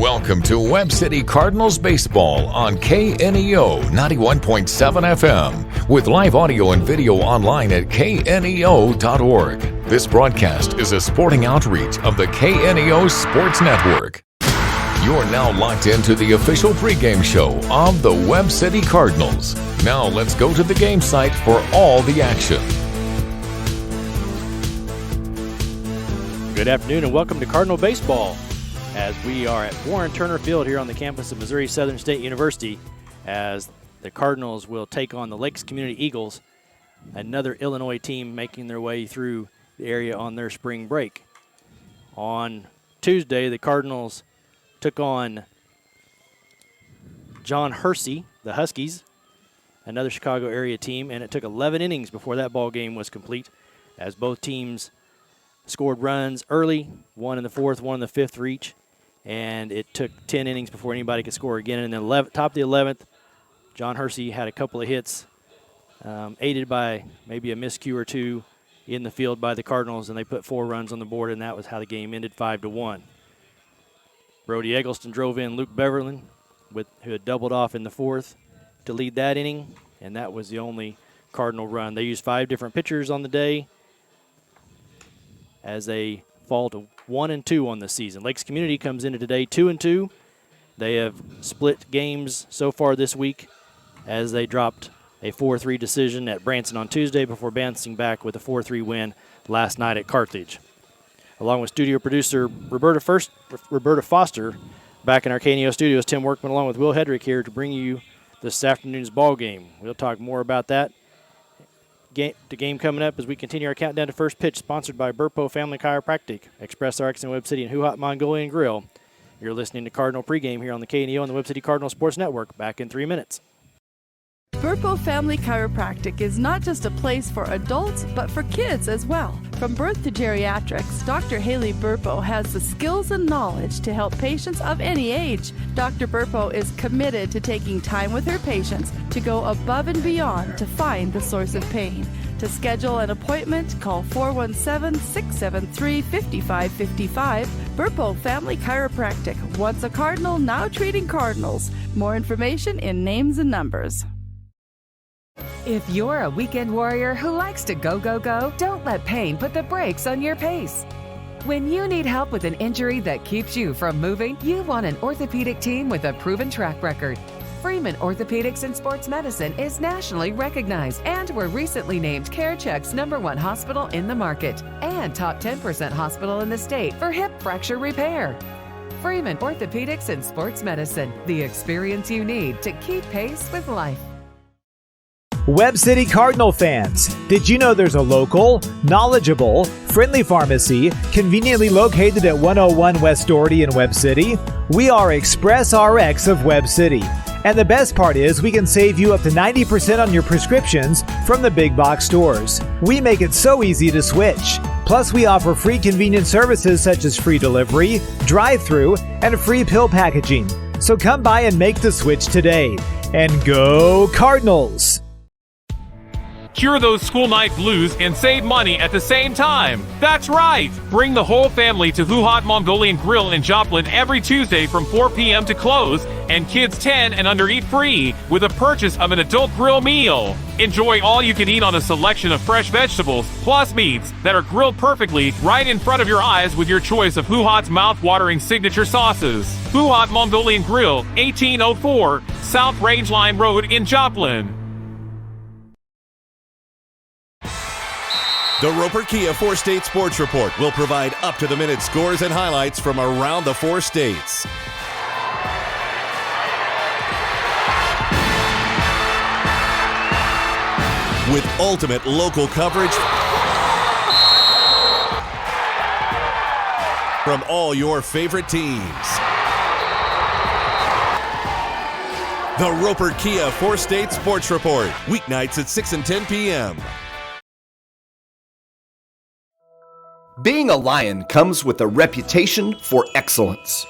Welcome to Webb City Cardinals Baseball on KNEO 91.7 FM with live audio and video online at kneo.org. This broadcast is a sporting outreach of the KNEO Sports Network. You're now locked into the official pregame show of the Webb City Cardinals. Now let's go to the game site for all the action. Good afternoon and welcome to Cardinal Baseball, as we are at Warren Turner Field here on the campus of Missouri Southern State University, as the Cardinals will take on the Lakes Community Eagles, another Illinois team making their way through the area on their spring break. On Tuesday, the Cardinals took on John Hersey, the Huskies, another Chicago area team, and it took 11 innings before that ball game was complete, as both teams scored runs early, one in the fourth, one in the fifth for each, and it took 10 innings before anybody could score again. And then top of the 11th, John Hersey had a couple of hits, aided by maybe a miscue or two in the field by the Cardinals, and they put 4 runs on the board, and that was how the game ended 5-1. Brody Eggleston drove in Luke Beverland, who had doubled off in the fourth, to lead that inning, and that was the only Cardinal run. They used 5 different pitchers on the day as they fall to 1-2 on the season. Lakes Community comes into today 2-2. They have split games so far this week as they dropped a 4-3 decision at Branson on Tuesday before bouncing back with a 4-3 win last night at Carthage. Along with studio producer Roberta Foster, back in our KNEO studios, Tim Workman along with Will Hedrick here to bring you this afternoon's ball game. We'll talk more about that. The game coming up as we continue our countdown to first pitch, sponsored by Burpo Family Chiropractic, Express RX in Webb City, and Huhat Mongolian Grill. You're listening to Cardinal Pregame here on the KNEO and the Webb City Cardinal Sports Network. Back in 3 minutes. Burpo Family Chiropractic is not just a place for adults, but for kids as well. From birth to geriatrics, Dr. Haley Burpo has the skills and knowledge to help patients of any age. Dr. Burpo is committed to taking time with her patients to go above and beyond to find the source of pain. To schedule an appointment, call 417-673-5555. Burpo Family Chiropractic, once a Cardinal, now treating Cardinals. More information in names and numbers. If you're a weekend warrior who likes to go, go, go, don't let pain put the brakes on your pace. When you need help with an injury that keeps you from moving, you want an orthopedic team with a proven track record. Freeman Orthopedics and Sports Medicine is nationally recognized and were recently named CareCheck's #1 hospital in the market and top 10% hospital in the state for hip fracture repair. Freeman Orthopedics and Sports Medicine, the experience you need to keep pace with life. Webb City Cardinal fans, did you know there's a local, knowledgeable, friendly pharmacy conveniently located at 101 West Doherty in Webb City? We are Express RX of Webb City. And the best part is we can save you up to 90% on your prescriptions from the big box stores. We make it so easy to switch. Plus, we offer free convenient services such as free delivery, drive-through, and free pill packaging. So come by and make the switch today. And go Cardinals! Cure those school night blues and save money at the same time. That's right! Bring the whole family to Huhat Mongolian Grill in Joplin every Tuesday from 4 p.m. to close, and kids 10 and under eat free with a purchase of an adult grill meal. Enjoy all you can eat on a selection of fresh vegetables plus meats that are grilled perfectly right in front of your eyes with your choice of Huhat's mouth-watering signature sauces. Huhat Mongolian Grill, 1804 South Rangeline Road in Joplin. The Roper Kia 4-State Sports Report will provide up-to-the-minute scores and highlights from around the 4 states. With ultimate local coverage from all your favorite teams. The Roper Kia 4-State Sports Report, weeknights at 6 and 10 p.m. Being a Lion comes with a reputation for excellence.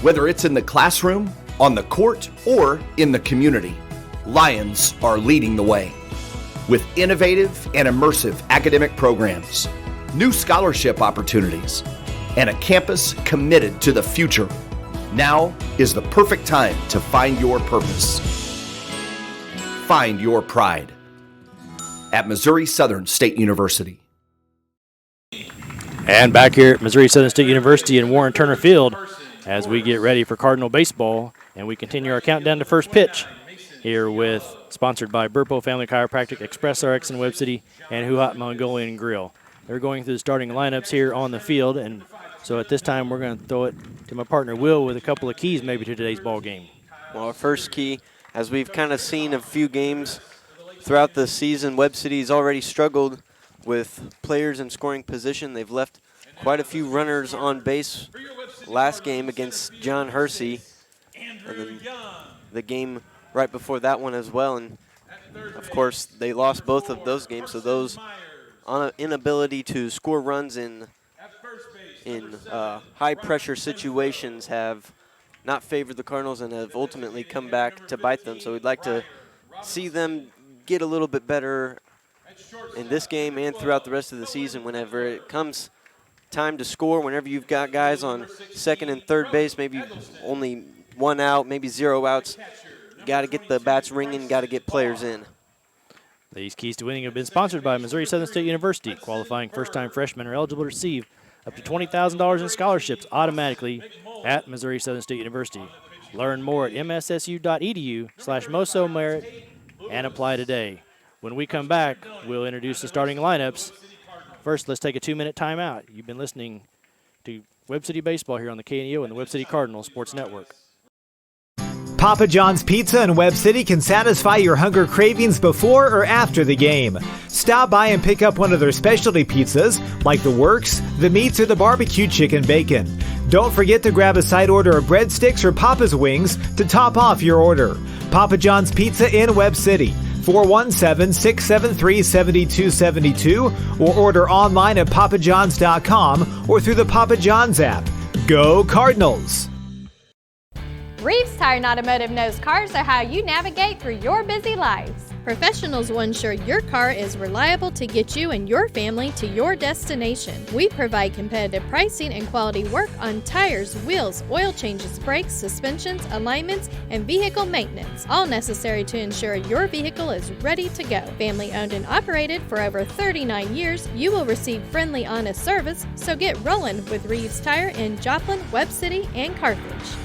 Whether it's in the classroom, on the court, or in the community, Lions are leading the way. With innovative and immersive academic programs, new scholarship opportunities, and a campus committed to the future, Now is the perfect time to find your purpose. Find your pride at Missouri Southern State University. And back here at Missouri Southern State University in Warren Turner Field as we get ready for Cardinal baseball, and we continue our countdown to first pitch here with, sponsored by Burpo Family Chiropractic, Express RX in Webb City, and Huhat Mongolian Grill. They're going through the starting lineups here on the field, and so at this time we're going to throw it to my partner Will with a couple of keys maybe to today's ball game. Well, our first key, as we've kind of seen a few games throughout the season, Webb City's already struggled with players in scoring position. They've left quite a few runners on base last game against John Hersey, and then the game right before that one as well. And of course, they lost both of those games, so those inability to score runs in high-pressure situations have not favored the Cardinals and have ultimately come back to bite them. So we'd like to see them get a little bit better in this game and throughout the rest of the season whenever it comes time to score, whenever you've got guys on second and third base, maybe only one out, maybe 0 outs. Got to get the bats ringing, got to get players in. These keys to winning have been sponsored by Missouri Southern State University. Qualifying first-time freshmen are eligible to receive up to $20,000 in scholarships automatically at Missouri Southern State University. Learn more at mssu.edu/mosomerit and apply today. When we come back, we'll introduce the starting lineups. First, let's take a 2-minute timeout. You've been listening to Webb City Baseball here on the KNEO and the Webb City Cardinal Sports Network. Papa John's Pizza in Webb City can satisfy your hunger cravings before or after the game. Stop by and pick up one of their specialty pizzas, like the Works, the Meats, or the Barbecue Chicken Bacon. Don't forget to grab a side order of breadsticks or Papa's Wings to top off your order. Papa John's Pizza in Webb City, 417-673-7272, or order online at papajohns.com or through the Papa John's app. Go Cardinals! Reeves Tire and Automotive knows cars are how you navigate through your busy lives. Professionals will ensure your car is reliable to get you and your family to your destination. We provide competitive pricing and quality work on tires, wheels, oil changes, brakes, suspensions, alignments, and vehicle maintenance, all necessary to ensure your vehicle is ready to go. Family owned and operated for over 39 years, you will receive friendly, honest service, so get rolling with Reeves Tire in Joplin, Webb City, and Carthage.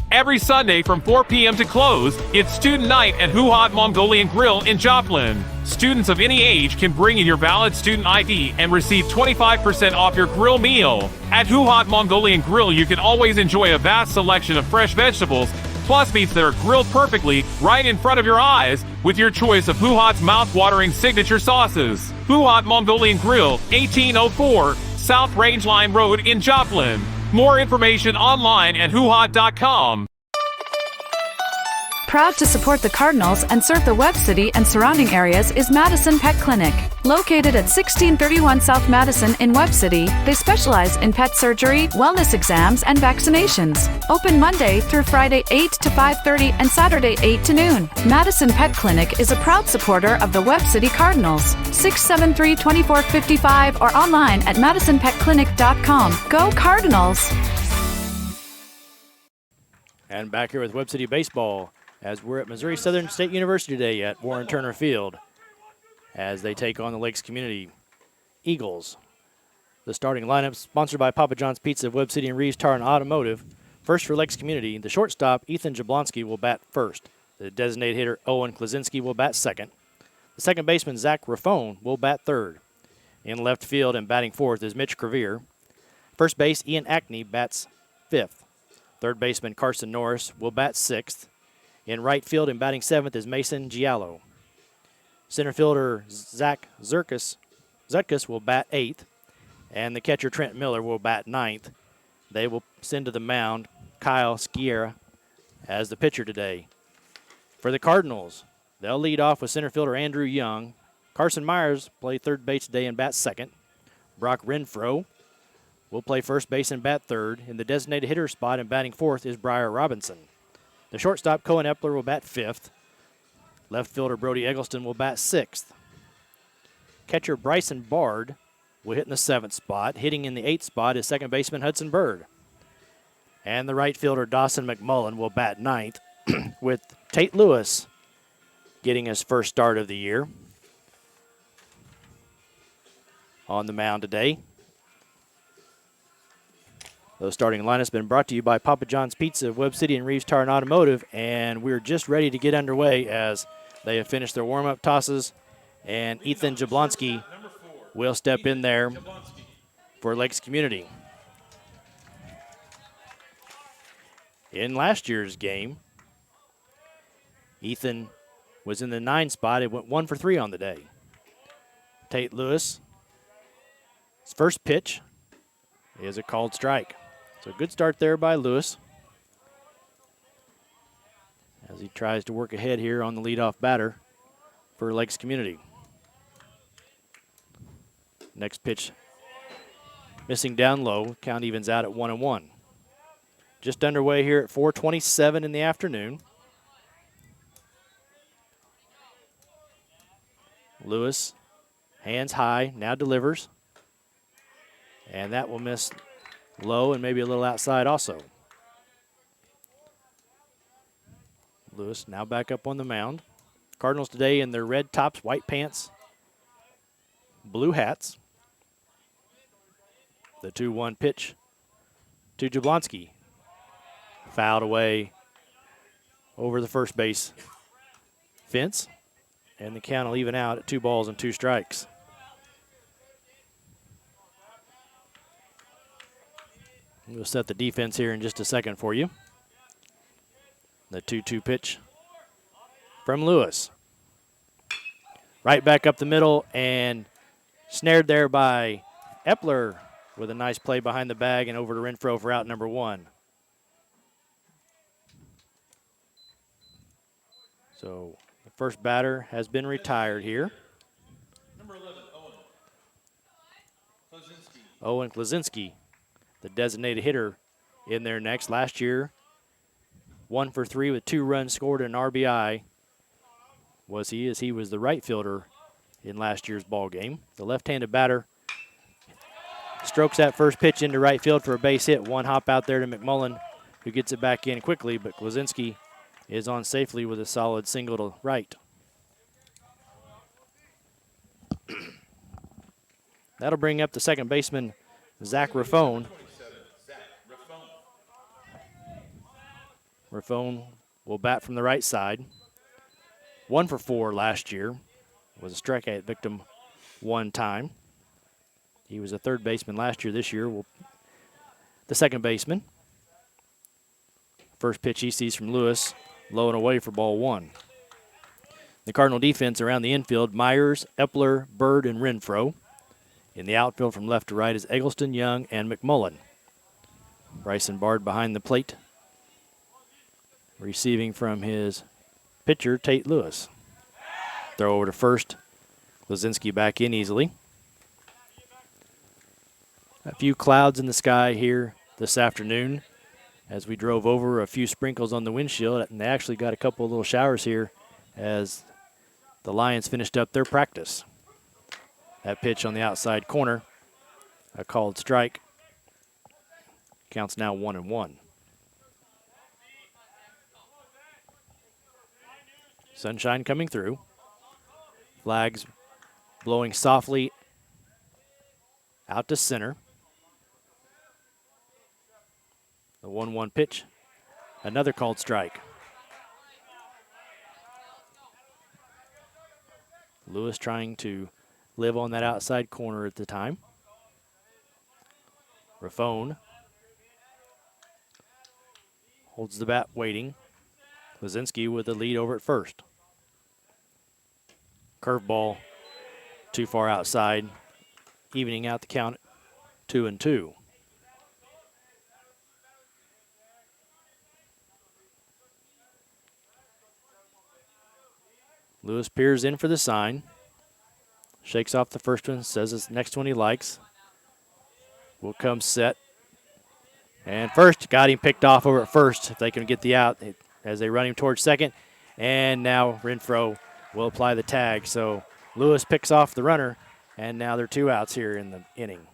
Every Sunday from 4 p.m. to close, it's Student Night at Huhat Mongolian Grill in Joplin. Students of any age can bring in your valid student ID and receive 25% off your grill meal. At Huhat Mongolian Grill, you can always enjoy a vast selection of fresh vegetables, plus meats that are grilled perfectly right in front of your eyes with your choice of Huhat's mouth-watering signature sauces. Huhat Mongolian Grill, 1804 South Rangeline Road in Joplin. More information online at huhat.com. Proud to support the Cardinals and serve the Webb City and surrounding areas is Madison Pet Clinic. Located at 1631 South Madison in Webb City, they specialize in pet surgery, wellness exams, and vaccinations. Open Monday through Friday 8 to 5:30 and Saturday 8 to noon. Madison Pet Clinic is a proud supporter of the Webb City Cardinals. 673-2455 or online at madisonpetclinic.com. Go Cardinals! And back here with Webb City Baseball, as we're at Missouri Southern State University today at Warren Turner Field as they take on the Lakes Community Eagles. The starting lineup sponsored by Papa John's Pizza of Webb City and Reeves Tire and Automotive. First for Lakes Community, the shortstop, Ethan Jablonski, will bat first. The designated hitter, Owen Klaczynski, will bat second. The second baseman, Zach Raffone, will bat third. In left field and batting fourth is Mitch Crevier. First base, Ian Ackney, bats fifth. Third baseman, Carson Norris, will bat sixth. In right field and batting seventh is Mason Giallo. Center fielder Zach Zutkus will bat eighth, and the catcher Trent Miller will bat ninth. They will send to the mound Kyle Skiera as the pitcher today. For the Cardinals, they'll lead off with center fielder Andrew Young. Carson Myers play third base today and bat second. Brock Renfro will play first base and bat third. In the designated hitter spot and batting fourth is Briar Robinson. The shortstop, Cohen Epler, will bat fifth. Left fielder Brody Eggleston will bat sixth. Catcher Bryson Bard will hit in the seventh spot. Hitting in the eighth spot is second baseman Hudson Bird. And the right fielder, Dawson McMullen, will bat ninth with Tate Lewis getting his first start of the year on the mound today. The starting line has been brought to you by Papa John's Pizza of Webb City and Reeves Tire and Automotive, and we're just ready to get underway as they have finished their warm-up tosses, and Ethan Jablonski will step in there for Lakes Community. In last year's game, Ethan was in the 9 spot. It went 1 for 3 on the day. Tate Lewis, his first pitch is a called strike. So good start there by Lewis as he tries to work ahead here on the leadoff batter for Lakes Community. Next pitch missing down low. Count evens out at 1-1. Just underway here at 4:27 in the afternoon. Lewis, hands high, now delivers. And that will miss low and maybe a little outside also. Lewis now back up on the mound. Cardinals today in their red tops, white pants, blue hats. The 2-1 pitch to Jablonski. Fouled away over the first base fence. And the count will even out at 2 balls and 2 strikes. We'll set the defense here in just a second for you. The 2-2 pitch from Lewis. Right back up the middle and snared there by Epler with a nice play behind the bag and over to Renfro for out number 1. So the first batter has been retired here. Number 11, Owen Klaczynski, the designated hitter in there next. Last year, 1 for 3 with 2 runs scored and an RBI was he, as he was the right fielder in last year's ball game. The left-handed batter strokes that first pitch into right field for a base hit. 1 hop out there to McMullen, who gets it back in quickly, but Klaczynski is on safely with a solid single to right. That'll bring up the second baseman, Zach Raffone. Raffone will bat from the right side. 1 for 4 last year. Was a strikeout victim 1 time. He was a third baseman last year. This year, the second baseman. First pitch he sees from Lewis, low and away for ball 1. The Cardinal defense around the infield, Myers, Epler, Bird, and Renfro. In the outfield from left to right is Eggleston, Young, and McMullen. Bryson Bard behind the plate, receiving from his pitcher, Tate Lewis. Throw over to first. Klaczynski back in easily. A few clouds in the sky here this afternoon as we drove over. A few sprinkles on the windshield, and they actually got a couple of little showers here as the Lions finished up their practice. That pitch on the outside corner, a called strike. Counts now 1-1. Sunshine coming through. Flags blowing softly out to center. The 1-1 pitch, another called strike. Lewis trying to live on that outside corner at the time. Raffone holds the bat waiting. Klaczynski with the lead over at first. Curveball too far outside, evening out the count 2-2. Lewis peers in for the sign. Shakes off the first one, says it's the next one he likes. Will come set. And first, got him picked off over at first if they can get the out as they run him towards second. And now Renfro will apply the tag. So Lewis picks off the runner, and now there are 2 outs here in the inning.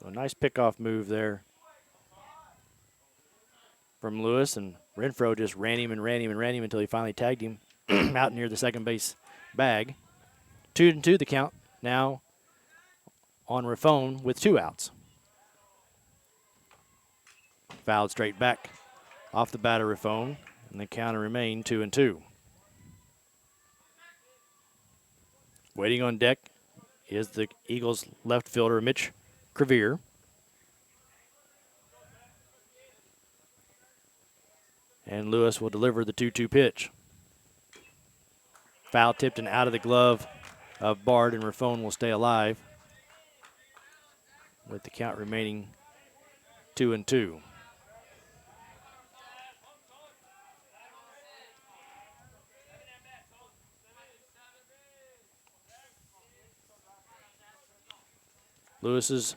A nice pickoff move there from Lewis, and Renfro just ran him until he finally tagged him out near the second base bag. 2-2 the count now on Raffone with 2 outs. Fouled straight back off the bat of Raffone, and the count remain 2-2. Waiting on deck is the Eagles left fielder Mitch Crevier. And Lewis will deliver the 2-2 pitch. Foul tipped and out of the glove of Bard, and Raffone will stay alive with the count remaining 2-2. Lewis's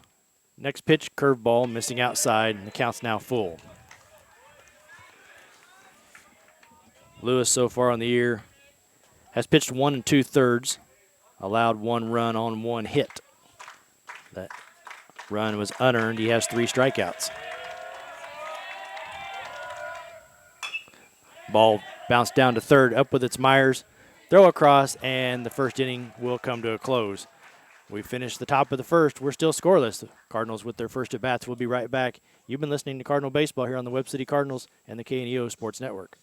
next pitch, curveball, missing outside, and the count's now full. Lewis so far on the year has pitched 1 2/3, allowed 1 run on 1 hit. That run was unearned. He has 3 strikeouts. Ball bounced down to third, up with its Myers. Throw across, and the first inning will come to a close. We finished the top of the first. We're still scoreless. The Cardinals with their first at-bats. We'll be right back. You've been listening to Cardinal Baseball here on the Webb City Cardinals and the KNEO Sports Network.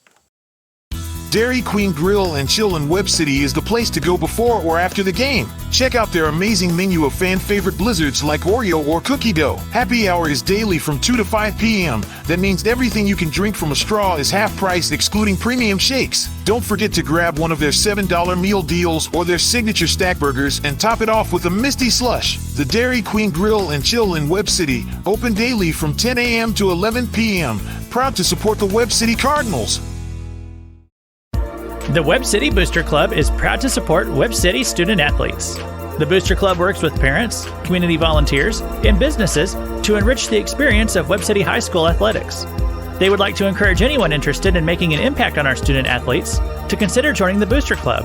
Dairy Queen Grill and Chill in Webb City is the place to go before or after the game. Check out their amazing menu of fan-favorite blizzards like Oreo or cookie dough. Happy hour is daily from 2 to 5 p.m. That means everything you can drink from a straw is half price, excluding premium shakes. Don't forget to grab one of their $7 meal deals or their signature stack burgers and top it off with a Misty Slush. The Dairy Queen Grill and Chill in Webb City, open daily from 10 a.m. to 11 p.m. Proud to support the Webb City Cardinals. The Webb City Booster Club is proud to support Webb City student athletes. The Booster Club works with parents, community volunteers, and businesses to enrich the experience of Webb City High School athletics. They would like to encourage anyone interested in making an impact on our student athletes to consider joining the Booster Club.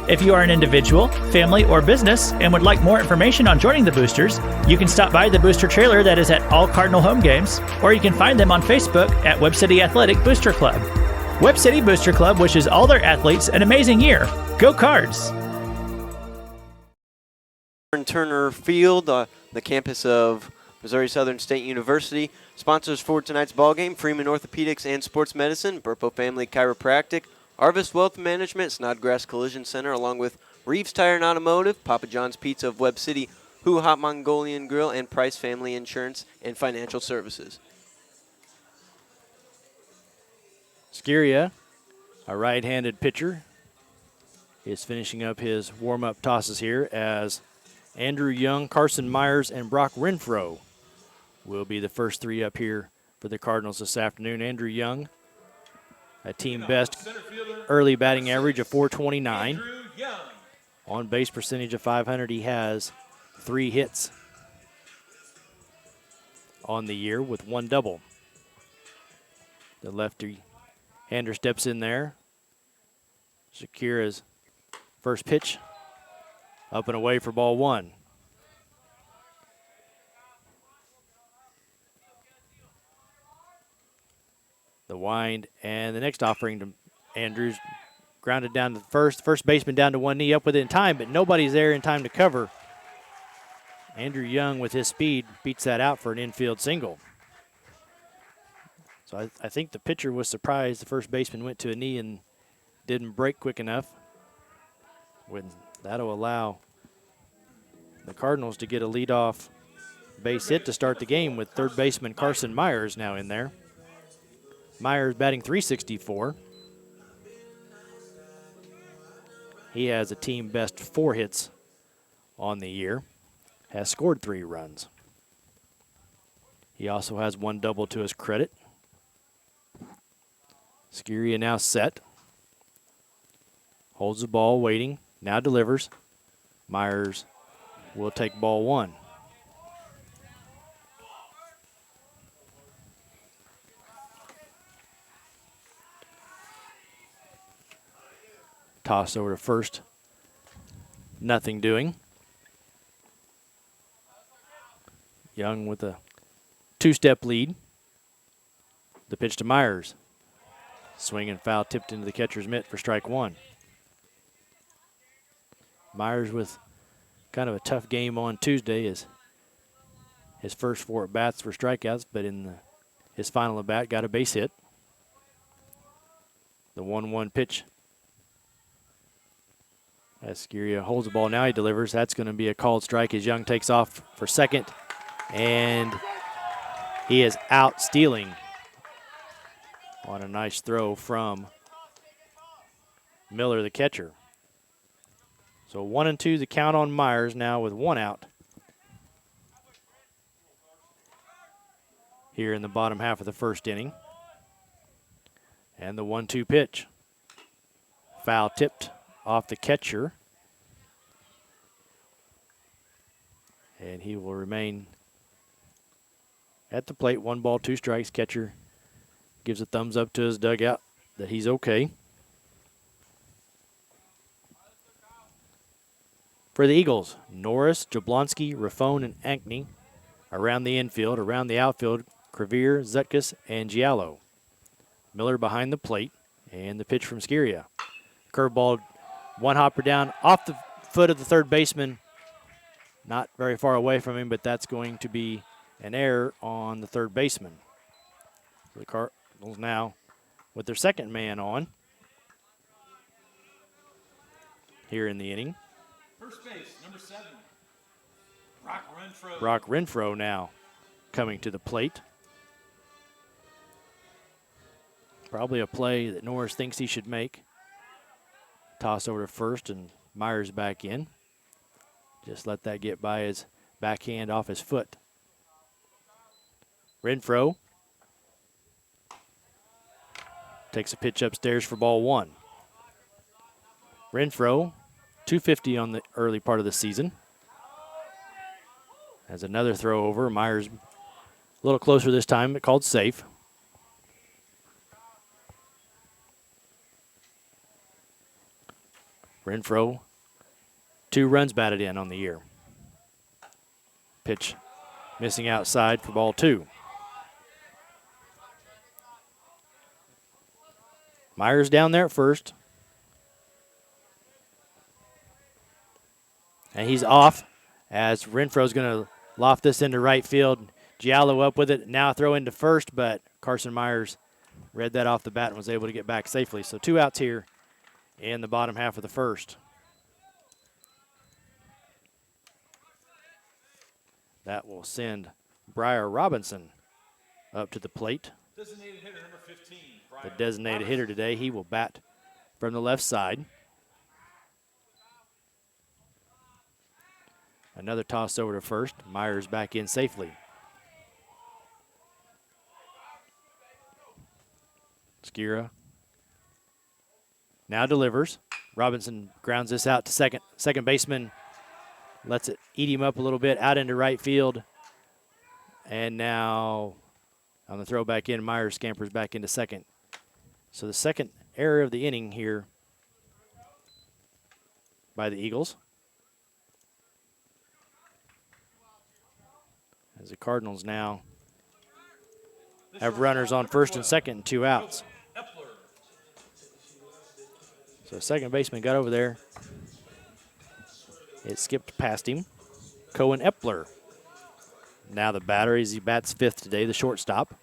If you are an individual, family, or business and would like more information on joining the Boosters, you can stop by the Booster trailer that is at all Cardinal home games, or you can find them on Facebook at Webb City Athletic Booster Club. Webb City Booster Club wishes all their athletes an amazing year. Go Cards! Turner Field, the campus of Missouri Southern State University. Sponsors for tonight's ballgame: Freeman Orthopedics and Sports Medicine, Burpo Family Chiropractic, Arvest Wealth Management, Snodgrass Collision Center, along with Reeves Tire and Automotive, Papa John's Pizza of Webb City, Hoo Hot Mongolian Grill, and Price Family Insurance and Financial Services. Sciria, a right-handed pitcher, is finishing up his warm-up tosses here as Andrew Young, Carson Myers, and Brock Renfro will be the first 3 up here for the Cardinals this afternoon. Andrew Young, a team best early batting average of .429. On base percentage of .500. He has 3 hits on the year with 1 double. The lefty hander steps in there. Shakira's first pitch up and away for ball 1. The wind and the next offering to Andrews, grounded down to the first baseman down to 1 knee, up with it in time, but nobody's there in time to cover. Andrew Young with his speed beats that out for an infield single. So I think the pitcher was surprised the first baseman went to a knee and didn't break quick enough. That'll allow the Cardinals to get a leadoff base hit to start the game with third baseman Carson Myers now in there. Myers batting .364. He has a team best 4 hits on the year, has scored 3 runs. He also has 1 double to his credit. Sciria now set. Holds the ball, waiting. Now delivers. Myers will take ball 1. Toss over to first. Nothing doing. Young with a two-step lead. The pitch to Myers. Swing and foul tipped into the catcher's mitt for strike one. Myers with kind of a tough game on Tuesday as his first 4 at-bats were strikeouts, but in his final at-bat got a base hit. The 1-1 pitch. As Sciria holds the ball, now he delivers. That's going to be a called strike as Young takes off for second, and he is out stealing on a nice throw from Miller, the catcher. So 1-2 the count on Myers now with 1 out here in the bottom half of the first inning. And the 1-2 pitch. Foul tipped off the catcher. And he will remain at the plate. 1 ball, 2 strikes. Catcher gives a thumbs up to his dugout that he's okay. For the Eagles, Norris, Jablonski, Raffone, and Ankney around the infield. Around the outfield, Crevier, Zutkus, and Giallo. Miller behind the plate, and the pitch from Sciria. Curveball, 1 hopper down off the foot of the third baseman. Not very far away from him, but that's going to be an error on the third baseman. The Cardinals now with their second man on here in the inning. First base, number 7, Brock Renfro. Brock Renfro now coming to the plate. Probably a play that Norris thinks he should make. Toss over to first and Myers back in. Just let that get by his backhand off his foot. Renfro takes a pitch upstairs for ball 1. Renfro, 250 on the early part of the season. Has another throw over. Myers a little closer this time, but called safe. Renfro, 2 runs batted in on the year. Pitch missing outside for ball 2. Myers down there at first. And he's off as Renfro's going to loft this into right field. Giallo up with it, now throw into first, but Carson Myers read that off the bat and was able to get back safely. So 2 outs here in the bottom half of the first. That will send Briar Robinson up to the plate. Designated hitter number 15. The designated hitter today. He will bat from the left side. Another toss over to first. Myers back in safely. Sciria now delivers. Robinson grounds this out to second. Second baseman lets it eat him up a little bit out into right field. And now on the throw back in, Myers scampers back into second. So the second error of the inning here by the Eagles. As the Cardinals now have runners on first and second and 2 outs. So second baseman got over there. It skipped past him. Cohen Epler. Now the batter as he bats 5th today, the shortstop.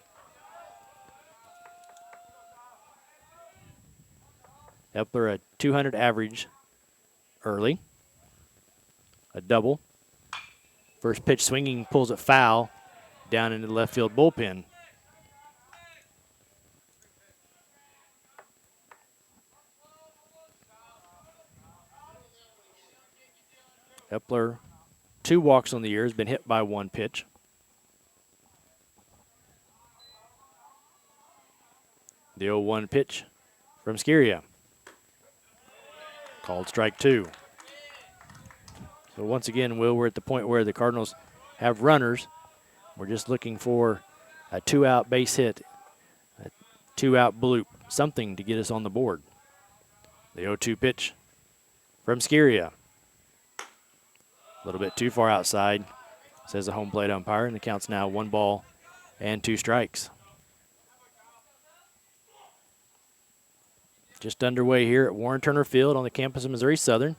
Epler a 200 average early. A double. First pitch swinging, pulls it foul down into the left field bullpen. Epler, 2 walks on the year, has been hit by 1 pitch. The 0-1 pitch from Sciria. Called strike 2. So once again, Will, we're at the point where the Cardinals have runners. We're just looking for a 2-out base hit, a 2-out bloop, something to get us on the board. The 0-2 pitch from Sciria. A little bit too far outside. says the home plate umpire, and the count's now 1 ball and 2 strikes. Just underway here at Warren Turner Field on the campus of Missouri Southern.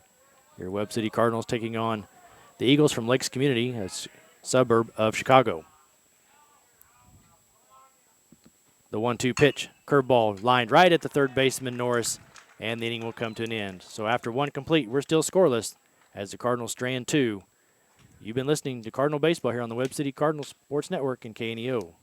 Your Webb City Cardinals taking on the Eagles from Lakes Community, a suburb of Chicago. The 1-2 pitch, curveball lined right at the third baseman Norris, and the inning will come to an end. So after 1 complete, we're still scoreless as the Cardinals strand 2. You've been listening to Cardinal Baseball here on the Webb City Cardinal Sports Network and KNEO.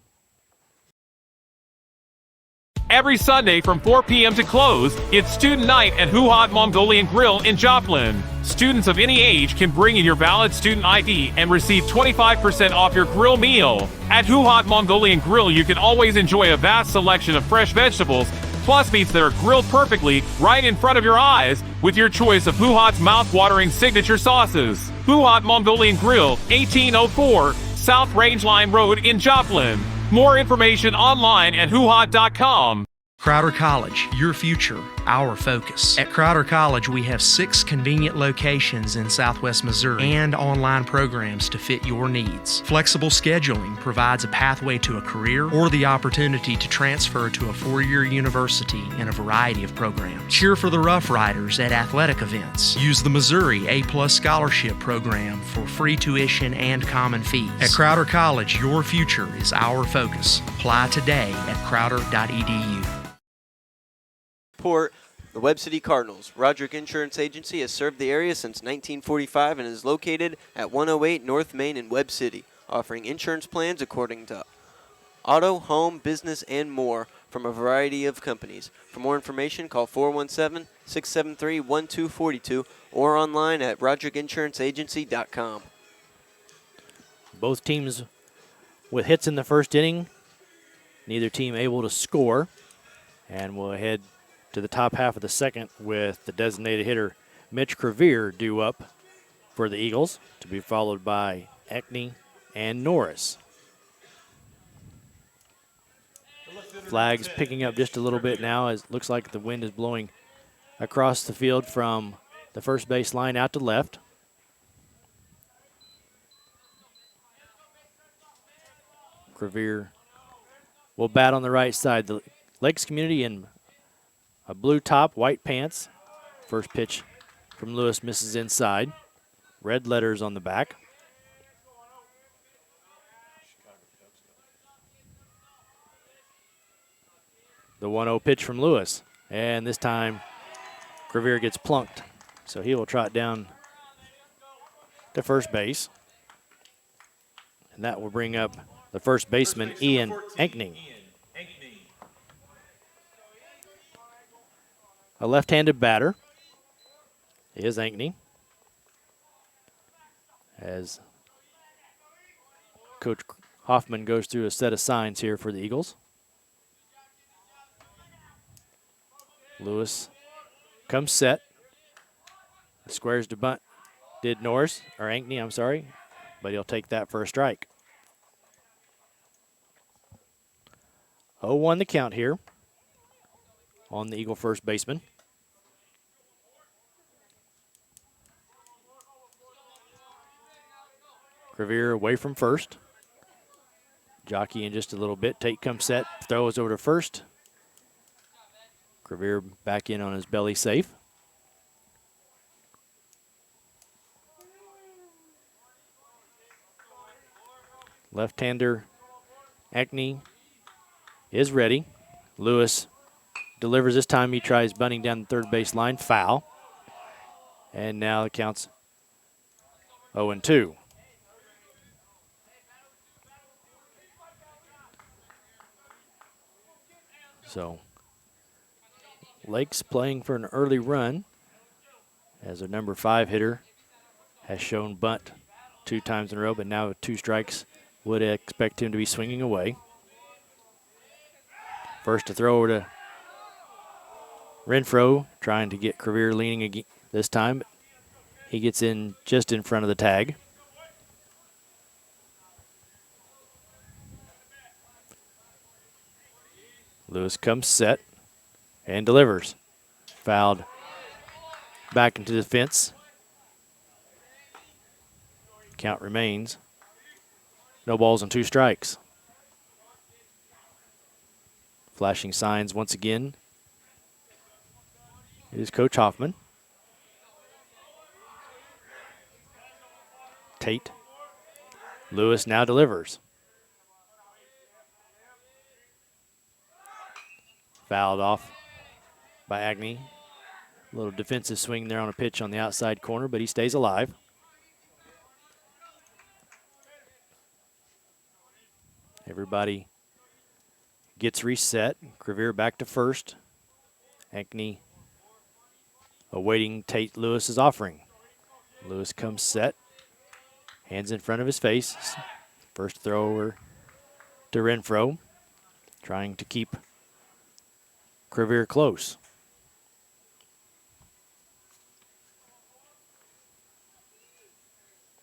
Every Sunday from 4 p.m. to close, it's Student Night at Huhat Mongolian Grill in Joplin. Students of any age can bring in your valid student ID and receive 25% off your grill meal. At Huhat Mongolian Grill, you can always enjoy a vast selection of fresh vegetables, plus meats that are grilled perfectly right in front of your eyes with your choice of Huhat's mouth-watering signature sauces. Huhat Mongolian Grill, 1804 South Range Line Road in Joplin. More information online at huhat.com. Crowder College, your future, our focus. At Crowder College, we have 6 convenient locations in Southwest Missouri and online programs to fit your needs. Flexible scheduling provides a pathway to a career or the opportunity to transfer to a 4-year university in a variety of programs. Cheer for the Rough Riders at athletic events. Use the Missouri A-Plus Scholarship Program for free tuition and common fees. At Crowder College, your future is our focus. Apply today at crowder.edu. The Webb City Cardinals. Roderick Insurance Agency has served the area since 1945 and is located at 108 North Main in Webb City, offering insurance plans according to auto, home, business, and more from a variety of companies. For more information, call 417-673-1242 or online at roderickinsuranceagency.com. Both teams with hits in the first inning. Neither team able to score. And we'll head to the top half of the second with the designated hitter Mitch Crevier due up for the Eagles, to be followed by Eckney and Norris. Flags picking up just a little bit now, as it looks like the wind is blowing across the field from the first base line out to left. Crevier will bat on the right side. The Lakes Community in a blue top, white pants. First pitch from Lewis misses inside. Red letters on the back. The 1-0 pitch from Lewis. And this time, Crevier gets plunked. So he will trot down to first base. And that will bring up the first baseman, Ian Enkning. A left-handed batter is Ankney, as Coach Hoffman goes through a set of signs here for the Eagles. Lewis comes set. Squares to bunt. Did Ankney, I'm sorry, but he'll take that for a strike. 0-1 the count here on the Eagle first baseman. Crevier away from first. Jockey in just a little bit. Tate comes set, throws over to first. Crevier back in on his belly safe. Left-hander Eckney is ready. Lewis delivers this time. He tries bunting down the third base line. Foul. And now it counts 0-2. So Lakes playing for an early run, as their number 5 hitter has shown bunt 2 times in a row, but now with 2 strikes, would expect him to be swinging away. First to throw over to Renfro, trying to get Crevier leaning again this time. But he gets in just in front of the tag. Lewis comes set and delivers. Fouled back into the fence. Count remains No balls and 2 strikes. Flashing signs once again. It is Coach Hoffman. Tate. Lewis now delivers. Fouled off by Agnew. A little defensive swing there on a pitch on the outside corner, but he stays alive. Everybody gets reset. Crevier back to first. Agnew awaiting Tate Lewis's offering. Lewis comes set. Hands in front of his face. First throw over to Renfro. Trying to keep Crevier close.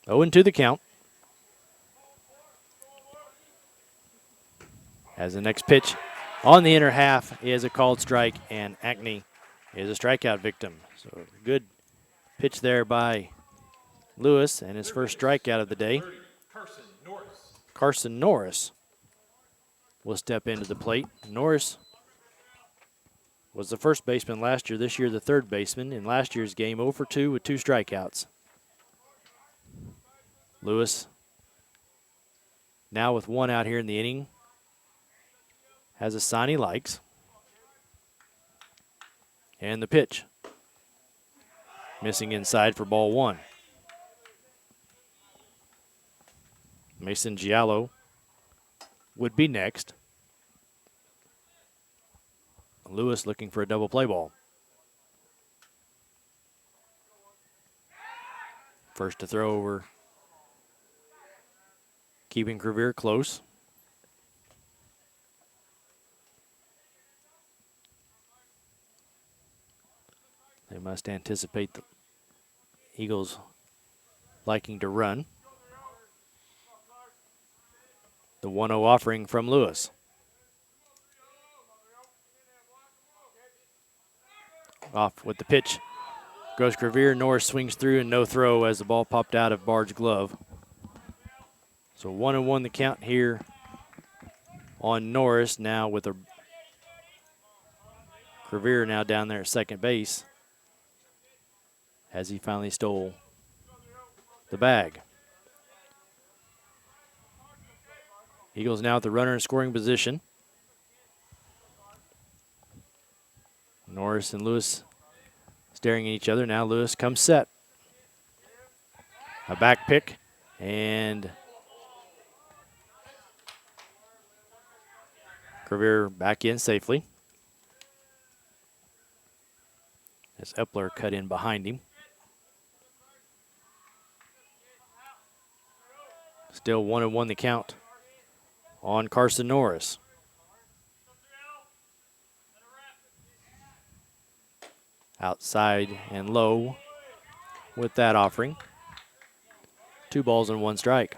Oh, and 2 the count. As the next pitch on the inner half is a called strike, and Agnew is a strikeout victim. So good pitch there by Lewis, and his first strikeout of the day. Carson Norris will step into the plate. Norris was the first baseman last year. This year, the third baseman. In last year's game, 0 for 2 with 2 strikeouts. Lewis now with 1 out here in the inning. Has a sign he likes. And the pitch. Missing inside for ball 1. Mason Giallo would be next. Lewis looking for a double play ball. First to throw over. Keeping Crevier close. They must anticipate the Eagles liking to run. The 1-0 offering from Lewis. Off with the pitch. Goes Crevier. Norris swings through and no throw as the ball popped out of Bard's glove. So 1-1 the count here on Norris, now with a Crevier now down there at second base as he finally stole the bag. Eagles now with the runner in scoring position. Norris and Lewis staring at each other. Now Lewis comes set. A back pick, and Crevier back in safely. As Epler cut in behind him. Still 1-1 the count on Carson Norris. Outside and low with that offering. 2 balls and 1 strike.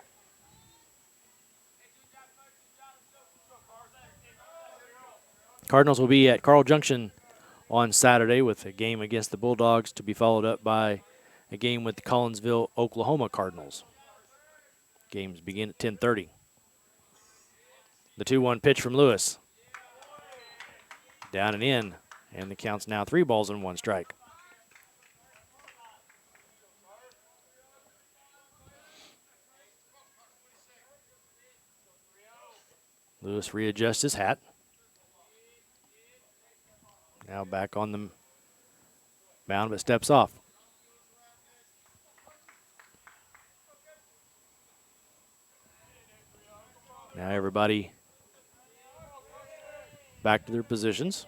Cardinals will be at Carl Junction on Saturday with a game against the Bulldogs to be followed up by a game with the Collinsville, Oklahoma Cardinals. Games begin at 10:30. The 2-1 pitch from Lewis. Down and in, and the count's now 3 balls and 1 strike. Lewis readjusts his hat. Now back on the mound, but steps off. Now everybody back to their positions.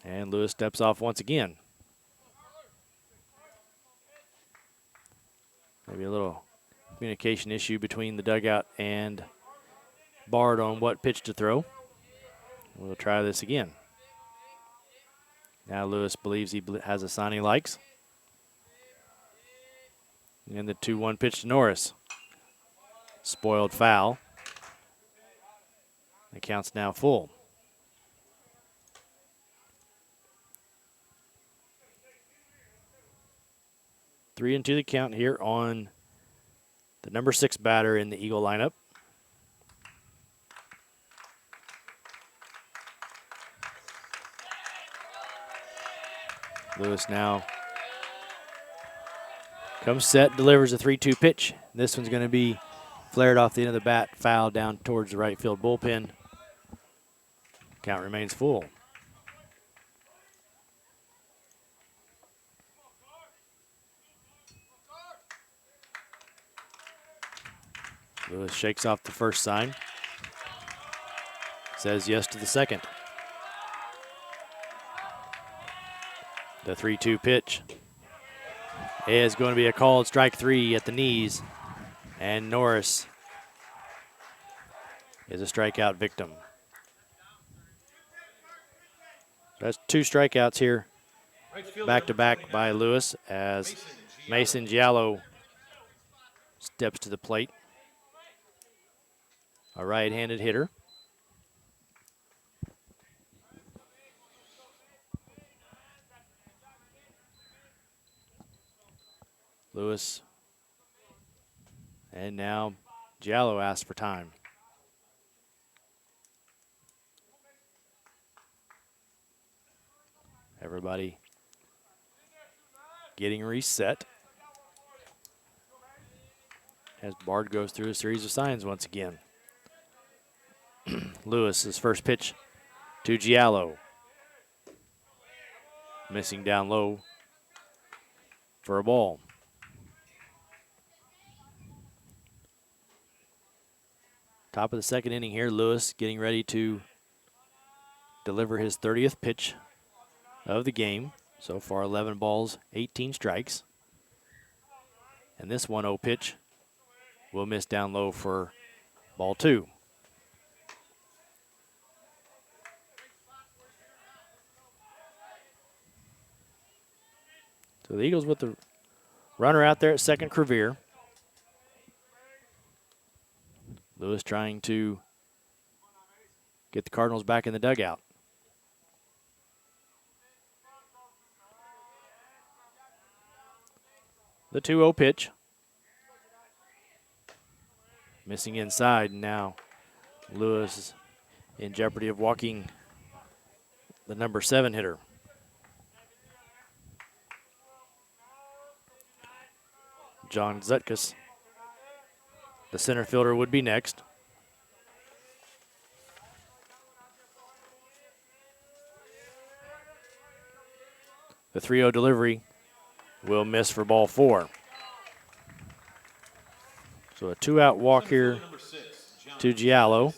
And Lewis steps off once again. Maybe a little communication issue between the dugout and Bard on what pitch to throw. We'll try this again. Now Lewis believes he has a sign he likes. And the 2-1 pitch to Norris. Spoiled foul. The count's now full. Three and 2 the count here on the number 6 batter in the Eagle lineup. Lewis now comes set, delivers a 3-2 pitch. This one's going to be flared off the end of the bat, foul down towards the right field bullpen. Count remains full. Lewis shakes off the first sign. Says yes to the second. The 3-2 pitch is going to be a called strike 3 at the knees. And Norris is a strikeout victim. So that's 2 strikeouts here, back-to-back by Lewis as Mason Giallo steps to the plate. A right-handed hitter. Lewis. And now Giallo asks for time. Everybody getting reset as Bard goes through a series of signs once again. Lewis, his first pitch to Giallo. Missing down low for a ball. Top of the second inning here, Lewis getting ready to deliver his 30th pitch of the game. So far 11 balls, 18 strikes. And this 1-0 pitch will miss down low for ball 2. So the Eagles with the runner out there at second, Crevier. Lewis trying to get the Cardinals back in the dugout. The 2-0 pitch. Missing inside, and now Lewis is in jeopardy of walking the number 7 hitter. John Zetkus, the center fielder, would be next. The 3-0 delivery will miss for ball 4. So a 2-out walk here to Giallo.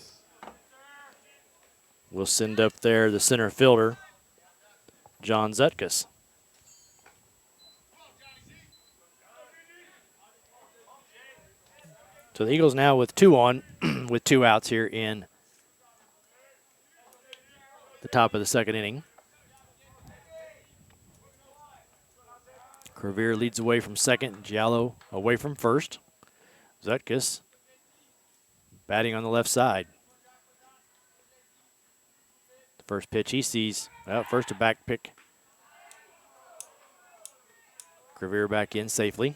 We'll send up there the center fielder, John Zetkus. So the Eagles now with 2 on, with 2 outs here in the top of the second inning. Crevier leads away from second, Giallo away from first. Zetkus batting on the left side. The first pitch he sees, well, first a back pick. Crevier back in safely.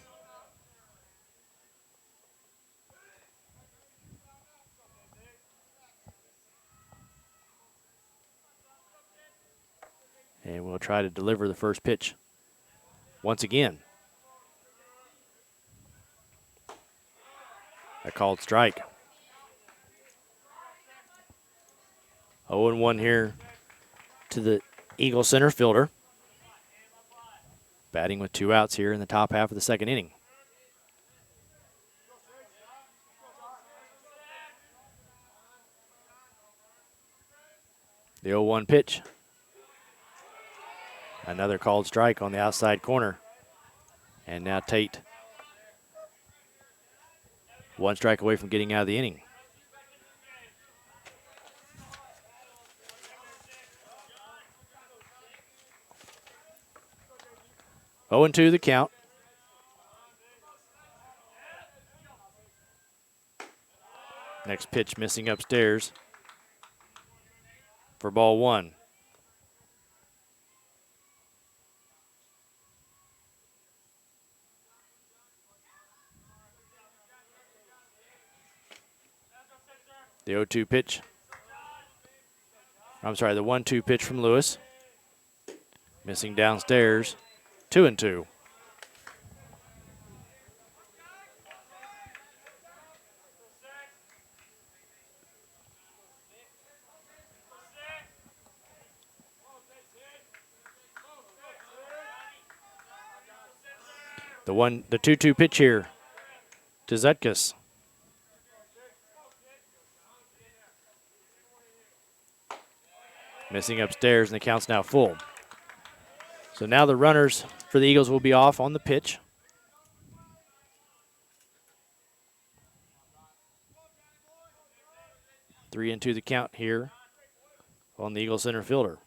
And we'll try to deliver the first pitch once again. A called strike. 0-1 here to the Eagle center fielder. Batting with 2 outs here in the top half of the second inning. The 0-1 pitch. Another called strike on the outside corner. And now Tate 1 strike away from getting out of the inning. Oh, 0-2 the count. Next pitch missing upstairs for ball 1. The 0-2 pitch. I'm sorry, the 1-2 pitch from Lewis. Missing downstairs. 2-2. The 2-2 pitch here to Zetkus. Missing upstairs, and the count's now full. So now the runners for the Eagles will be off on the pitch. 3-2 the count here on the Eagles center fielder.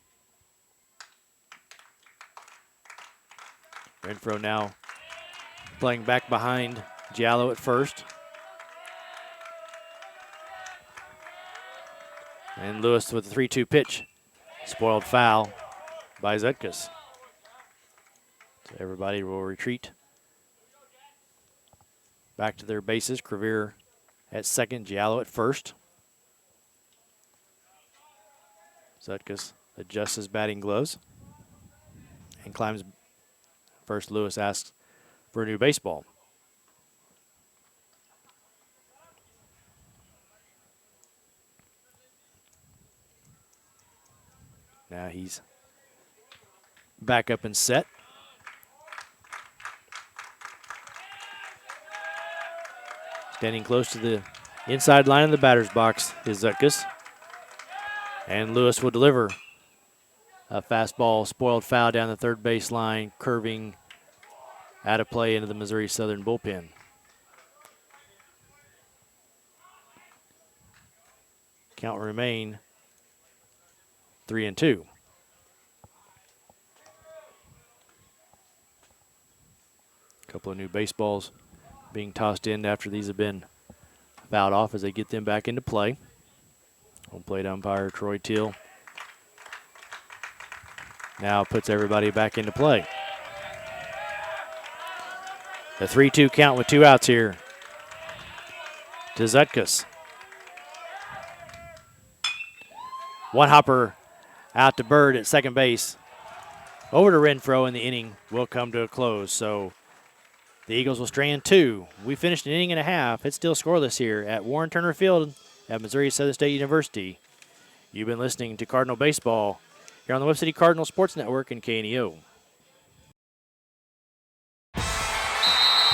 Renfro now playing back behind Giallo at first. And Lewis with the 3-2 pitch. Spoiled foul by Zetkus. So everybody will retreat back to their bases. Crevier at second, Giallo at first. Zetkus adjusts his batting gloves and climbs. First, Lewis asks for a new baseball. Now he's back up and set. Standing close to the inside line of the batter's box is Zetkus. And Lewis will deliver a fastball, spoiled foul down the third base line, curving out of play into the Missouri Southern bullpen. Count will remain 3-2. A couple of new baseballs being tossed in after these have been fouled off as they get them back into play. Home plate umpire Troy Teal now puts everybody back into play. The 3-2 count with 2 outs here to Zetkus. One hopper out to Bird at second base. Over to Renfro, and the inning will come to a close. So the Eagles will strand 2. We finished an inning and a half. It's still scoreless here at Warren Turner Field at Missouri Southern State University. You've been listening to Cardinal Baseball here on the Webb City Cardinal Sports Network and KNEO.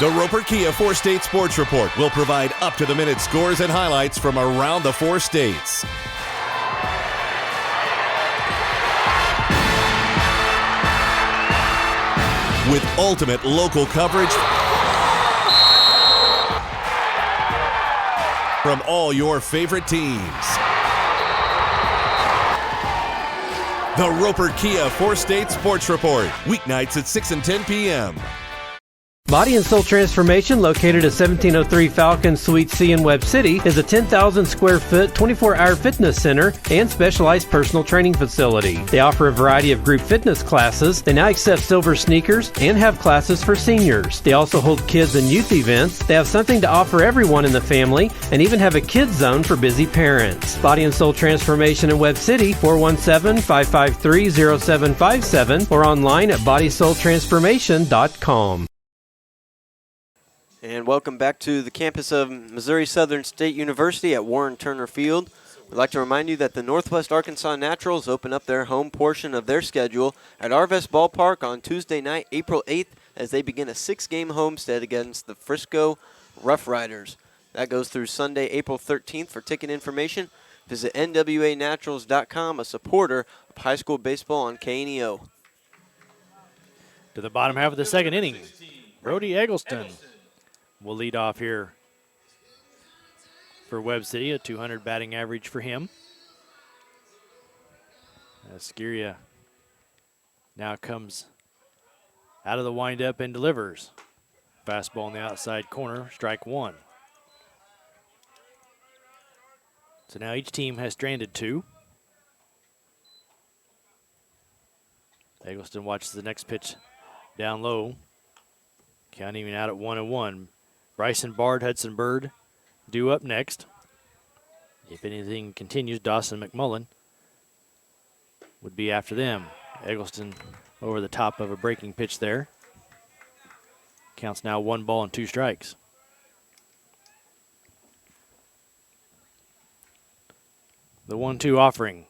The Roper Kia 4-State Sports Report will provide up-to-the-minute scores and highlights from around the 4 states. With ultimate local coverage from all your favorite teams. The Roper Kia 4-State Sports Report, weeknights at 6 and 10 p.m. Body and Soul Transformation, located at 1703 Falcon Suite C in Webb City, is a 10,000 square foot, 24-hour fitness center and specialized personal training facility. They offer a variety of group fitness classes. They now accept silver sneakers and have classes for seniors. They also hold kids and youth events. They have something to offer everyone in the family and even have a kids zone for busy parents. Body and Soul Transformation in Webb City, 417-553-0757 or online at bodysoultransformation.com. And welcome back to the campus of Missouri Southern State University at Warren Turner Field. We'd like to remind you that the Northwest Arkansas Naturals open up their home portion of their schedule at Arvest Ballpark on Tuesday night, April 8th, as they begin a 6-game homestand against the Frisco Rough Riders. That goes through Sunday, April 13th. For ticket information, visit nwanaturals.com, a supporter of high school baseball on KNEO. To the bottom half of the second inning, Brody Eggleston will lead off here for Webb City, a 200 batting average for him. Sciria now comes out of the windup and delivers. Fastball in the outside corner, strike 1. So now each team has stranded 2. Eggleston watches the next pitch down low. Count even out at 1-1. Bryson Bard, Hudson Bird due up next. If anything continues, Dawson McMullen would be after them. Eggleston over the top of a breaking pitch there. Counts now 1 ball and 2 strikes. The 1-2 offering.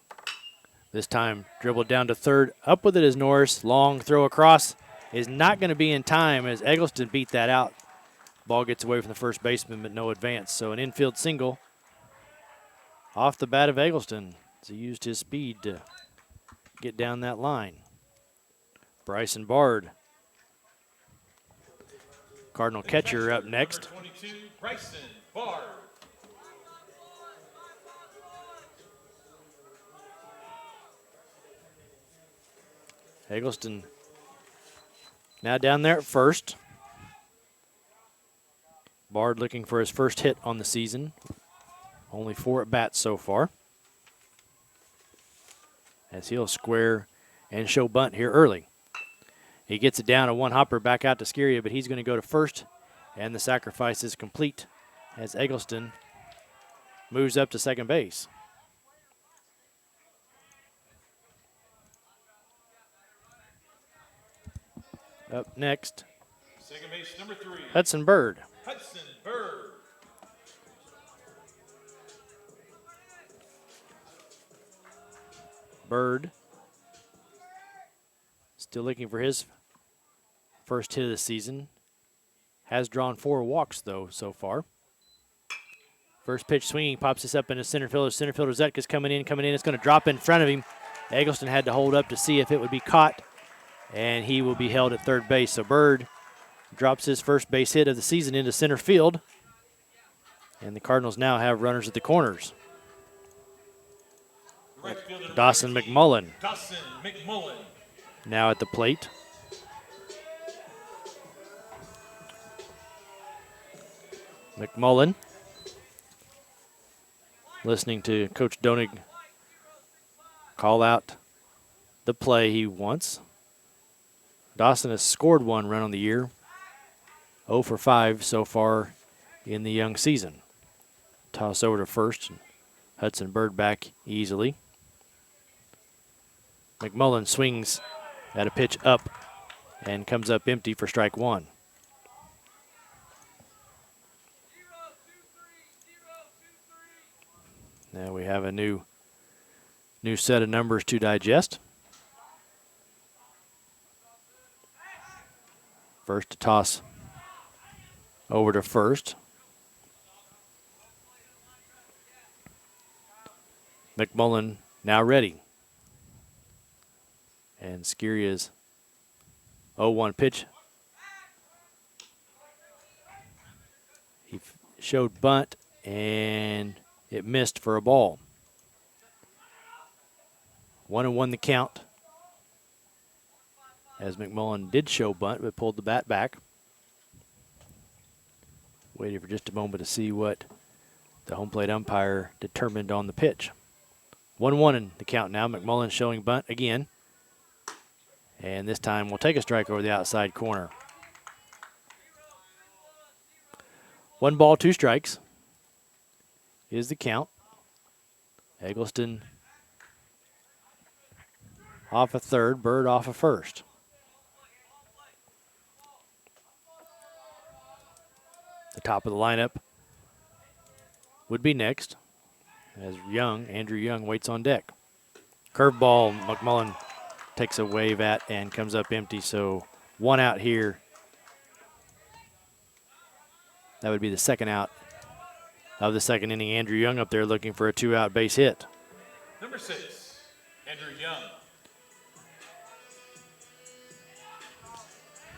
This time dribbled down to third. Up with it is Norris. Long throw across is not going to be in time as Eggleston beat that out. Ball gets away from the first baseman, but no advance. So an infield single off the bat of Eggleston as he used his speed to get down that line. Bryson Bard, Cardinal catcher, up next. Number 22, Bryson Bard. Eggleston now down there at first. Bard looking for his first hit on the season. Only 4 at bats so far. As he'll square and show bunt here early. He gets it down, a 1-hopper back out to Sciria, but he's going to go to first, and the sacrifice is complete as Eggleston moves up to second base. Up next, Second base, number 3. Hudson Bird. Hudson Bird. Bird still looking for his first hit of the season. Has drawn 4 walks, though, so far. First pitch swinging, pops this up into center fielder. Center fielder Zetka's coming in. It's going to drop in front of him. Eggleston had to hold up to see if it would be caught, and he will be held at third base. So Bird drops his first base hit of the season into center field, and the Cardinals now have runners at the corners. Right fielder, Dawson McMullen Dawson McMullen. now at the plate. McMullen listening to Coach Donig call out the play he wants. Dawson has scored 1 run on the year, 0 for 5 so far in the young season. Toss over to first, and Hudson Bird back easily. McMullen swings at a pitch up and comes up empty for strike 1. Now we have a new set of numbers to digest. First to toss over to first. McMullen now ready. And Sciria's 0-1 pitch. He showed bunt, and it missed for a ball. 1-1 the count. As McMullen did show bunt, but pulled the bat back. Waited for just a moment to see what the home plate umpire determined on the pitch. 1-1 in the count now. McMullen showing bunt again. And this time we'll take a strike over the outside corner. 1 ball, 2 strikes is the count. Eggleston off a third, Bird off a first. The top of the lineup would be next as Andrew Young waits on deck. Curveball, McMullen takes a wave at and comes up empty, so 1 out here. That would be the second out of the second inning. Andrew Young up there looking for a 2-out base hit. Number 6, Andrew Young.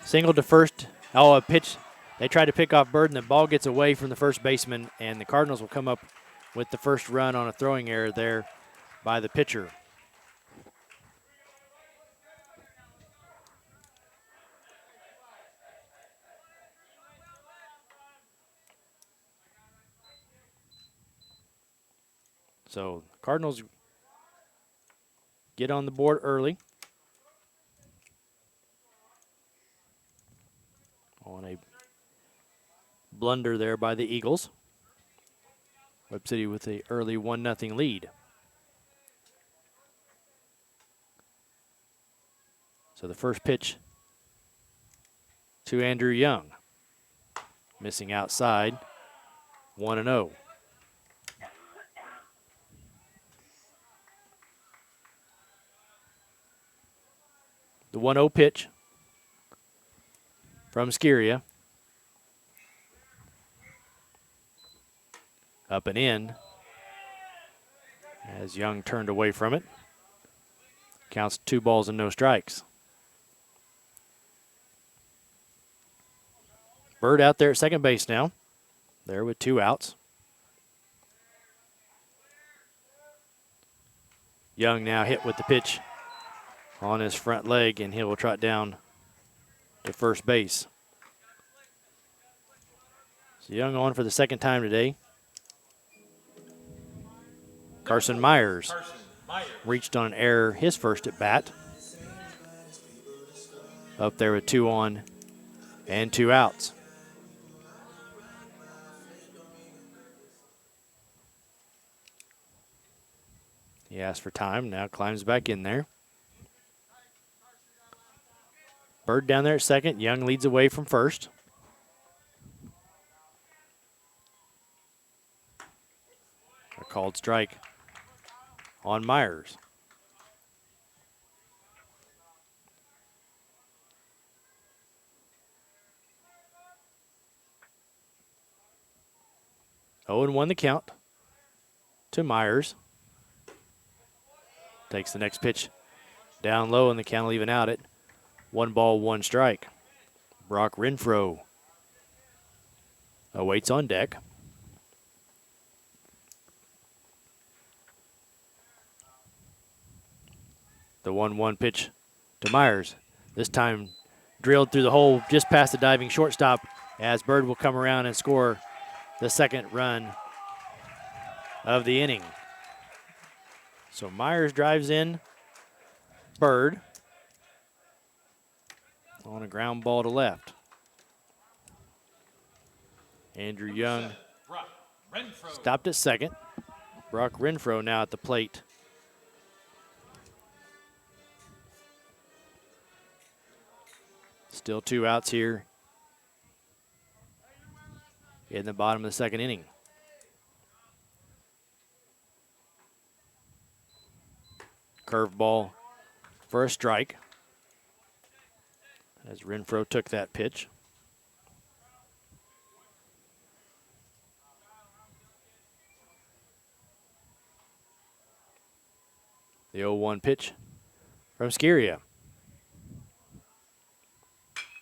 Single to first. Oh, a pitch. They try to pick off Bird, and the ball gets away from the first baseman, and the Cardinals will come up with the first run on a throwing error there by the pitcher. So Cardinals get on the board early on a blunder there by the Eagles. Webb City with the early 1-0 lead. So the first pitch to Andrew Young. Missing outside, 1-0. The 1-0 pitch from Sciria. Up and in as Young turned away from it. Counts 2 balls and no strikes. Bird out there at second base now. There with 2 outs. Young now hit with the pitch on his front leg, and he will trot down to first base. So Young on for the second time today. Carson Myers reached on an error his first at bat. Up there with 2 on and 2 outs. He asked for time, now climbs back in there. Bird down there at second. Young leads away from first. A called strike on Myers. Oh, and 1 the count to Myers. Takes the next pitch down low, and the count will even out at 1 ball, 1 strike. Brock Renfro awaits on deck. The 1-1 pitch to Myers. This time drilled through the hole just past the diving shortstop, as Bird will come around and score the second run of the inning. So Myers drives in Bird on a ground ball to left. Andrew Young stopped at second. Brock Renfro now at the plate. Still 2 outs here in the bottom of the second inning. Curveball for a strike as Renfro took that pitch. The 0-1 pitch from Sciria.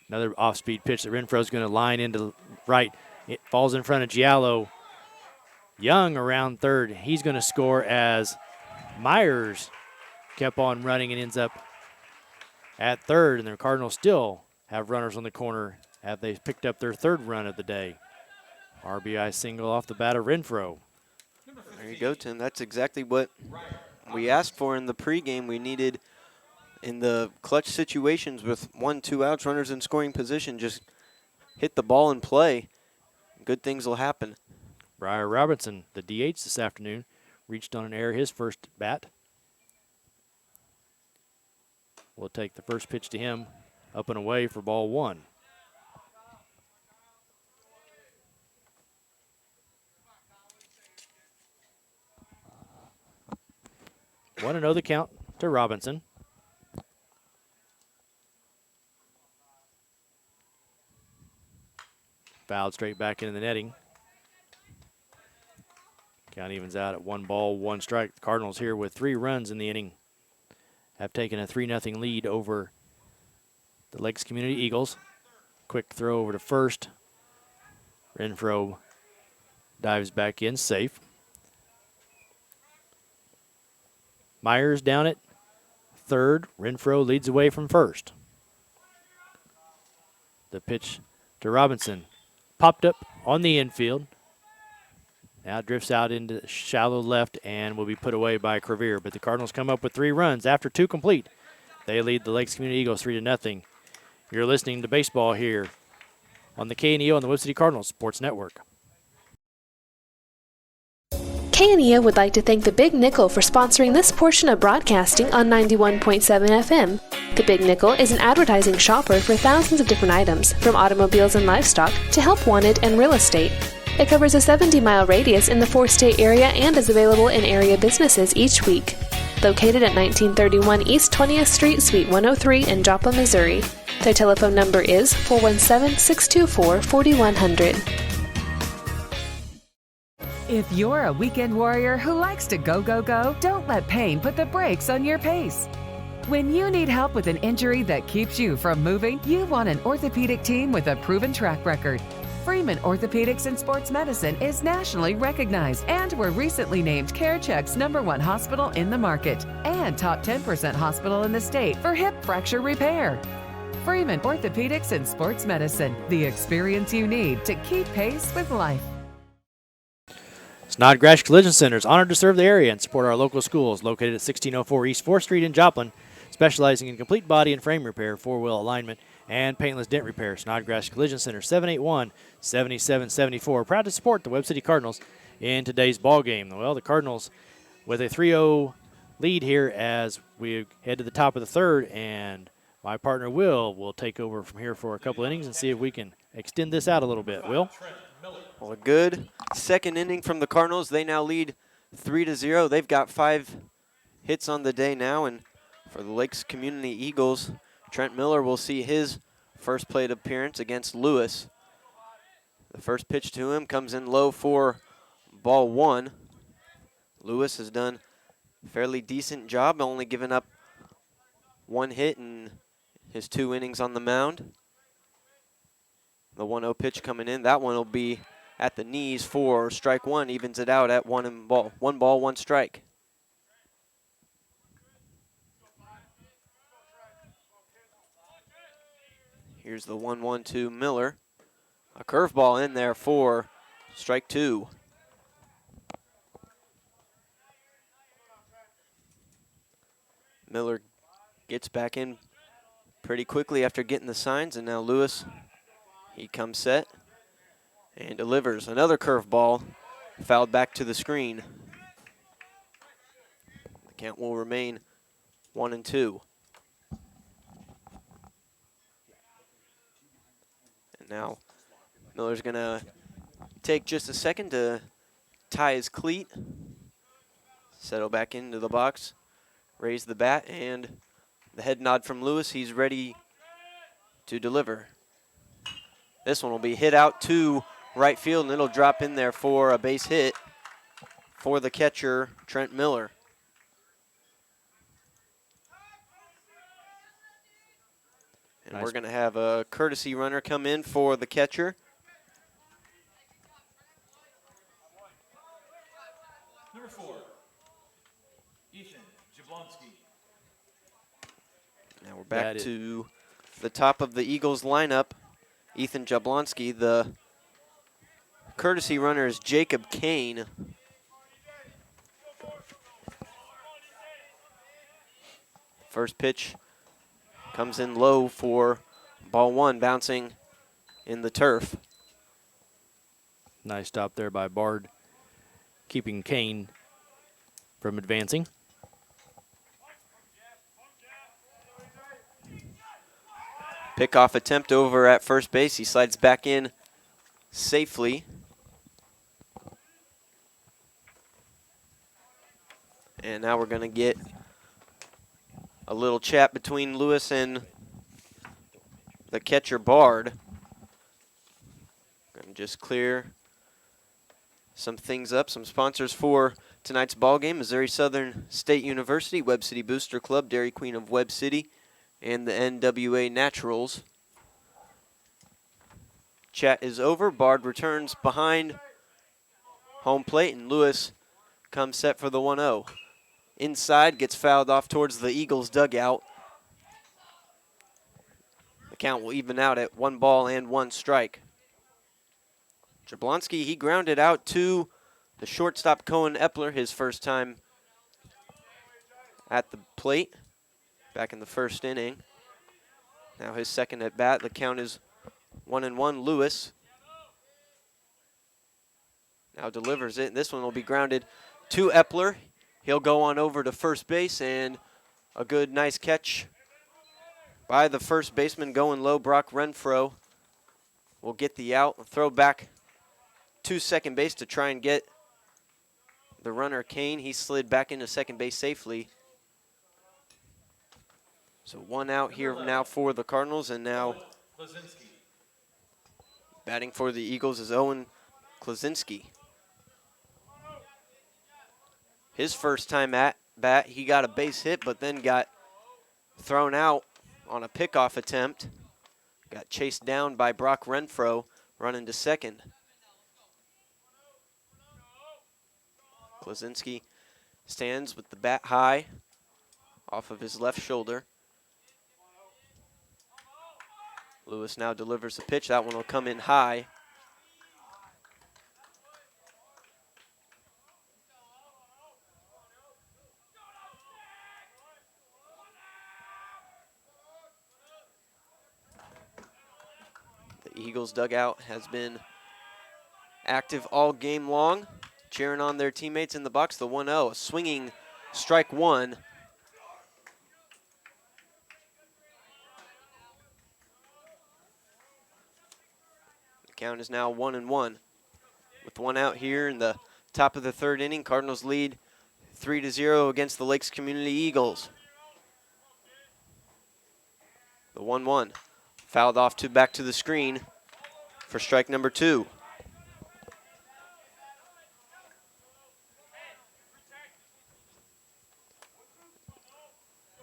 Another off-speed pitch that Renfro's going to line into right. It falls in front of Giallo. Young around third. He's going to score as Myers kept on running and ends up at third, and the Cardinals still have runners on the corner as they picked up their 3rd run of the day. RBI single off the bat of Renfro. There you go, Tim. That's exactly what we asked for in the pregame. We needed, in the clutch situations with 1, 2 outs, runners in scoring position, just hit the ball and play. Good things will happen. Briar Robinson, the DH this afternoon, reached on an error his first bat. We'll take the first pitch to him, up and away for ball 1. Want to know the count to Robinson. Fouled straight back into the netting. Count evens out at 1 ball, 1 strike. The Cardinals here with 3 runs in the inning have taken a 3-0 lead over the Lakes Community Eagles. Quick throw over to first. Renfro dives back in, safe. Myers down at third. Renfro leads away from first. The pitch to Robinson. Popped up on the infield. Now drifts out into shallow left and will be put away by Crevier. But the Cardinals come up with 3 runs after 2 complete. They lead the Lakes Community Eagles 3-0. You're listening to baseball here on the KNEO and the Webb City Cardinals Sports Network. KNEO would like to thank the Big Nickel for sponsoring this portion of broadcasting on 91.7 FM. The Big Nickel is an advertising shopper for thousands of different items, from automobiles and livestock to help wanted and real estate. It covers a 70-mile radius in the four-state area and is available in area businesses each week. Located at 1931 East 20th Street, Suite 103 in Joplin, Missouri. Their telephone number is 417-624-4100. If you're a weekend warrior who likes to go, go, go, don't let pain put the brakes on your pace. When you need help with an injury that keeps you from moving, you want an orthopedic team with a proven track record. Freeman Orthopedics and Sports Medicine is nationally recognized and were recently named CareCheck's #1 hospital in the market and top 10% hospital in the state for hip fracture repair. Freeman Orthopedics and Sports Medicine, the experience you need to keep pace with life. Snodgrass Collision Center is honored to serve the area and support our local schools, located at 1604 East 4th Street in Joplin, specializing in complete body and frame repair, four-wheel alignment, and paintless dent repair. Snodgrass Collision Center, 781-7774. Proud to support the Webb City Cardinals in today's ball game. Well, the Cardinals with a 3-0 lead here as we head to the top of the third, and my partner will take over from here for a couple innings and see if we can extend this out a little bit. Will? Well, a good second inning from the Cardinals. They now lead 3-0. They've got 5 hits on the day now, and for the Lakes Community Eagles, Trent Miller will see his first plate appearance against Lewis. The first pitch to him comes in low for ball 1. Lewis has done a fairly decent job, only giving up 1 hit in his 2 innings on the mound. The 1-0 pitch coming in, that one will be at the knees for strike 1, evens it out at 1 ball, 1 strike. Here's the 1-1 to Miller. A curveball in there for strike 2. Miller gets back in pretty quickly after getting the signs, and now Lewis, he comes set and delivers another curveball, fouled back to the screen. The count will remain 1-2. And now Miller's going to take just a second to tie his cleat, settle back into the box, raise the bat, and the head nod from Lewis. He's ready to deliver. This one will be hit out to right field, and it'll drop in there for a base hit for the catcher, Trent Miller. And we're going to have a courtesy runner come in for the catcher. Number 4, Ethan Jablonski. Now we're back to the top of the Eagles lineup. Ethan Jablonski. The courtesy runner is Jacob Kane. First pitch comes in low for ball 1, bouncing in the turf. Nice stop there by Bard, keeping Kane from advancing. Pickoff attempt over at first base. He slides back in safely. And now we're going to get a little chat between Lewis and the catcher, Bard. Going to just clear some things up. Some sponsors for tonight's ball game: Missouri Southern State University, Webb City Booster Club, Dairy Queen of Webb City, and the NWA Naturals. Chat is over. Bard returns behind home plate, and Lewis comes set for the 1-0. Inside, gets fouled off towards the Eagles' dugout. The count will even out at 1 ball and 1 strike. Jablonski, he grounded out to the shortstop, Cohen Epler, his first time at the plate back in the first inning. Now his second at bat. The count is 1-1. Lewis Now delivers it, and this one will be grounded to Epler. He'll go on over to first base, and a good, nice catch by the first baseman going low. Brock Renfro will get the out. Throw back to second base to try and get the runner, Kane. He slid back into second base safely. So one out here now for the Cardinals, and now batting for the Eagles is Owen Klaczynski. His first time at bat, he got a base hit, but then got thrown out on a pickoff attempt. Got chased down by Brock Renfro, running to second. Klaczynski stands with the bat high off of his left shoulder. Lewis now delivers the pitch. That one will come in high. The Eagles dugout has been active all game long, cheering on their teammates in the box. The 1-0, a swinging strike one. The count is now 1-1. With one out here in the top of the third inning, Cardinals lead 3-0 against the Lakes Community Eagles. The 1-1. Fouled off to back to the screen for strike number 2.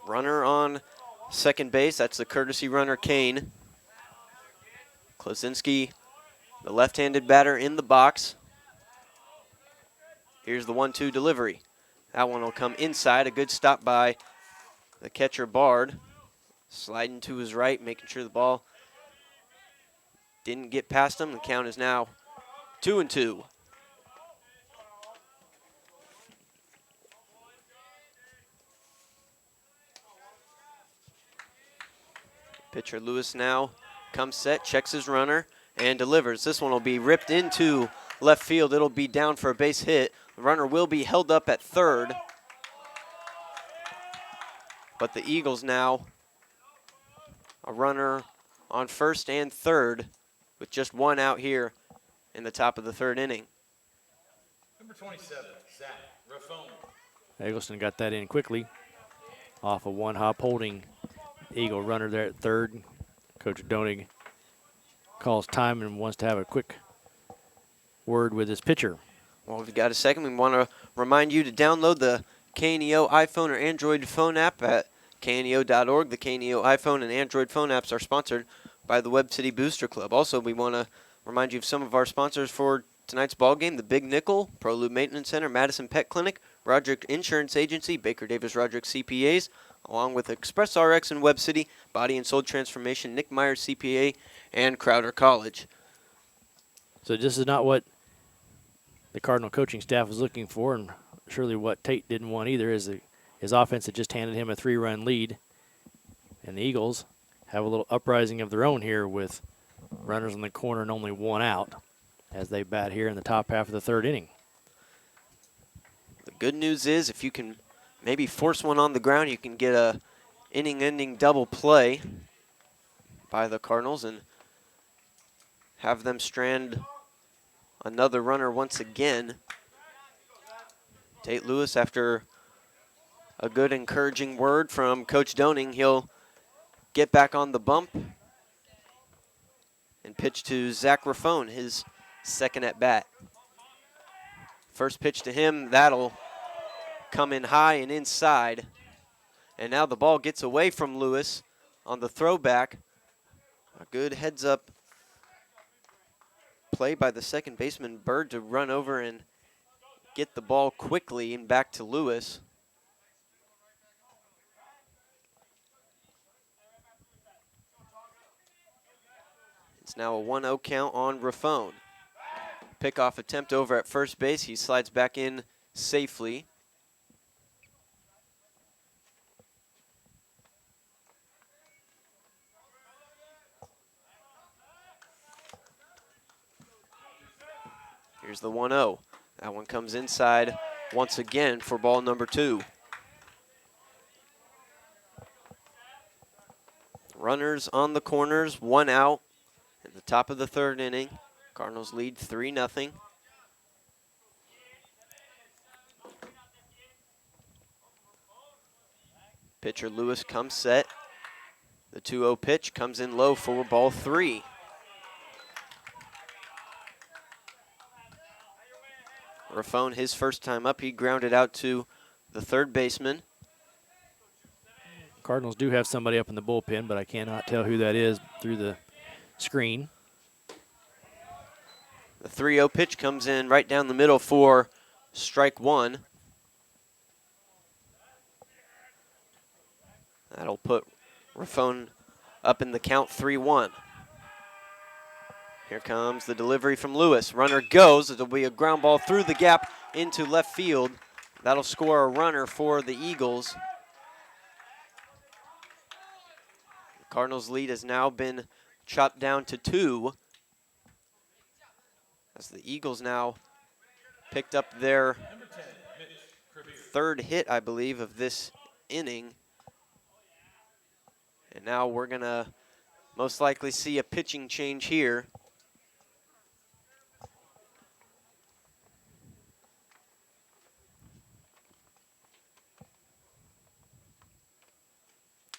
Runner on second base. That's the courtesy runner, Kane. Klaczynski, the left-handed batter in the box. Here's the 1-2 delivery. That one will come inside. A good stop by the catcher, Bard. Sliding to his right, making sure the ball didn't get past him. The count is now 2-2. Pitcher Lewis now comes set, checks his runner, and delivers. This one will be ripped into left field. It'll be down for a base hit. The runner will be held up at third. But the Eagles now a runner on first and third with just one out here in the top of the third inning. Number 27, Zach Raffone. Eggleston got that in quickly off of one hop, holding Eagle runner there at third. Coach Donig calls time and wants to have a quick word with his pitcher. Well, if you got a second, we want to remind you to download the KNEO iPhone or Android phone app at kneo.org. The KNEO iPhone and Android phone apps are sponsored by the Webb City Booster Club. Also, we want to remind you of some of our sponsors for tonight's ball game: the Big Nickel, ProLube Maintenance Center, Madison Pet Clinic, Roderick Insurance Agency, Baker Davis Roderick CPAs, along with Express RX in Webb City, Body and Soul Transformation, Nick Myers CPA, and Crowder College. So this is not what the Cardinal coaching staff was looking for, and surely what Tate didn't want either, is his offense had just handed him a 3-run lead, and the Eagles have a little uprising of their own here with runners in the corner and only one out as they bat here in the top half of the third inning. The good news is if you can maybe force one on the ground, you can get a inning-ending double play by the Cardinals and have them strand another runner once again. Tate Lewis, after a good encouraging word from Coach Doning, he'll get back on the bump and pitch to Zach Raffone, his second at bat. First pitch to him, that'll come in high and inside. And now the ball gets away from Lewis on the throwback. A good heads up play by the second baseman, Bird, to run over and get the ball quickly and back to Lewis. It's now a 1-0 count on Raffone. Pickoff attempt over at first base. He slides back in safely. Here's the 1-0. That one comes inside once again for ball number 2. Runners on the corners, 1 out in the top of the 3rd inning. Cardinals lead 3-0. Pitcher Lewis comes set. The 2-0 pitch comes in low for ball 3. Raffone, his first time up, he grounded out to the 3rd baseman. Cardinals do have somebody up in the bullpen, but I cannot tell who that is through the screen. The 3-0 pitch comes in right down the middle for strike 1. That'll put Raffone up in the count 3-1. Here comes the delivery from Lewis. Runner goes. It'll be a ground ball through the gap into left field. That'll score a runner for the Eagles. The Cardinals' lead has now been chopped down to 2. As the Eagles now picked up their 3rd hit, I believe, of this inning. And now we're going to most likely see a pitching change here.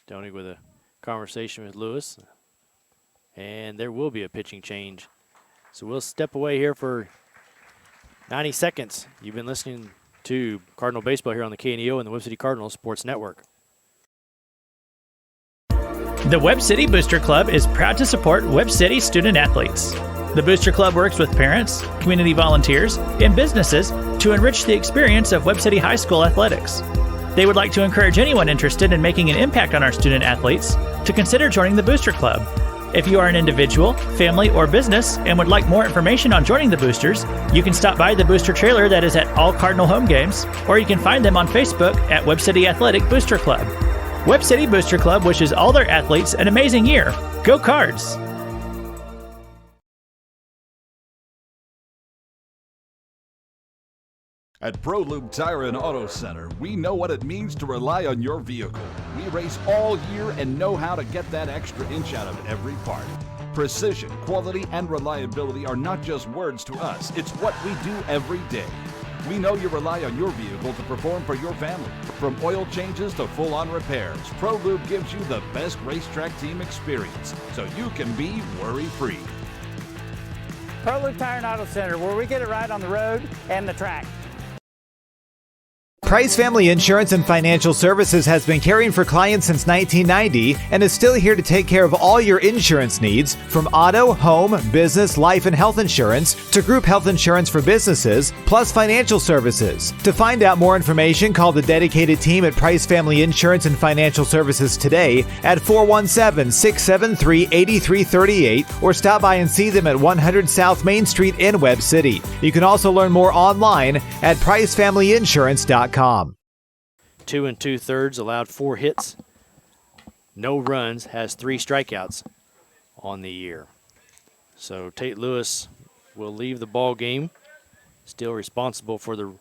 Tony with a conversation with Lewis. And there will be a pitching change. So we'll step away here for 90 seconds. You've been listening to Cardinal Baseball here on the KNEO and the Webb City Cardinals Sports Network. The Webb City Booster Club is proud to support Webb City student athletes. The Booster Club works with parents, community volunteers, and businesses to enrich the experience of Webb City High School athletics. They would like to encourage anyone interested in making an impact on our student athletes to consider joining the Booster Club. If you are an individual, family, or business and would like more information on joining the Boosters, you can stop by the Booster trailer that is at all Cardinal home games, or you can find them on Facebook at Webb City Athletic Booster Club. Webb City Booster Club wishes all their athletes an amazing year. Go Cards! At ProLube Tire and Auto Center, we know what it means to rely on your vehicle. We race all year and know how to get that extra inch out of every part. Precision, quality, and reliability are not just words to us. It's what we do every day. We know you rely on your vehicle to perform for your family. From oil changes to full-on repairs, ProLube gives you the best racetrack team experience, so you can be worry-free. ProLube Tire and Auto Center, where we get it right on the road and the track. Price Family Insurance and Financial Services has been caring for clients since 1990 and is still here to take care of all your insurance needs, from auto, home, business, life, and health insurance to group health insurance for businesses, plus financial services. To find out more information, call the dedicated team at Price Family Insurance and Financial Services today at 417-673-8338 or stop by and see them at 100 South Main Street in Webb City. You can also learn more online at pricefamilyinsurance.com. 2 2/3, allowed 4 hits, no runs, has 3 strikeouts on the year. So Tate Lewis will leave the ball game, still responsible for the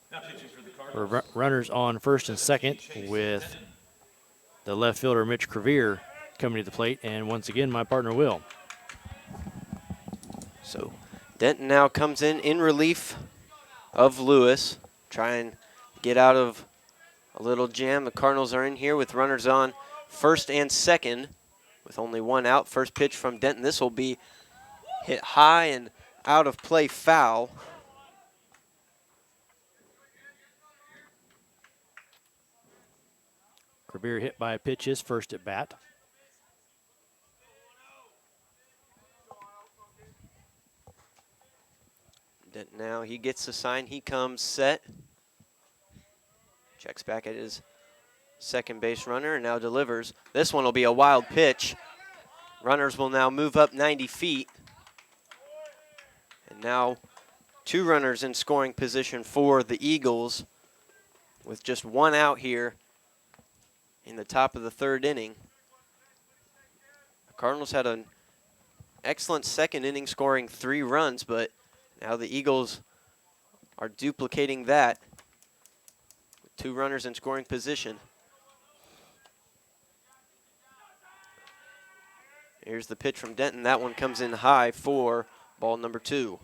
runners on first and second, with the left fielder Mitch Crevier coming to the plate, and once again my partner Will. So Denton now comes in relief of Lewis, try and get out of a little jam. The Cardinals are in here with runners on first and second with only 1 out. First pitch from Denton. This will be hit high and out of play, foul. Crevier hit by a pitch, his first at bat. Denton now, he gets the sign. He comes set. Checks back at his second base runner and now delivers. This one will be a wild pitch. Runners will now move up 90 feet. And now 2 runners in scoring position for the Eagles with just 1 out here in the top of the 3rd inning. The Cardinals had an excellent second inning, scoring 3 runs, but now the Eagles are duplicating that. With 2 runners in scoring position. Here's the pitch from Denton. That one comes in high for ball number 2.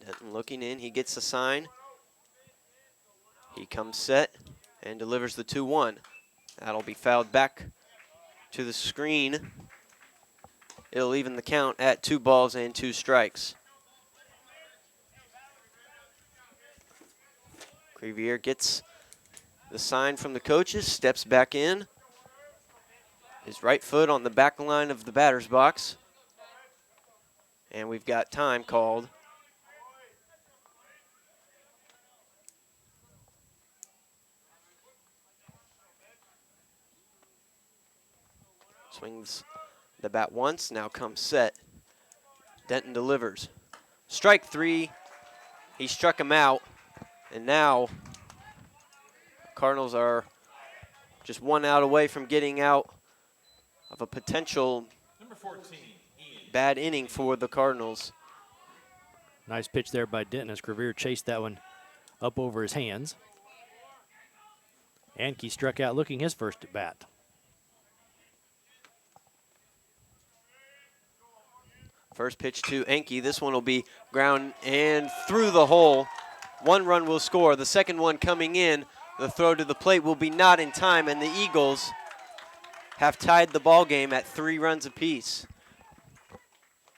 Denton looking in. He gets the sign. He comes set and delivers the 2-1. That'll be fouled back to the screen. It'll even the count at 2 balls and 2 strikes. Crevier gets the sign from the coaches, steps back in. His right foot on the back line of the batter's box. And we've got time called. Swings the bat once, now comes set. Denton delivers. Strike 3. He struck him out. And now Cardinals are just 1 out away from getting out of a potential Number 14, bad inning for the Cardinals. Nice pitch there by Denton as Crevier chased that one up over his hands. Anke struck out looking his first at bat. First pitch to Anke. This one will be ground and through the hole. 1 run will score. The second one coming in. The throw to the plate will be not in time, and the Eagles have tied the ball game at 3 runs apiece.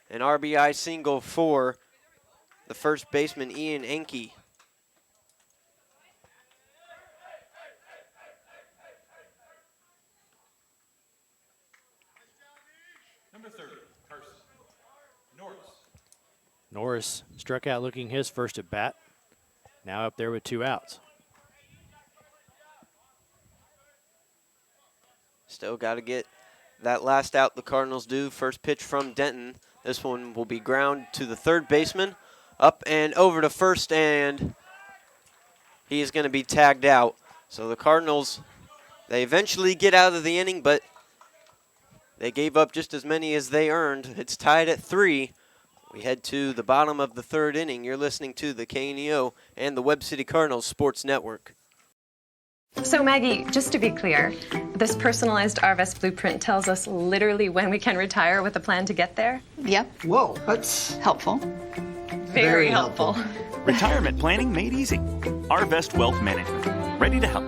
An RBI single for the first baseman, Ian Anke. Number 30, Carson. Norris. Norris struck out looking his first at bat. Now up there with 2 outs. Still got to get that last out the Cardinals do. First pitch from Denton. This one will be ground to the third baseman. Up and over to first, and he is going to be tagged out. So the Cardinals, they eventually get out of the inning, but they gave up just as many as they earned. It's tied at 3. We head to the bottom of the 3rd inning. You're listening to the KNEO and the Webb City Cardinals Sports Network. So Maggie, just to be clear, this personalized RVest blueprint tells us literally when we can retire with a plan to get there? Yep. Whoa, that's helpful. Very helpful. Retirement planning made easy. RVest Wealth Management. Ready to help.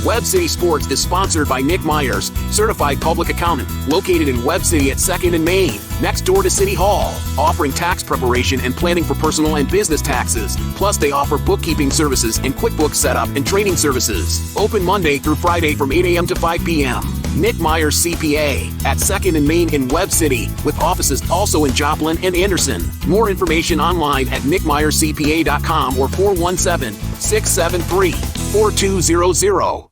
Webb City Sports is sponsored by Nick Myers, certified public accountant, located in Webb City at 2nd and Main, next door to City Hall, offering tax preparation and planning for personal and business taxes. Plus, they offer bookkeeping services and QuickBooks setup and training services. Open Monday through Friday from 8 a.m. to 5 p.m. Nick Myers CPA at 2nd and Main in Webb City, with offices also in Joplin and Anderson. More information online at nickmyerscpa.com or 417-673-4200.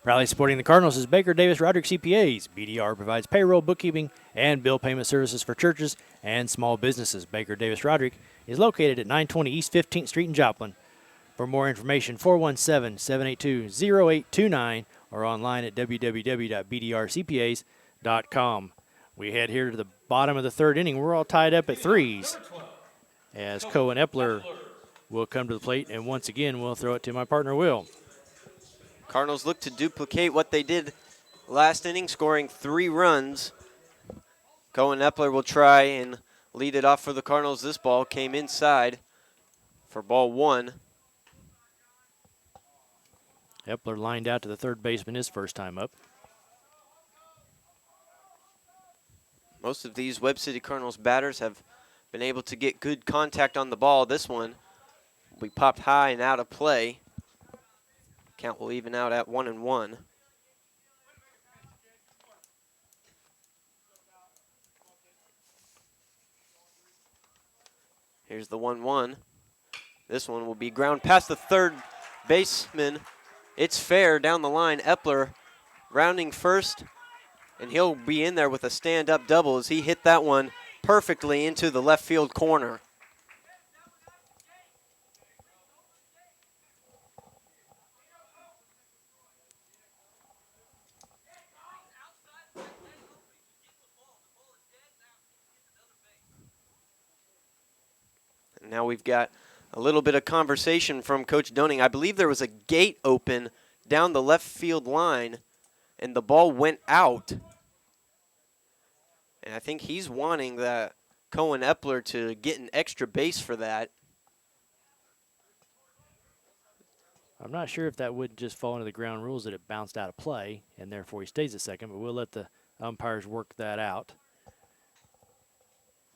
Proudly supporting the Cardinals is Baker Davis Roderick CPAs. BDR provides payroll, bookkeeping, and bill payment services for churches and small businesses. Baker Davis Roderick is located at 920 East 15th Street in Joplin. For more information, 417-782-0829 or online at www.bdrcpas.com. We head here to the bottom of the 3rd inning. We're all tied up at 3s as Cohen Epler will come to the plate, and once again we'll throw it to my partner Will. Cardinals look to duplicate what they did last inning, scoring 3 runs. Cohen Epler will try and lead it off for the Cardinals. This ball came inside for ball 1. Epler lined out to the third baseman his first time up. Most of these Webb City Cardinals batters have been able to get good contact on the ball. This one will be popped high and out of play. Count will even out at 1-1. Here's the 1-1. This one will be ground past the third baseman It's fair down the line. Epler rounding first, and he'll be in there with a stand-up double as he hit that one perfectly into the left field corner. And now we've got a little bit of conversation from Coach Doning. I believe there was a gate open down the left field line, and the ball went out. And I think he's wanting that Cohen Epler to get an extra base for that. I'm not sure if that would just fall into the ground rules that it bounced out of play, and therefore he stays a second, but we'll let the umpires work that out.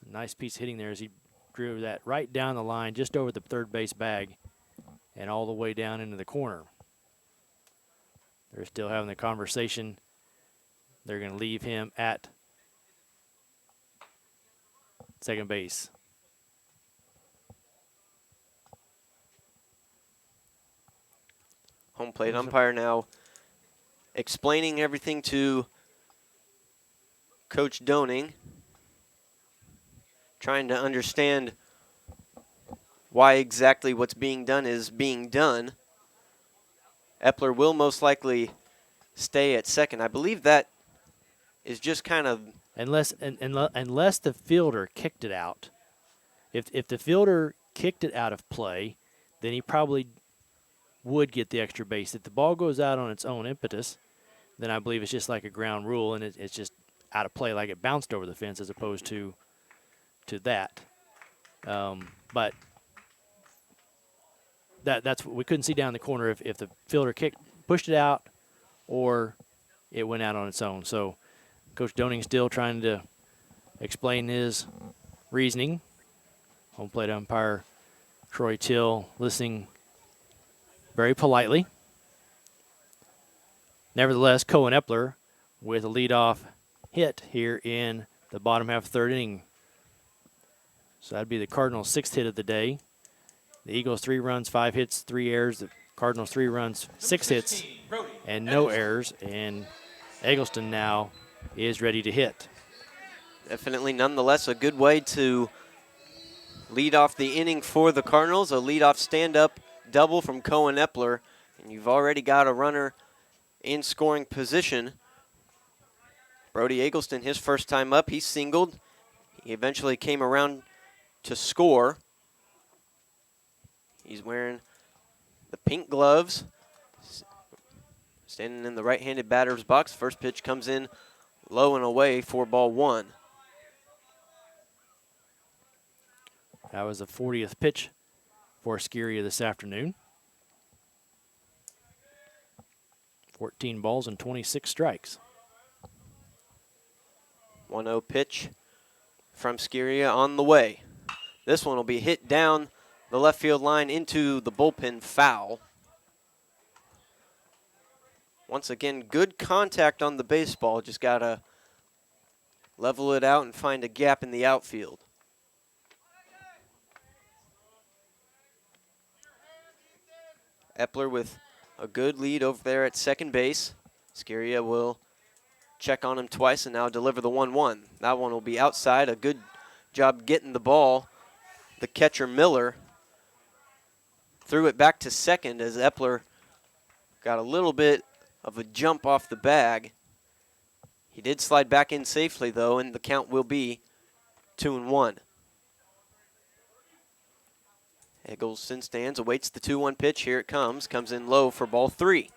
Nice piece of hitting there as he drew that right down the line, just over the third base bag, and all the way down into the corner. They're still having the conversation. They're going to leave him at second base. Home plate umpire now explaining everything to Coach Doning, trying to understand why exactly what's being done is being done. Epler will most likely stay at second. I believe that is just kind of... Unless the fielder kicked it out. If the fielder kicked it out of play, then he probably would get the extra base. If the ball goes out on its own impetus, then I believe it's just like a ground rule, and it's just out of play, like it bounced over the fence as opposed to that. But that's what we couldn't see down the corner if the fielder pushed it out or it went out on its own. So Coach Doning still trying to explain his reasoning. Home plate umpire Troy Till listening very politely. Nevertheless, Cohen Epler with a leadoff hit here in the bottom half of the third inning. So that'd be the Cardinals' 6th hit of the day. The Eagles 3 runs, 5 hits, 3 errors. The Cardinals 3 runs, 6 hits, and no errors. And Eggleston now is ready to hit. Definitely, nonetheless, a good way to lead off the inning for the Cardinals. A leadoff stand-up double from Cohen Epler, and you've already got a runner in scoring position. Brody Eggleston, his first time up, he singled. He eventually came around to score. He's wearing the pink gloves, standing in the right-handed batter's box. First pitch comes in low and away for ball 1. That was the 40th pitch for Sciria this afternoon. 14 balls and 26 strikes. 1-0 pitch from Sciria on the way. This one will be hit down the left field line into the bullpen foul. Once again, good contact on the baseball. Just got to level it out and find a gap in the outfield. Epler with a good lead over there at second base. Sciria will check on him twice and now deliver the 1-1. That one will be outside. A good job getting the ball. The catcher, Miller, threw it back to second as Epler got a little bit of a jump off the bag. He did slide back in safely, though, and the count will be 2-1. Eggleston stands, awaits the 2-1 pitch. Here it comes. Comes in low for ball 3.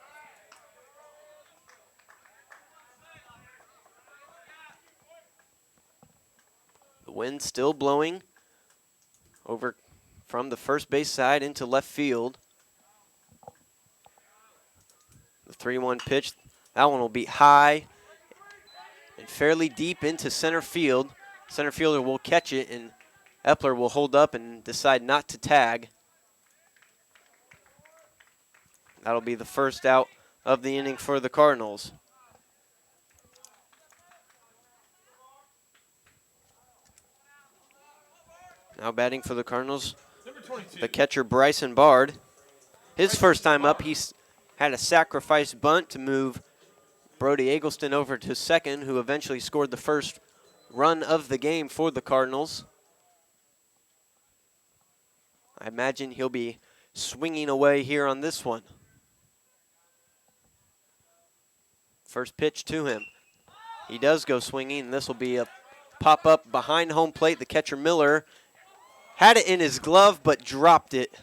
The wind still blowing over from the first base side into left field. The 3-1 pitch, that one will be high and fairly deep into center field. Center fielder will catch it, and Epler will hold up and decide not to tag. That'll be the first out of the inning for the Cardinals. Now batting for the Cardinals, the catcher Bryson Bard. His first time up, he had a sacrifice bunt to move Brody Eggleston over to second, who eventually scored the first run of the game for the Cardinals. I imagine he'll be swinging away here on this one. First pitch to him. He does go swinging, and this will be a pop-up behind home plate. The catcher, Miller, had it in his glove but dropped it.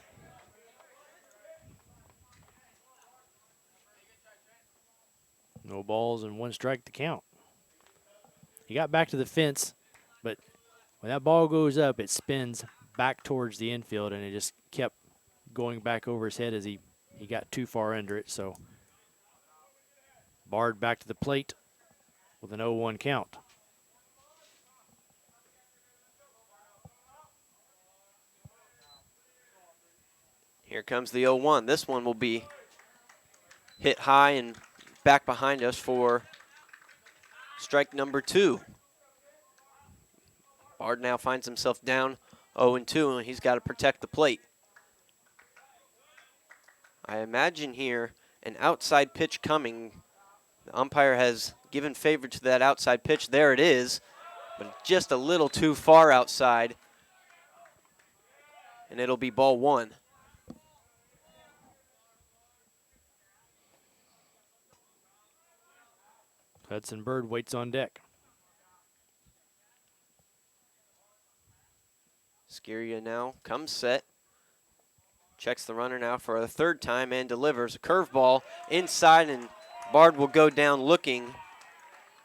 No balls and 1 strike to count. He got back to the fence, but when that ball goes up, it spins back towards the infield, and it just kept going back over his head as he got too far under it. So Bard back to the plate with an 0-1 count. Here comes the 0-1. This one will be hit high and back behind us for strike number 2. Bard now finds himself down 0-2, and he's got to protect the plate. I imagine here an outside pitch coming. The umpire has given favor to that outside pitch. There it is, but just a little too far outside, and it'll be ball 1. Hudson Bird waits on deck. Sciria now comes set. Checks the runner now for a third time and delivers a curveball inside, and Bard will go down looking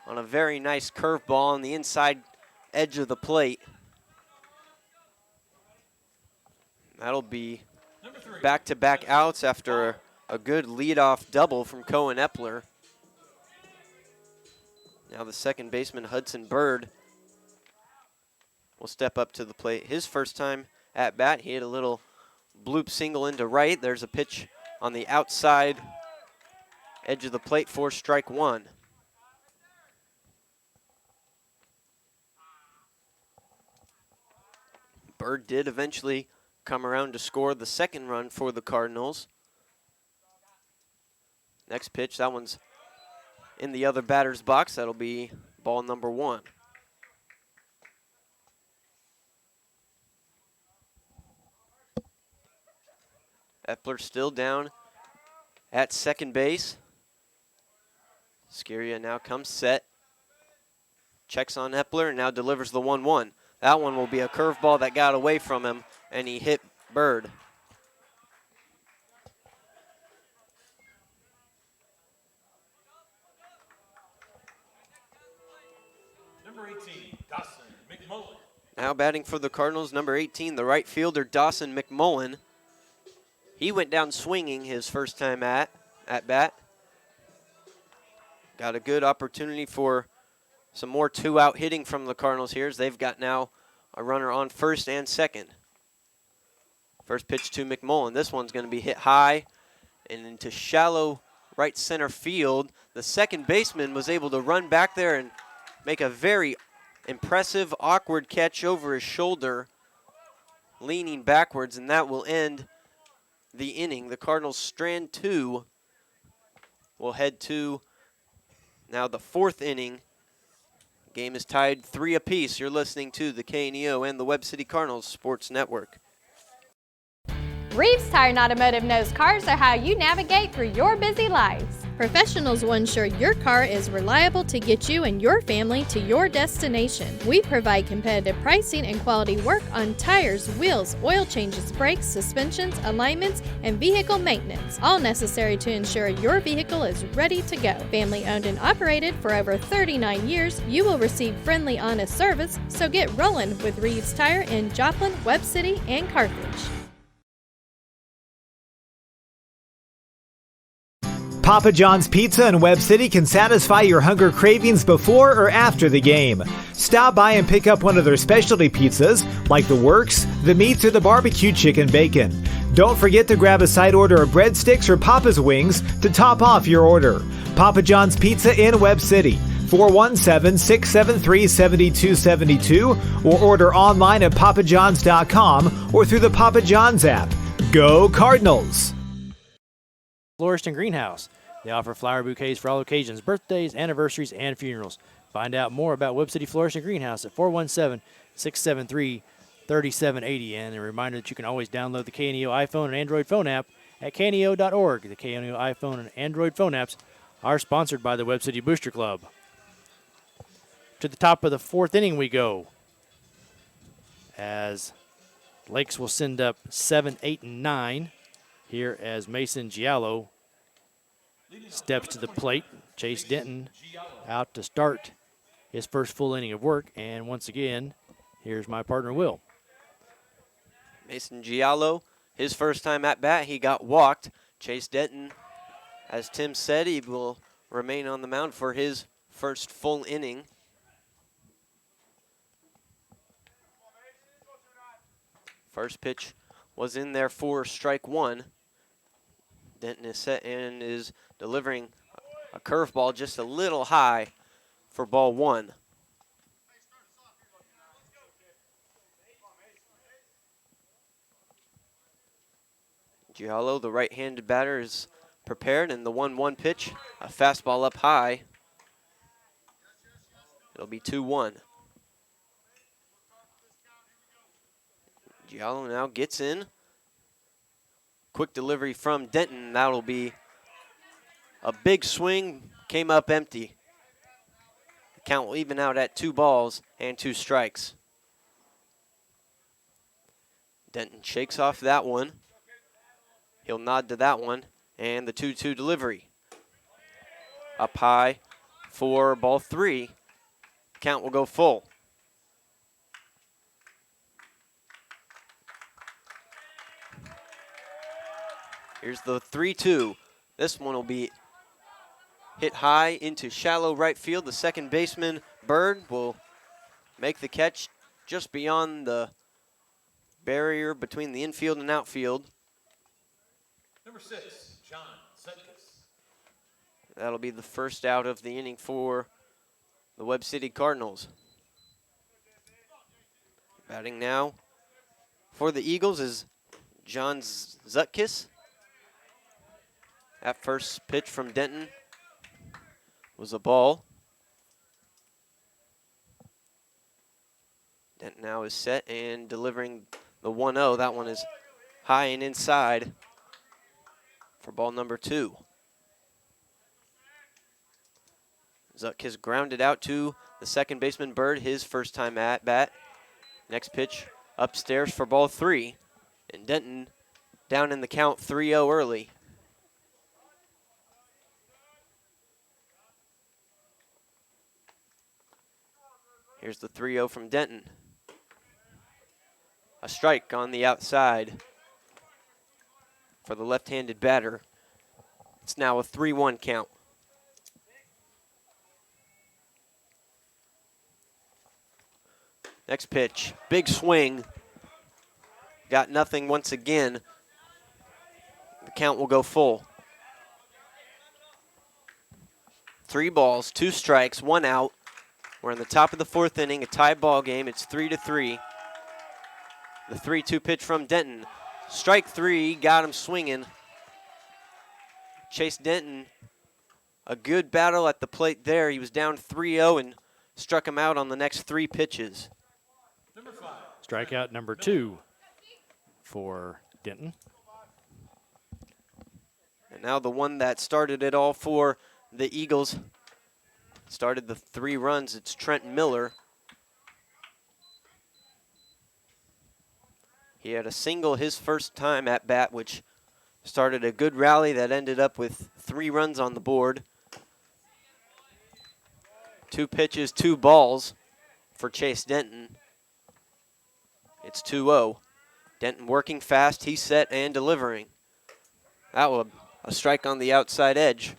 on a very nice curveball on the inside edge of the plate. That'll be back-to-back outs after a good leadoff double from Cohen Epler. Now the second baseman, Hudson Bird, will step up to the plate. His first time at bat, he hit a little bloop single into right. There's a pitch on the outside edge of the plate for strike 1. Bird did eventually come around to score the second run for the Cardinals. Next pitch, that one's in the other batter's box. That'll be ball number 1. Epler still down at second base. Sciria now comes set. Checks on Epler and now delivers the 1-1. That one will be a curveball that got away from him, and he hit Bird. Number 18, Dawson McMullen. Now batting for the Cardinals, number 18, the right fielder, Dawson McMullen. He went down swinging his first time at bat. Got a good opportunity for some more 2-out hitting from the Cardinals here, as they've got now a runner on first and second. First pitch to McMullen. This one's going to be hit high and into shallow right center field. The second baseman was able to run back there and make a very impressive, awkward catch over his shoulder, leaning backwards, and that will end the inning. The Cardinals strand 2 will head to now the 4th inning. Game is tied 3 apiece. You're listening to the KNEO and the Webb City Cardinals Sports Network. Reeves Tire and Automotive knows cars are how you navigate through your busy lives. Professionals will ensure your car is reliable to get you and your family to your destination. We provide competitive pricing and quality work on tires, wheels, oil changes, brakes, suspensions, alignments, and vehicle maintenance, all necessary to ensure your vehicle is ready to go. Family owned and operated for over 39 years, you will receive friendly, honest service, so get rolling with Reeves Tire in Joplin, Webb City, and Carthage. Papa John's Pizza in Webb City can satisfy your hunger cravings before or after the game. Stop by and pick up one of their specialty pizzas, like the Works, the Meats, or the Barbecue Chicken Bacon. Don't forget to grab a side order of breadsticks or Papa's Wings to top off your order. Papa John's Pizza in Webb City, 417-673-7272, or order online at papajohns.com or through the Papa John's app. Go Cardinals! Florist and Greenhouse. They offer flower bouquets for all occasions, birthdays, anniversaries, and funerals. Find out more about Webb City Florist and Greenhouse at 417-673-3780. And a reminder that you can always download the KNEO iPhone and Android phone app at kneo.org. The KNEO iPhone and Android phone apps are sponsored by the Webb City Booster Club. To the top of the fourth inning we go, as Lakes will send up 7, 8, and 9 here as Mason Giallo steps to the plate. Chase Denton out to start his first full inning of work. And once again, here's my partner, Will. Mason Giallo, his first time at bat, he got walked. Chase Denton, as Tim said, he will remain on the mound for his first full inning. First pitch was in there for strike one. Denton is set and is delivering a curveball just a little high for ball one. Giallo, the right-handed batter, is prepared, and the 1-1 pitch, a fastball up high. It'll be 2-1. Giallo now gets in. Quick delivery from Denton. That'll be a big swing. Came up empty. The count will even out at 2 balls and 2 strikes. Denton shakes off that one. He'll nod to that one. And the 2-2 delivery. Up high for ball 3. Count will go full. Here's the 3-2. This one will be hit high into shallow right field. The second baseman, Bird, will make the catch just beyond the barrier between the infield and outfield. Number 6, John Zutkus. That'll be the first out of the inning for the Webb City Cardinals. Batting now for the Eagles is John Zutkus. That first pitch from Denton was a ball. Denton now is set and delivering the 1-0. That one is high and inside for ball number 2. Zutkus grounded out to the second baseman, Bird, his first time at bat. Next pitch upstairs for ball 3. And Denton down in the count 3-0 early. Here's the 3-0 from Denton. A strike on the outside for the left-handed batter. It's now a 3-1 count. Next pitch, big swing. Got nothing once again. The count will go full. 3 balls, 2 strikes, 1 out. We're in the top of the 4th inning, a tie ball game. It's 3-3. The 3-2 pitch from Denton. Strike 3, got him swinging. Chase Denton, a good battle at the plate there. He was down 3-0 and struck him out on the next 3 pitches. Number 5. Strikeout number 2 for Denton. And now the one that started it all for the Eagles. Started the 3 runs. It's Trent Miller. He had a single his first time at bat, which started a good rally that ended up with 3 runs on the board. 2 pitches, 2 balls for Chase Denton. It's 2-0. Denton working fast. He's set and delivering. That was a strike on the outside edge.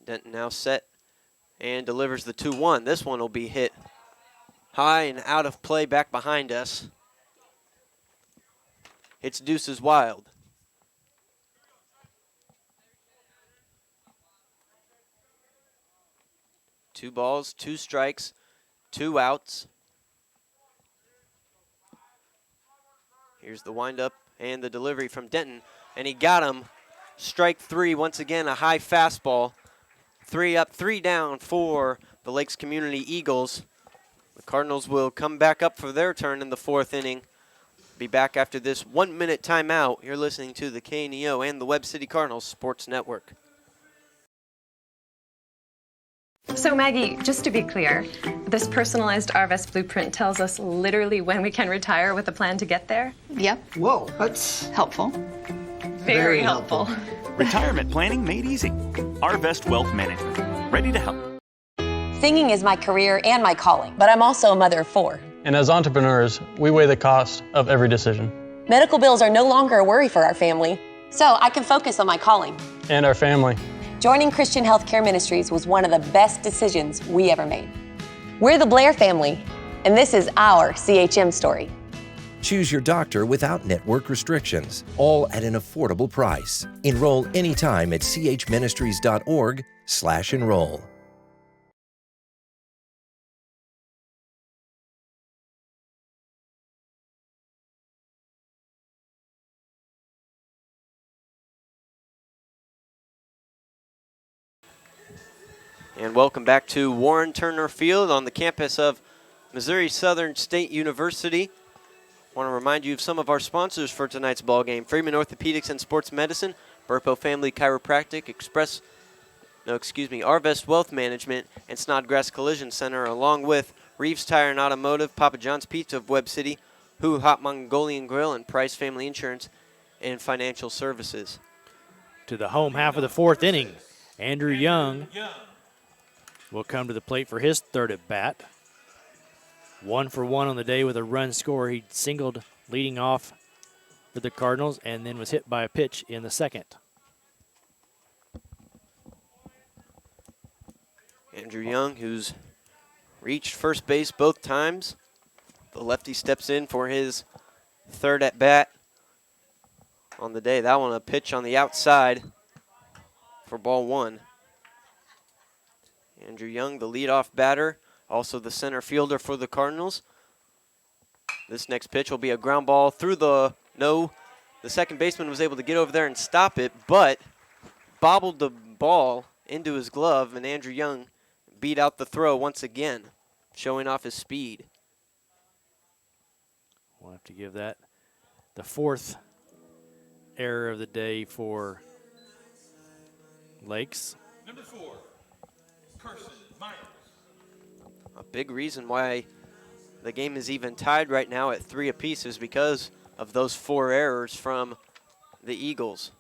Denton now set and delivers the 2-1. This one will be hit high and out of play back behind us. It's Deuces Wild. Two balls, 2 strikes, 2 outs. Here's the windup and the delivery from Denton, and he got him. Strike three, once again, a high fastball. 3 up, 3 down for the Lakes Community Eagles. The Cardinals will come back up for their turn in the 4th inning. Be back after this 1-minute timeout. You're listening to the KNEO and the Webb City Cardinals Sports Network. So Maggie, just to be clear, this personalized RVest blueprint tells us literally when we can retire with a plan to get there? Yep. Whoa, that's helpful. Very helpful. Retirement planning made easy. Arvest Wealth Management. Ready to help. Singing is my career and my calling, but I'm also a mother of 4. And as entrepreneurs, we weigh the cost of every decision. Medical bills are no longer a worry for our family, so I can focus on my calling. And our family. Joining Christian Healthcare Ministries was one of the best decisions we ever made. We're the Blair family, and this is our CHM story. Choose your doctor without network restrictions, all at an affordable price. Enroll anytime at chministries.org/enroll. And welcome back to Warren Turner Field on the campus of Missouri Southern State University. I want to remind you of some of our sponsors for tonight's ball game: Freeman Orthopedics and Sports Medicine, Burpo Family Chiropractic, Arvest Wealth Management, and Snodgrass Collision Center, along with Reeves Tire and Automotive, Papa John's Pizza of Webb City, Hoo Hot Mongolian Grill, and Price Family Insurance and Financial Services. To the home half of the 4th inning, Andrew Young will come to the plate for his 3rd at bat. 1 for 1 on the day with a run score. He singled leading off for the Cardinals and then was hit by a pitch in the 2nd. Andrew Young, who's reached first base both times. The lefty steps in for his 3rd at bat on the day. That one a pitch on the outside for ball 1. Andrew Young, the leadoff batter, also the center fielder for the Cardinals. This next pitch will be a ground ball through the second baseman was able to get over there and stop it, but bobbled the ball into his glove, and Andrew Young beat out the throw once again, showing off his speed. We'll have to give that the 4th error of the day for Lakes. Number 4, Carson Myers. A big reason why the game is even tied right now at 3 apiece is because of those 4 errors from the Eagles.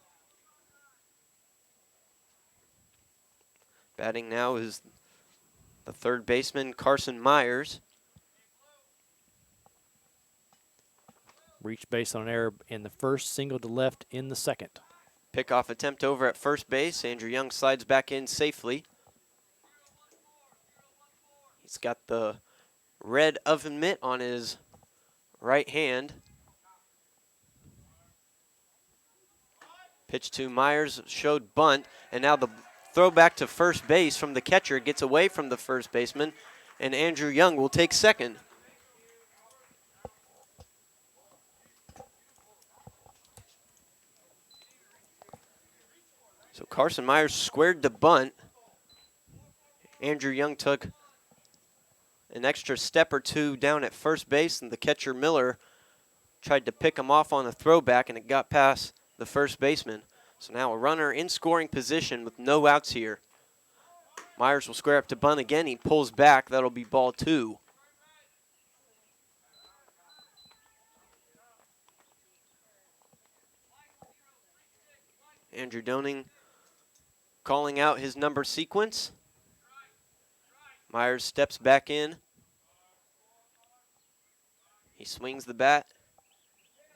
Batting now is the 3rd baseman, Carson Myers. Reached base on an error in the 1st, single to left in the 2nd. Pickoff attempt over at first base. Andrew Young slides back in safely. He's got the red oven mitt on his right hand. Pitch to Myers, showed bunt, and now the throw back to first base from the catcher gets away from the first baseman, and Andrew Young will take second. So Carson Myers squared the bunt. Andrew Young took an extra step or 2 down at first base, and the catcher Miller tried to pick him off on a throwback, and it got past the first baseman. So now a runner in scoring position with no outs here. Myers will square up to bunt again. He pulls back. That'll be ball 2. Andrew Doning calling out his number sequence. Myers steps back in. He swings the bat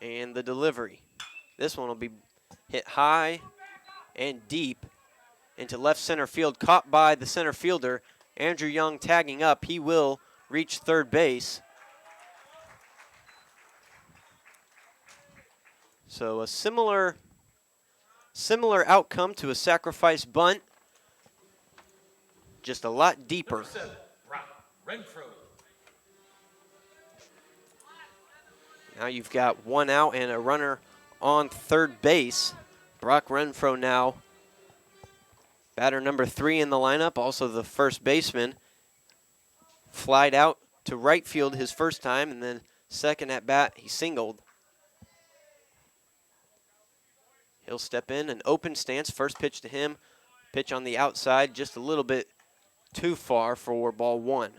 and the delivery. This one will be hit high and deep into left center field, caught by the center fielder. Andrew Young tagging up. He will reach third base. So a similar outcome to a sacrifice bunt, just a lot deeper. Number 7, Brock Renfro. Now you've got 1 out and a runner on third base. Brock Renfro now batter number 3 in the lineup, also the first baseman. Flied out to right field his first time, and then second at bat, he singled. He'll step in an open stance. First pitch to him. Pitch on the outside, just a little bit too far for ball 1.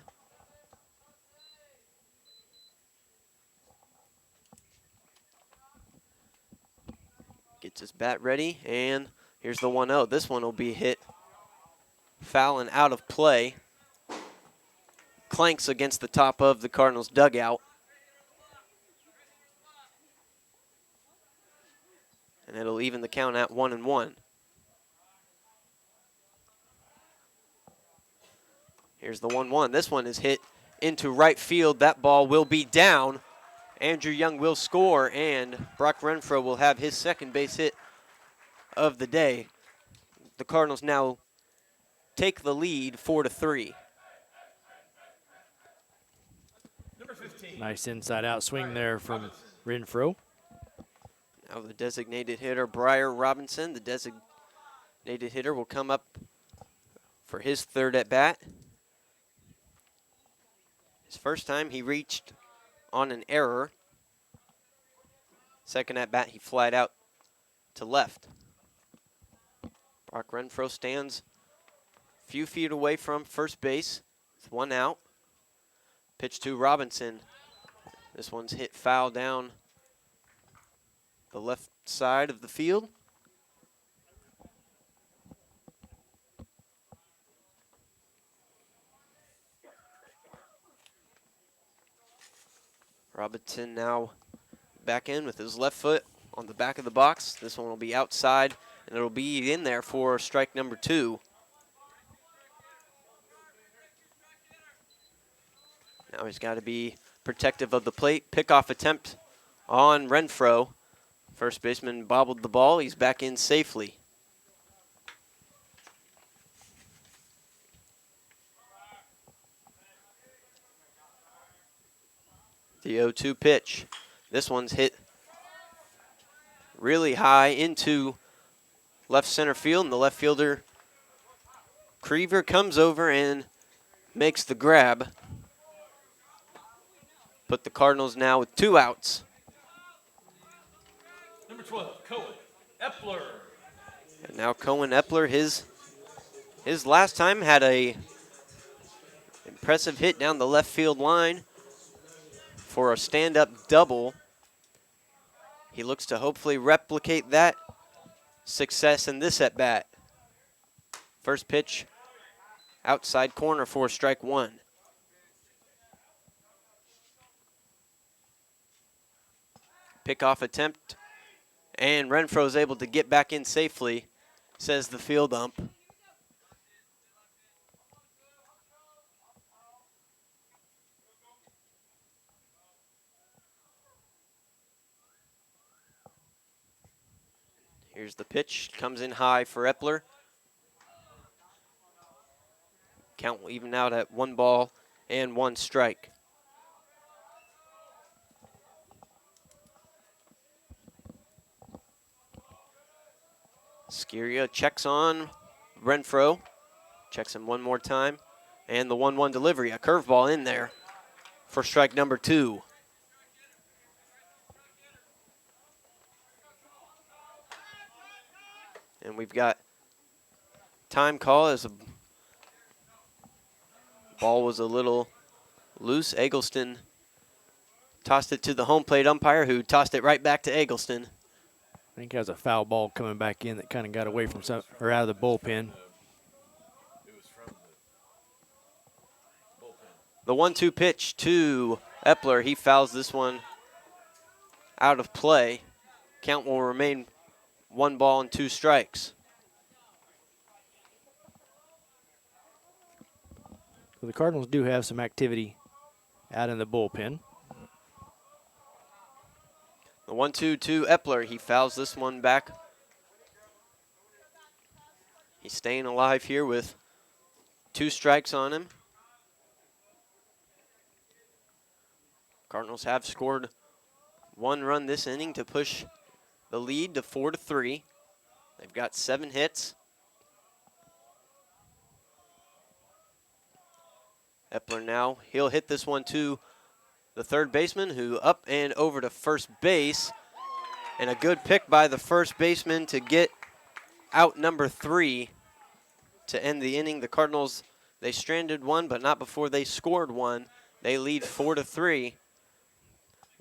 Gets his bat ready, and here's the 1-0. This one will be hit foul and out of play. Clanks against the top of the Cardinals dugout. And it'll even the count at 1-1. Here's the 1-1. This one is hit into right field. That ball will be down. Andrew Young will score, and Brock Renfro will have his second base hit of the day. The Cardinals now take the lead 4-3. Nice inside-out swing there from Renfro. Now the designated hitter, Briar Robinson. The designated hitter will come up for his third at-bat. His first time, he reached on an error. Second at-bat, he flied out to left. Brock Renfro stands a few feet away from first base with 1 out. Pitch to Robinson. This one's hit foul down the left side of the field. Robinson now back in with his left foot on the back of the box. This one will be outside, and it'll be in there for strike number 2. Now he's got to be protective of the plate. Pickoff attempt on Renfro. First baseman bobbled the ball. He's back in safely. The 0-2 pitch. This one's hit really high into left center field, and the left fielder, Creever, comes over and makes the grab. Put the Cardinals now with 2 outs. Number 12, Cohen Epler. And now Cohen Epler, his last time had a impressive hit down the left field line for a stand-up double. He looks to hopefully replicate that success in this at-bat. First pitch, outside corner for strike 1. Pickoff attempt, and Renfro is able to get back in safely, says the field ump. Here's the pitch, comes in high for Epler. Count will even out at 1 ball and 1 strike. Sciria checks on Renfro, checks him one more time, and the 1-1 delivery, a curveball in there for strike number 2. And we've got time call as the ball was a little loose. Eggleston tossed it to the home plate umpire, who tossed it right back to Eggleston. I think has a foul ball coming back in that kind of got away from or out of the bullpen. The 1-2 pitch to Epler. He fouls this one out of play. Count will remain 1 ball and 2 strikes. So the Cardinals do have some activity out in the bullpen. The 1-2 to Epler. He fouls this one back. He's staying alive here with 2 strikes on him. Cardinals have scored one run this inning to push the lead to 4-3. They've got 7 hits. Epler now, he'll hit this one to the third baseman, who up and over to first base. And a good pick by the first baseman to get out number 3 to end the inning. The Cardinals, they stranded one, but not before they scored one. They lead 4-3.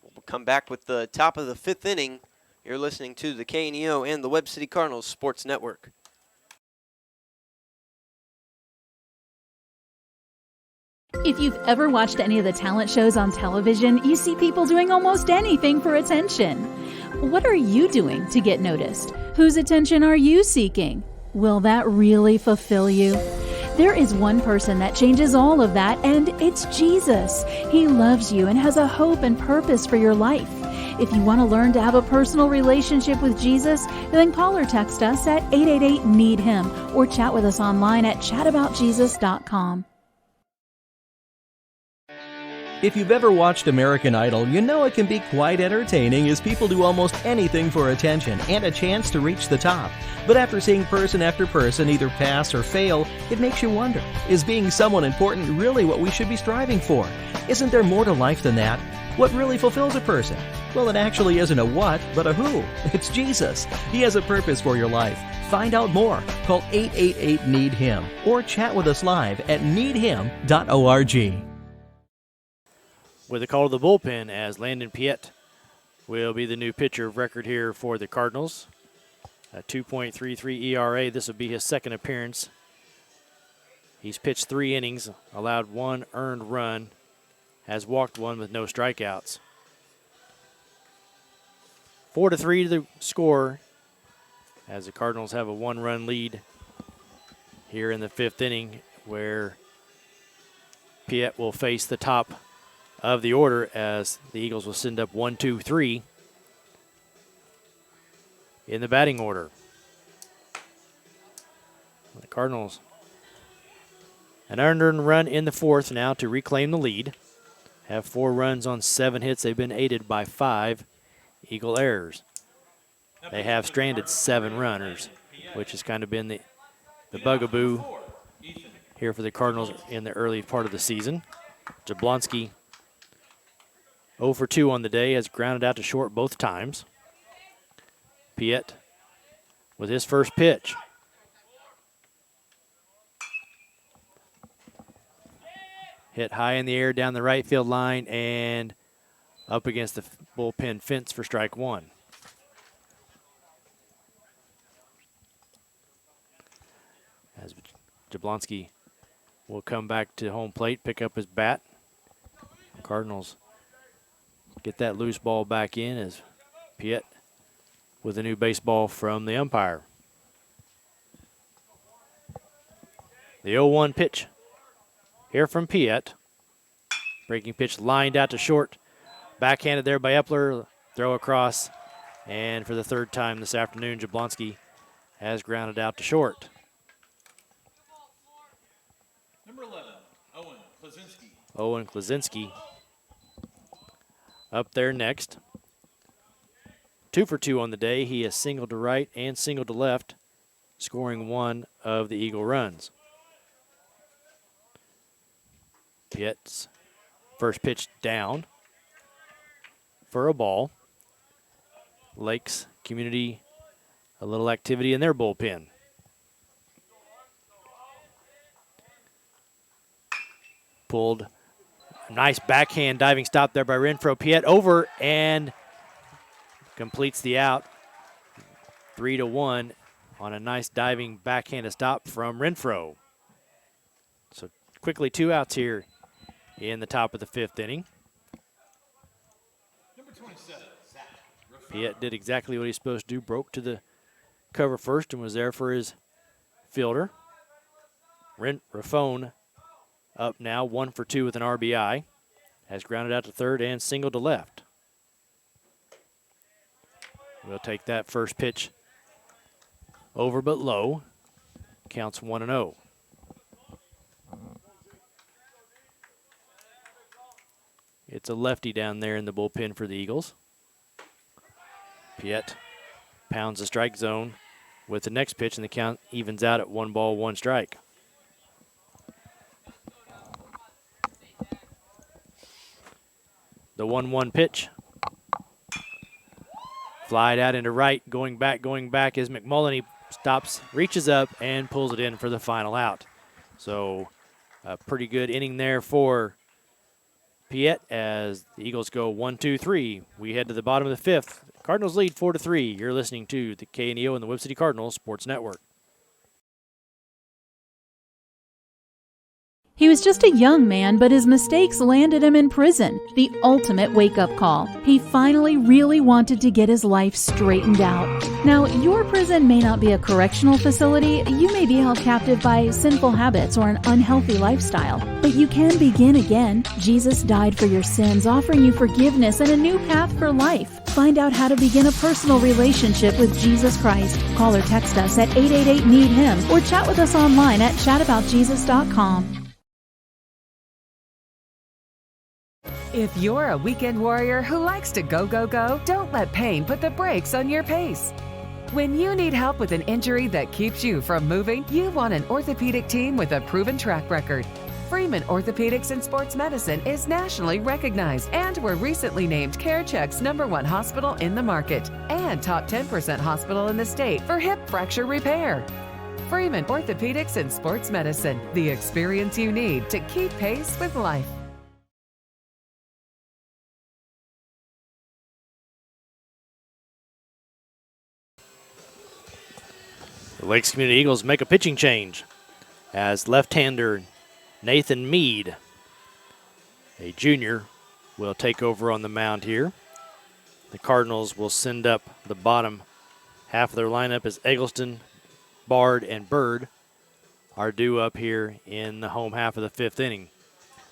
We'll come back with the top of the 5th inning. You're listening to the KNEO and the Webb City Cardinals Sports Network. If you've ever watched any of the talent shows on television, you see people doing almost anything for attention. What are you doing to get noticed? Whose attention are you seeking? Will that really fulfill you? There is one person that changes all of that, and it's Jesus. He loves you and has a hope and purpose for your life. If you want to learn to have a personal relationship with Jesus, then call or text us at 888-NEED-HIM or chat with us online at chataboutjesus.com. If you've ever watched American Idol, you know it can be quite entertaining as people do almost anything for attention and a chance to reach the top. But after seeing person after person either pass or fail, it makes you wonder, is being someone important really what we should be striving for? Isn't there more to life than that? What really fulfills a person? Well, it actually isn't a what, but a who. It's Jesus. He has a purpose for your life. Find out more. Call 888-NEED-HIM or chat with us live at needhim.org. With a call to the bullpen as Landon Piet will be the new pitcher of record here for the Cardinals. A 2.33 ERA. This will be his second appearance. He's pitched 3 innings, allowed 1 earned run, has walked 1 with no strikeouts. 4-3 the score as the Cardinals have a 1-run lead here in the 5th inning, where Piet will face the top of the order as the Eagles will send up 1, 2, 3 in the batting order. The Cardinals, an earned run in the 4th now to reclaim the lead. Have 4 runs on 7 hits. They've been aided by 5 Eagle errors. They have stranded 7 runners, which has kind of been the bugaboo here for the Cardinals in the early part of the season. Jablonski 0 for 2 on the day, has grounded out to short both times. Piet with his first pitch. Hit high in the air down the right field line and up against the bullpen fence for strike 1. As Jablonski will come back to home plate, pick up his bat. Cardinals get that loose ball back in as Piet with a new baseball from the umpire. The 0-1 pitch here from Piet. Breaking pitch lined out to short. Backhanded there by Epler. Throw across. And for the 3rd time this afternoon, Jablonski has grounded out to short. Number 11, Owen Klaczynski. Owen Klaczynski up there next. 2 for 2 on the day. He has singled to right and singled to left, scoring 1 of the Eagle runs. Piet's first pitch down for a ball. Lakes Community, a little activity in their bullpen. Pulled. Nice backhand diving stop there by Renfro. Piet over and completes the out. 3-1 on a nice diving backhand stop from Renfro. So quickly 2 outs here in the top of the 5th inning. Number 27, Zach. Piet did exactly what he's supposed to do. Broke to the cover first and was there for his fielder. Raffone up now, 1 for 2 with an RBI. Has grounded out to third and singled to left. We'll take that first pitch over but low. Counts 1-0. It's a lefty down there in the bullpen for the Eagles. Piet pounds the strike zone with the next pitch, and the count evens out at 1 ball, 1 strike. The 1-1 pitch. Flied out into right, going back is McMullen. He stops, reaches up, and pulls it in for the final out. So a pretty good inning there for Piet as the Eagles go 1-2-3. We head to the bottom of the 5th. Cardinals lead 4-3. You're listening to the KNEO and the Webb City Cardinals Sports Network. He was just a young man, but his mistakes landed him in prison. The ultimate wake-up call. He finally really wanted to get his life straightened out. Now, your prison may not be a correctional facility. You may be held captive by sinful habits or an unhealthy lifestyle. But you can begin again. Jesus died for your sins, offering you forgiveness and a new path for life. Find out how to begin a personal relationship with Jesus Christ. Call or text us at 888-NEED-HIM or chat with us online at chataboutjesus.com. If you're a weekend warrior who likes to go, go, go, don't let pain put the brakes on your pace. When you need help with an injury that keeps you from moving, you want an orthopedic team with a proven track record. Freeman Orthopedics and Sports Medicine is nationally recognized and were recently named CareCheck's #1 hospital in the market and top 10% hospital in the state for hip fracture repair. Freeman Orthopedics and Sports Medicine, the experience you need to keep pace with life. The Lakes Community Eagles make a pitching change as left-hander Nathan Mead, a junior, will take over on the mound here. The Cardinals will send up the bottom half of their lineup as Eggleston, Bard, and Bird are due up here in the home half of the 5th inning.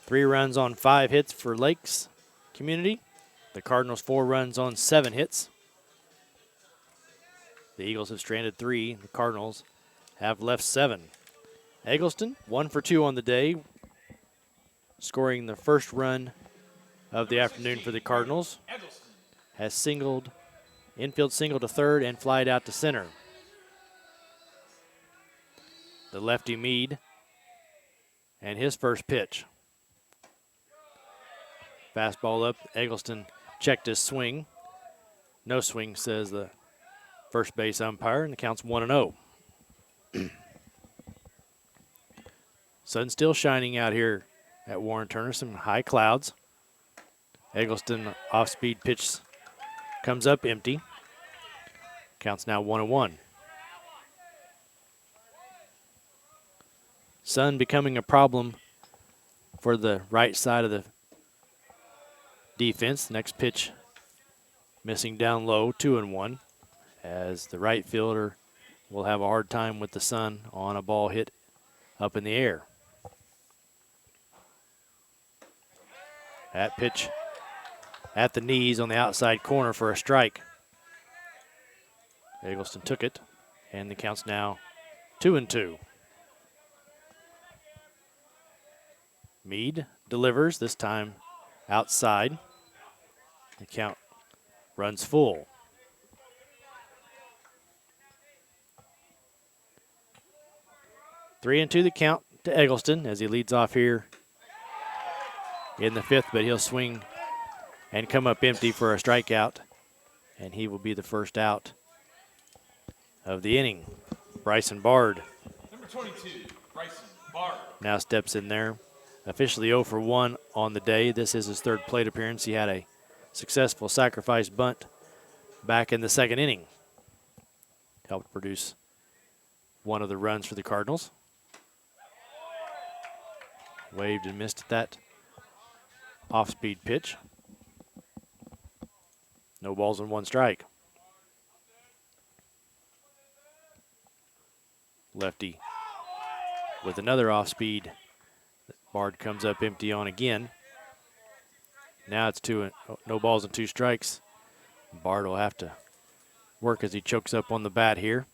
3 runs on 5 hits for Lakes Community. The Cardinals 4 runs on 7 hits. The Eagles have stranded 3. The Cardinals have left 7. Eggleston, 1 for 2 on the day, scoring the first run of the afternoon for the Cardinals. Has singled, infield single to third and flied out to center. The lefty Mead and his first pitch. Fastball up. Eggleston checked his swing. No swing, says the first base umpire, and the count's 1-0. Sun still shining out here at Warren Turner. Some high clouds. Eggleston off-speed pitch comes up empty. Count's now 1-1. Sun becoming a problem for the right side of the defense. Next pitch missing down low, 2-1. As the right fielder will have a hard time with the Sun on a ball hit up in the air. That pitch at the knees on the outside corner for a strike. Eggleston took it, and the count's now 2-2. Mead delivers, this time outside. The count runs full. 3-2 the count to Eggleston as he leads off here in the 5th, but he'll swing and come up empty for a strikeout, and he will be the first out of the inning. Bryson Bard Number 22, Bryson Bard. now steps in there. Officially 0 for 1 on the day. This is his 3rd plate appearance. He had a successful sacrifice bunt back in the 2nd inning. Helped produce one of the runs for the Cardinals. Waved and missed at that off-speed pitch. No balls and 1 strike. Lefty with another off-speed. Bard comes up empty on again. Now it's no balls and 2 strikes. Bard will have to work as he chokes up on the bat here.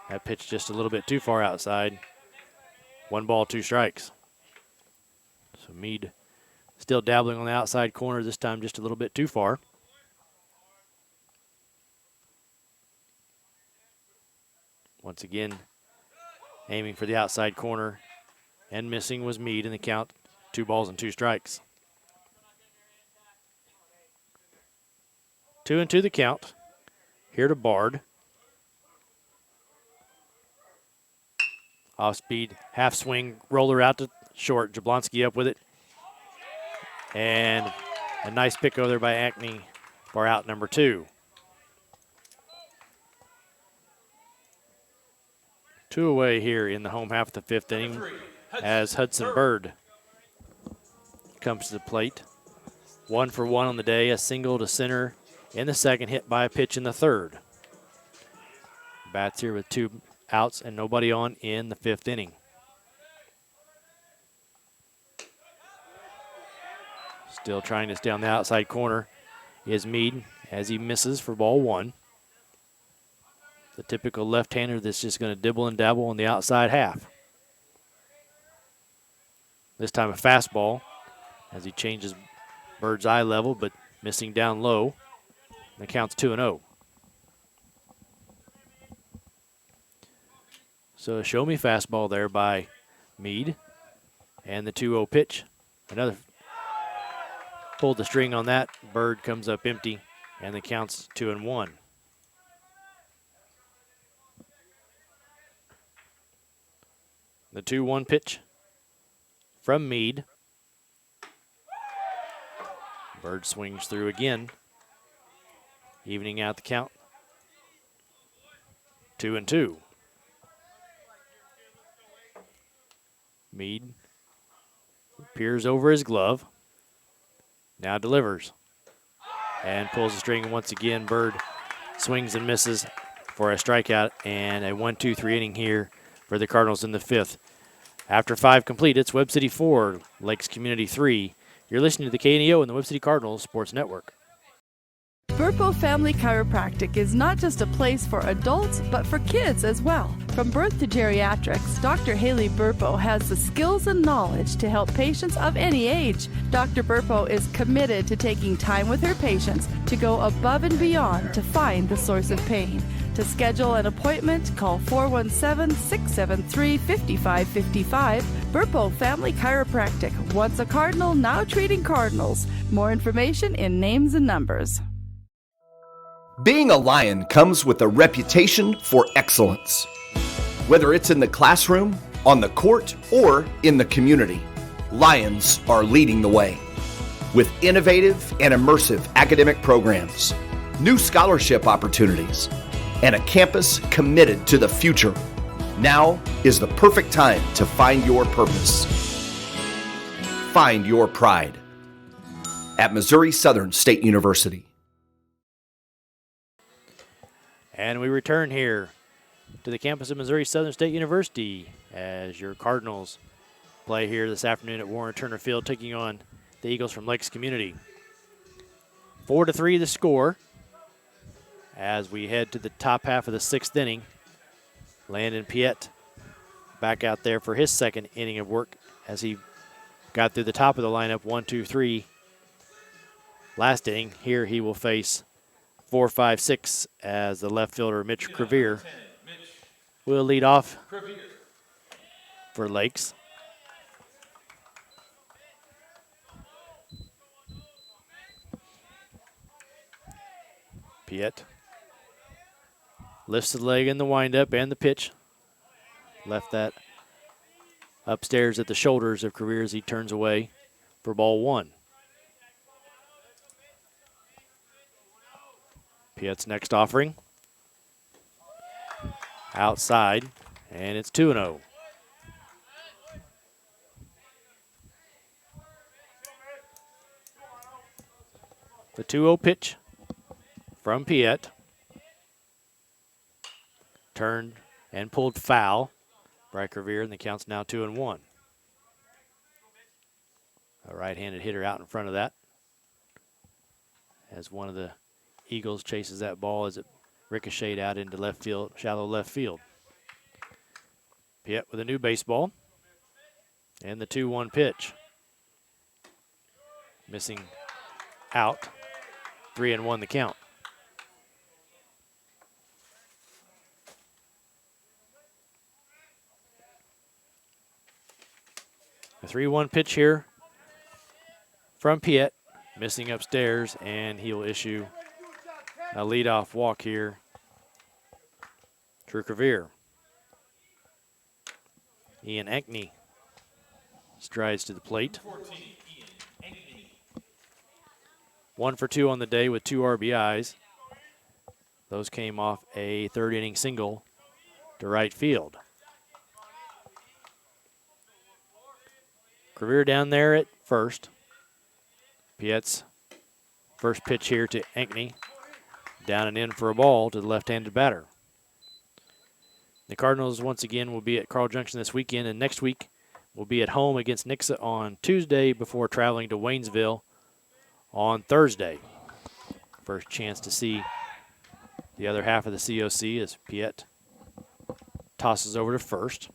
That pitch just a little bit too far outside. 1 ball, 2 strikes. So Mead Still dabbling on the outside corner, this time just a little bit too far. Once again, aiming for the outside corner and missing was Meade in the count. 2 balls and 2 strikes. 2-2 the count. Here to Bard. Off speed, half swing, roller out to short. Jablonski up with it. And a nice pick over there by Acme for out number 2. 2 away here in the home half of the 5th inning as Hudson Bird comes to the plate. 1 for 1 on the day, a single to center in the 2nd, hit by a pitch in the 3rd. Bats here with 2 outs and nobody on in the 5th inning. Still trying to stay on the outside corner is Meade as he misses for ball 1. The typical left-hander that's just going to dibble and dabble on the outside half. This time a fastball as he changes bird's eye level, but missing down low. The count's 2-0. So a show-me fastball there by Meade. And the 2-0 pitch. Another pulled the string on that. Bird comes up empty, and the count's 2-1. The 2-1 pitch from Meade. Bird swings through again, evening out the count. 2-2. Meade peers over his glove. Now delivers and pulls the string once again. Bird swings and misses for a strikeout and a 1-2-3 inning here for the Cardinals in the 5th. After 5 complete, it's Webb City 4, Lakes Community 3. You're listening to the KNEO and the Webb City Cardinals Sports Network. Burpo Family Chiropractic is not just a place for adults, but for kids as well. From birth to geriatrics, Dr. Haley Burpo has the skills and knowledge to help patients of any age. Dr. Burpo is committed to taking time with her patients to go above and beyond to find the source of pain. To schedule an appointment, call 417-673-5555. Burpo Family Chiropractic, once a Cardinal, now treating Cardinals. More information in names and numbers. Being a Lion comes with a reputation for excellence. Whether it's in the classroom, on the court, or in the community, Lions are leading the way. With innovative and immersive academic programs, new scholarship opportunities, and a campus committed to the future, now is the perfect time to find your purpose. Find your pride at Missouri Southern State University. And we return here to the campus of Missouri Southern State University as your Cardinals play here this afternoon at Warren Turner Field, taking on the Eagles from Lakes Community. 4-3 the score as we head to the top half of the 6th inning. Landon Piet back out there for his 2nd inning of work as he got through the top of the lineup, 1-2-3 last inning. Here he will face 4-5-6 as the left fielder Mitch Crevier will lead off for Lakes. Piet lifts the leg in the windup and the pitch. Left that upstairs at the shoulders of Crevier as he turns away for ball 1. Piet's next offering. Outside, and it's 2-0. The 2-0 pitch from Piet. Turned and pulled foul by Crevier, and the count's now 2-1. A right-handed hitter out in front of that as one of the Eagles chases that ball as it ricocheted out into left field, shallow left field. Piet with a new baseball and the 2-1 pitch. missing out. 3-1 the count. A 3-1 pitch here from Piet, missing upstairs, and he'll issue a leadoff walk here. Drew Crevier. Ian Ankney strides to the plate. 1 for 2 on the day with 2 RBIs. Those came off a third-inning single to right field. Crevier down there at first. Piet's first pitch here to Ankney. Down and in for a ball to the left-handed batter. The Cardinals once again will be at Carl Junction this weekend, and next week will be at home against Nixa on Tuesday before traveling to Waynesville on Thursday. First chance to see the other half of the COC as Piet tosses over to first.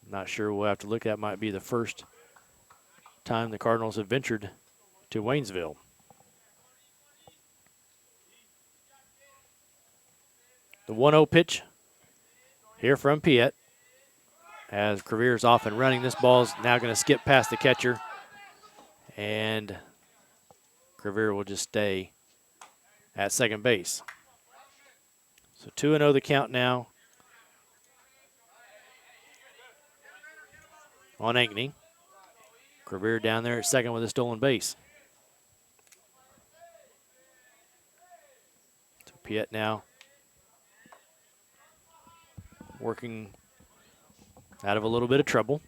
Not sure, we'll have to look at. Might be the first time the Cardinals have ventured to Waynesville. The 1-0 pitch here from Piet. As Crevier's off and running, this ball's now going to skip past the catcher, and Crevier will just stay at second base. So 2-0 the count now on Ankney. Crevier down there at second with a stolen base. So Piet now working out of a little bit of trouble.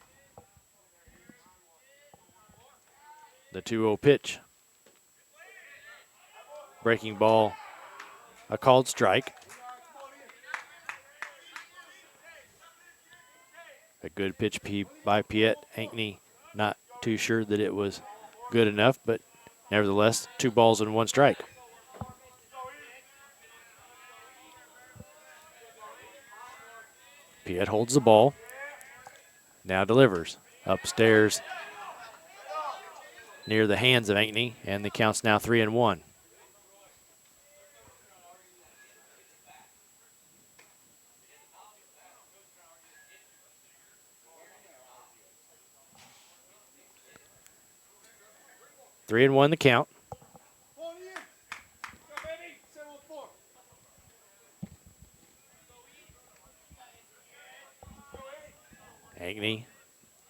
The 2-0 pitch. Breaking ball, a called strike. A good pitch by Piet. Ankney not too sure that it was good enough, but nevertheless, 2 balls and 1 strike. Piet holds the ball. Now delivers upstairs near the hands of Ankney, and the count's now 3-1. Three and 1 the count. Ankney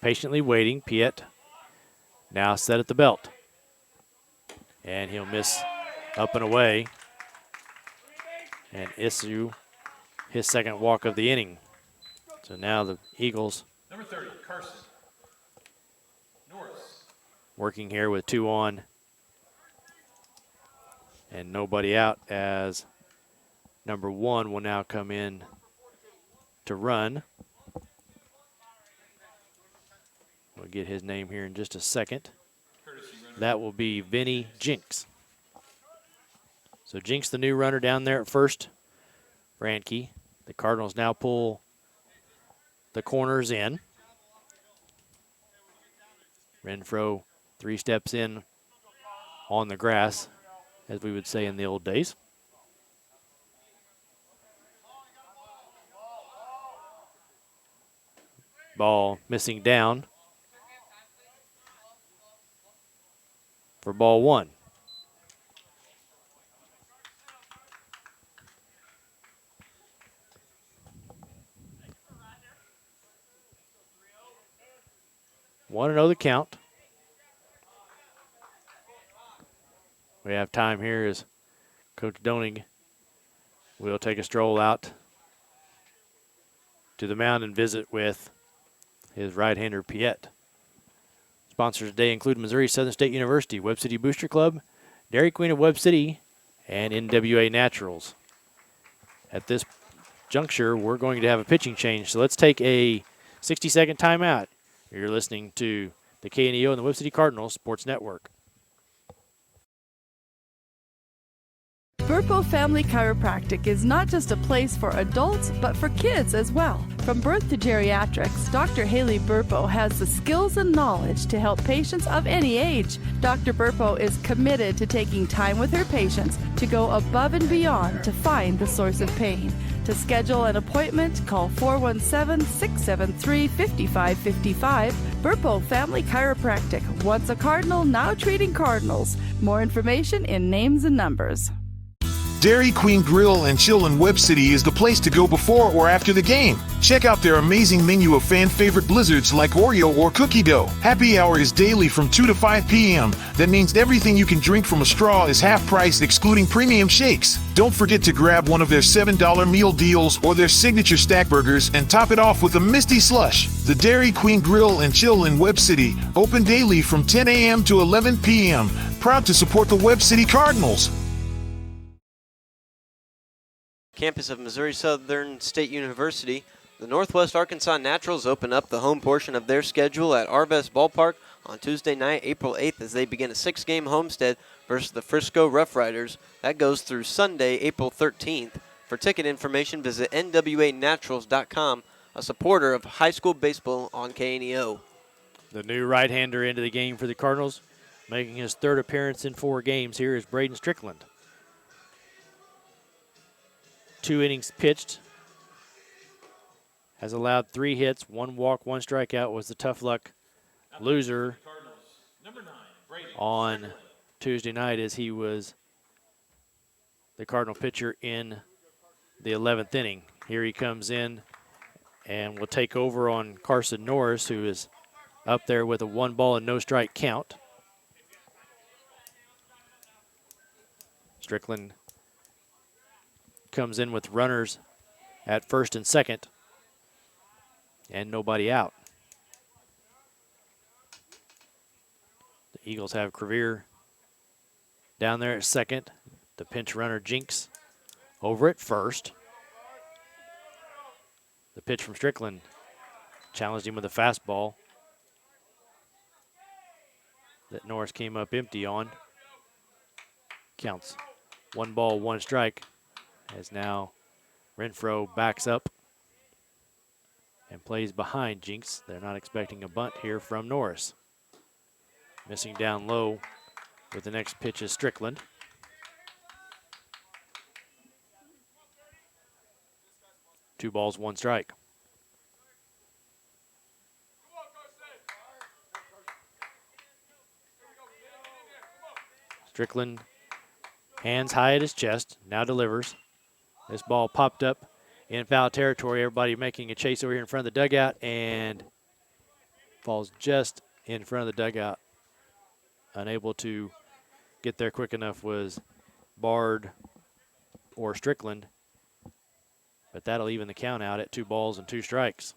patiently waiting. Piet now set at the belt. And he'll miss up and away and issue his second walk of the inning. So now the Eagles Number 30, Carson Norris. Working here with 2 on and nobody out, as number 1 will now come in to run. We'll get his name here in just a second. That will be Vinny Jinks. So Jinks, the new runner down there at first. Ranke. The Cardinals now pull the corners in. Renfro 3 steps in on the grass, as we would say in the old days. Ball missing down for ball 1. One and 0 the count. We have time here as Coach Doning will take a stroll out to the mound and visit with his right-hander Piet. Sponsors today include Missouri Southern State University, Webb City Booster Club, Dairy Queen of Webb City, and NWA Naturals. At this juncture, we're going to have a pitching change, so let's take a 60-second timeout. You're listening to the KNEO and the Webb City Cardinals Sports Network. Burpo Family Chiropractic is not just a place for adults, but for kids as well. From birth to geriatrics, Dr. Haley Burpo has the skills and knowledge to help patients of any age. Dr. Burpo is committed to taking time with her patients to go above and beyond to find the source of pain. To schedule an appointment, call 417-673-5555. Burpo Family Chiropractic, once a Cardinal, now treating Cardinals. More information in names and numbers. Dairy Queen Grill and Chill in Webb City is the place to go before or after the game. Check out their amazing menu of fan-favorite blizzards like Oreo or cookie dough. Happy hour is daily from 2 to 5 p.m. That means everything you can drink from a straw is half price, excluding premium shakes. Don't forget to grab one of their $7 meal deals or their signature stack burgers and top it off with a Misty Slush. The Dairy Queen Grill and Chill in Webb City, open daily from 10 a.m. to 11 p.m. Proud to support the Webb City Cardinals. Campus of Missouri Southern State University, the Northwest Arkansas Naturals open up the home portion of their schedule at Arvest Ballpark on Tuesday night, April 8th, as they begin a 6-game homestead versus the Frisco Rough Riders. That goes through Sunday, April 13th. For ticket information, visit nwanaturals.com, a supporter of high school baseball on KNEO. The new right-hander into the game for the Cardinals, making his third appearance in 4 games here is Braden Strickland. 2 innings pitched, has allowed 3 hits, 1 walk, 1 strikeout, was the tough luck loser on Tuesday night as he was the Cardinal pitcher in the 11th inning. Here he comes in and will take over on Carson Norris, who is up there with a 1-ball and no strike count. Strickland comes in with runners at first and second and nobody out. The Eagles have Crevier down there at second. The pinch runner Jinks over at first. The pitch from Strickland challenged him with a fastball that Norris came up empty on. Counts 1 ball, 1 strike. As now Renfro backs up and plays behind Jinks. They're not expecting a bunt here from Norris. Missing down low with the next pitch is Strickland. Two balls, 1 strike. Strickland, hands high at his chest, now delivers. This ball popped up in foul territory. Everybody making a chase over here in front of the dugout and falls just in front of the dugout. Unable to get there quick enough was Bard or Strickland, but that'll even the count out at 2 balls and 2 strikes.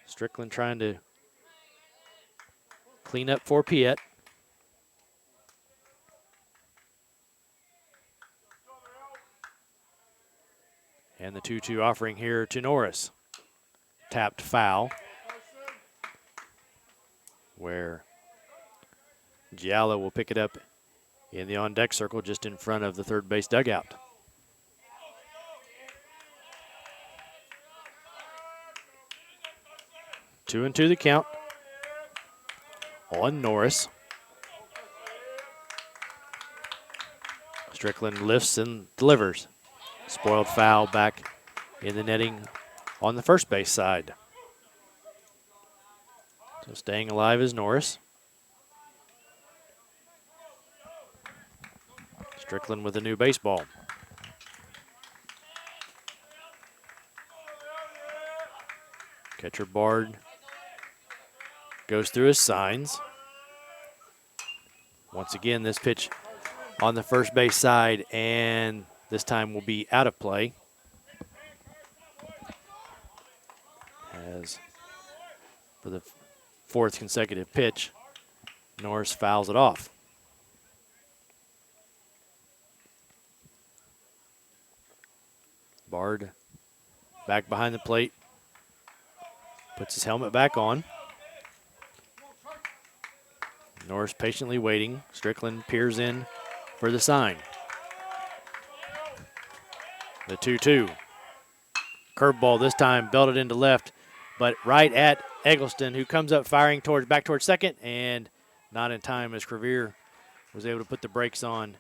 Strickland trying to clean up for Piet. And the 2-2 offering here to Norris. Tapped foul, where Giallo will pick it up in the on-deck circle just in front of the third base dugout. Two and two the count on Norris. Strickland lifts and delivers. Spoiled foul back in the netting on the first base side. So staying alive is Norris. Strickland with a new baseball. Catcher Bard goes through his signs. Once again, this pitch on the first base side, and this time will be out of play. As for the 4th consecutive pitch, Norris fouls it off. Bard back behind the plate, puts his helmet back on. Norris patiently waiting. Strickland peers in for the sign. The 2-2. Curveball this time belted into left, but right at Eggleston, who comes up firing back towards second, and not in time as Crevier was able to put the brakes on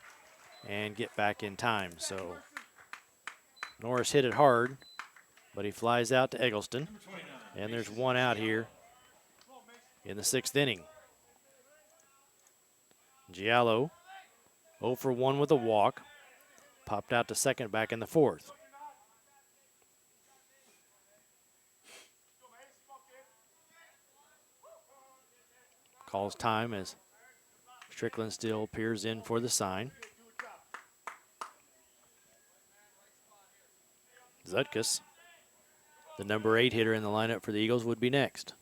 and get back in time. So Norris hit it hard, but he flies out to Eggleston, and there's one out here in the 6th inning. Giallo 0 for 1 with a walk, popped out to second back in the 4th. Calls time as Strickland still peers in for the sign. Zutkus, the number 8 hitter in the lineup for the Eagles, would be next.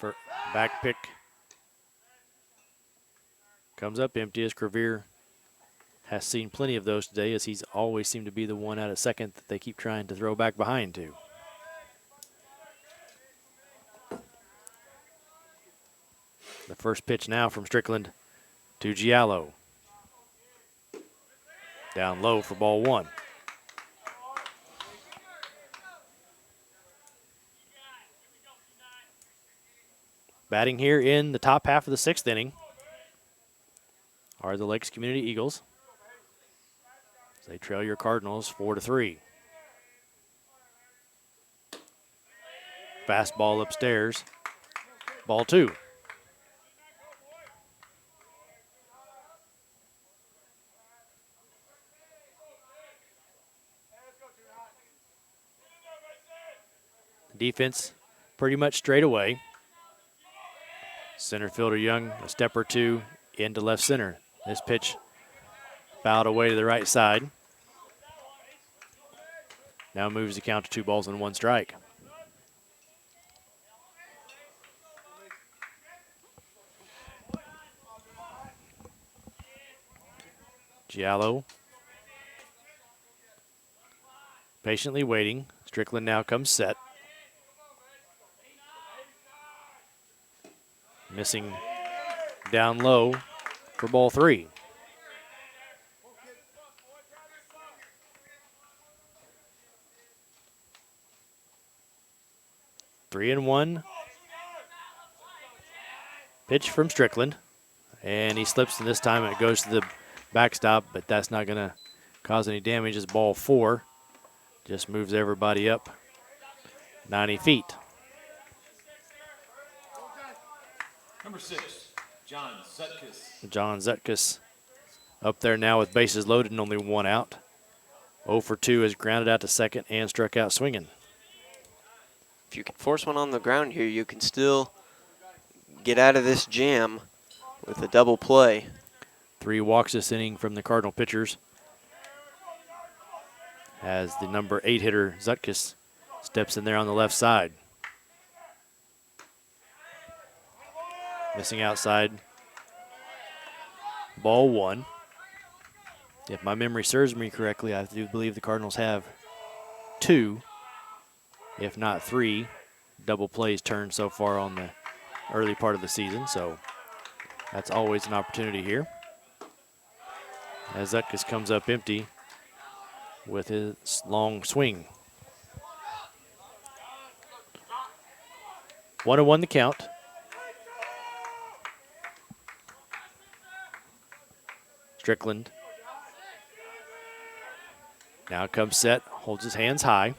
The back pick comes up empty as Crevier has seen plenty of those today, as he's always seemed to be the one out at second that they keep trying to throw back behind to. The first pitch now from Strickland to Giallo. Down low for ball 1. Batting here in the top half of the 6th inning are the Lakes Community Eagles. They trail your Cardinals 4-3. Fastball upstairs. Ball 2. Defense pretty much straight away. Center fielder Young a step or two into left center. This pitch fouled away to the right side. Now moves the count to 2 balls and 1 strike. Giallo patiently waiting. Strickland now comes set. Missing down low for ball 3. Three and 1. Pitch from Strickland. And he slips, and this time it goes to the backstop, but that's not going to cause any damage as ball 4 just moves everybody up 90 feet. Number 6, John Zutkus. John Zutkus up there now with bases loaded and only 1 out. 0 for 2 is grounded out to second and struck out swinging. If you can force one on the ground here, you can still get out of this jam with a double play. 3 walks this inning from the Cardinal pitchers, as the number 8 hitter Zutkus steps in there on the left side. Missing outside. Ball 1. If my memory serves me correctly, I do believe the Cardinals have 2, if not 3, double plays turned so far on the early part of the season, so that's always an opportunity here. As Zutkus comes up empty with his long swing. 1-1 the count. Strickland now comes set, holds his hands high,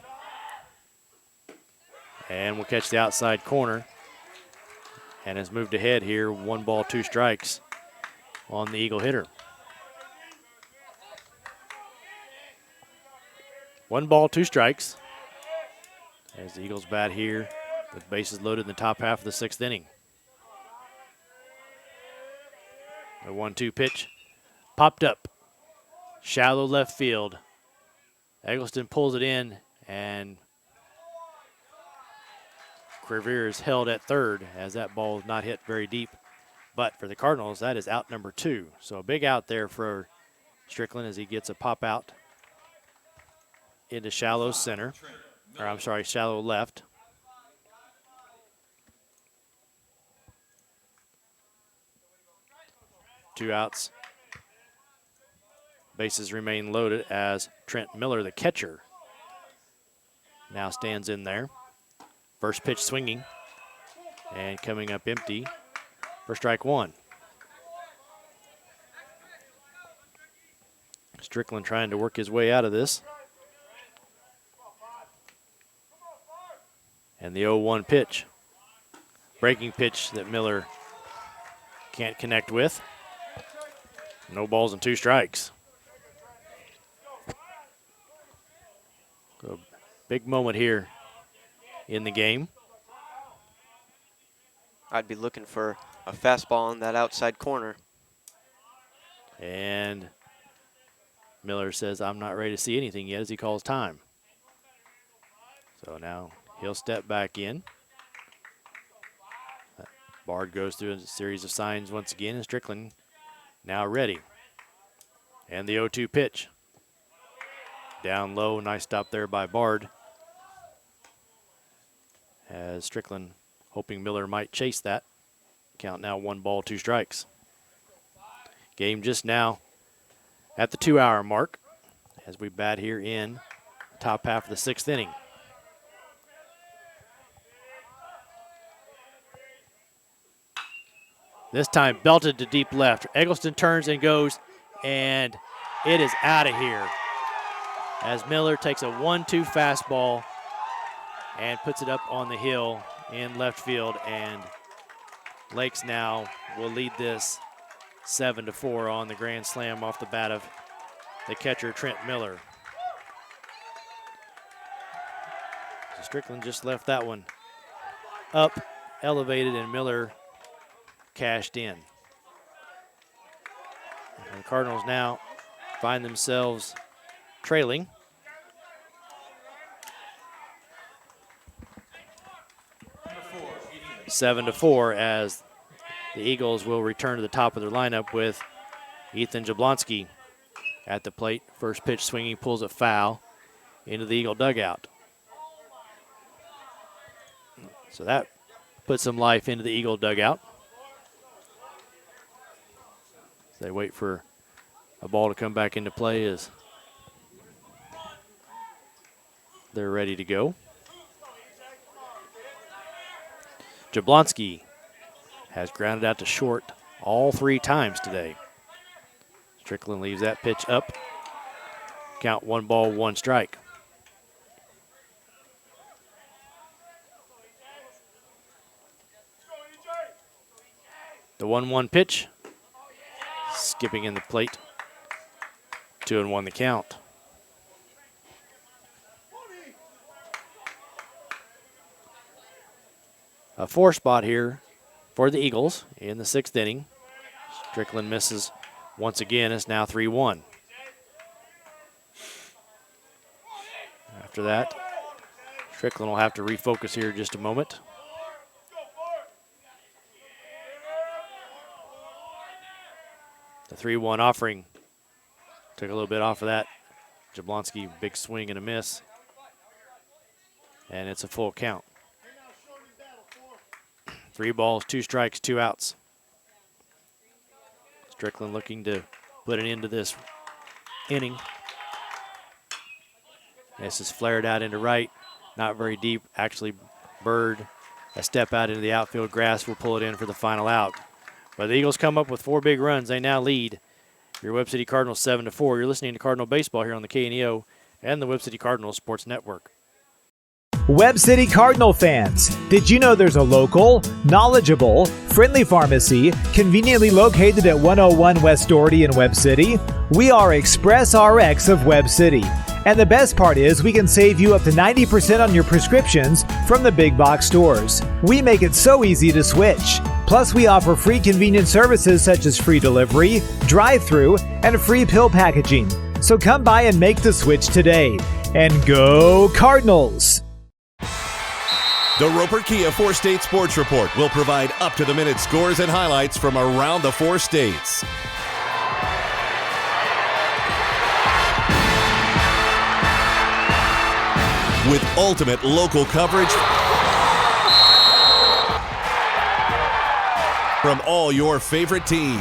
and will catch the outside corner, and has moved ahead here, 1 ball, 2 strikes on the Eagle hitter. 1 ball, 2 strikes as the Eagles bat here with bases loaded in the top half of the 6th inning. The 1-2 pitch popped up, shallow left field. Eggleston pulls it in, and Crevier is held at third as that ball is not hit very deep. But for the Cardinals, that is out number 2. So a big out there for Strickland as he gets a pop out into shallow center, or I'm sorry, shallow left. 2 outs. Bases remain loaded as Trent Miller, the catcher, now stands in there. First pitch swinging and coming up empty for strike 1. Strickland trying to work his way out of this. And the 0-1 pitch. Breaking pitch that Miller can't connect with. No balls and 2 strikes. A big moment here in the game. I'd be looking for a fastball on that outside corner. And Miller says, I'm not ready to see anything yet, as he calls time. So now he'll step back in. Bard goes through a series of signs once again, and Strickland now ready. And the 0-2 pitch. Down low, nice stop there by Bard. As Strickland hoping Miller might chase that. Count now 1 ball, 2 strikes. Game just now at the 2-hour mark as we bat here in the top half of the 6th inning. This time belted to deep left. Eggleston turns and goes, and it is out of here. As Miller takes a 1-2 fastball and puts it up on the hill in left field, and Lakes now will lead this 7-4 on the grand slam off the bat of the catcher Trent Miller. So Strickland just left that one up, elevated, and Miller cashed in. And the Cardinals now find themselves trailing. Number 7-4 as the Eagles will return to the top of their lineup with Ethan Jablonski at the plate. First pitch swinging, pulls it foul into the Eagle dugout. So that puts some life into the Eagle dugout. They wait for a ball to come back into play as they're ready to go. Jablonski has grounded out to short all 3 times today. Strickland leaves that pitch up. Count 1 ball, 1 strike. The 1-1 pitch. Skipping in the plate. 2-1 the count. A 4 spot here for the Eagles in the 6th inning. Strickland misses once again. It's now 3-1. After that, Strickland will have to refocus here just a moment. The 3-1 offering took a little bit off of that. Jablonski, big swing and a miss. And it's a full count. 3 balls, 2 strikes, 2 outs. Strickland looking to put an end to this inning. This is flared out into right, not very deep. Actually, Bird, a step out into the outfield grass, will pull it in for the final out. But the Eagles come up with 4 big runs. They now lead your Webb City Cardinals 7-4. You're listening to Cardinal Baseball here on the KNEO and the Webb City Cardinals Sports Network. Webb City Cardinal fans, did you know there's a local, knowledgeable, friendly pharmacy conveniently located at 101 West Doherty in Webb City? We are Express RX of Webb City. And the best part is we can save you up to 90% on your prescriptions from the big box stores. We make it so easy to switch. Plus, we offer free convenient services such as free delivery, drive-through, and free pill packaging. So come by and make the switch today. And go Cardinals! The Roper Kia 4-State Sports Report will provide up-to-the-minute scores and highlights from around the 4 states. With ultimate local coverage from all your favorite teams.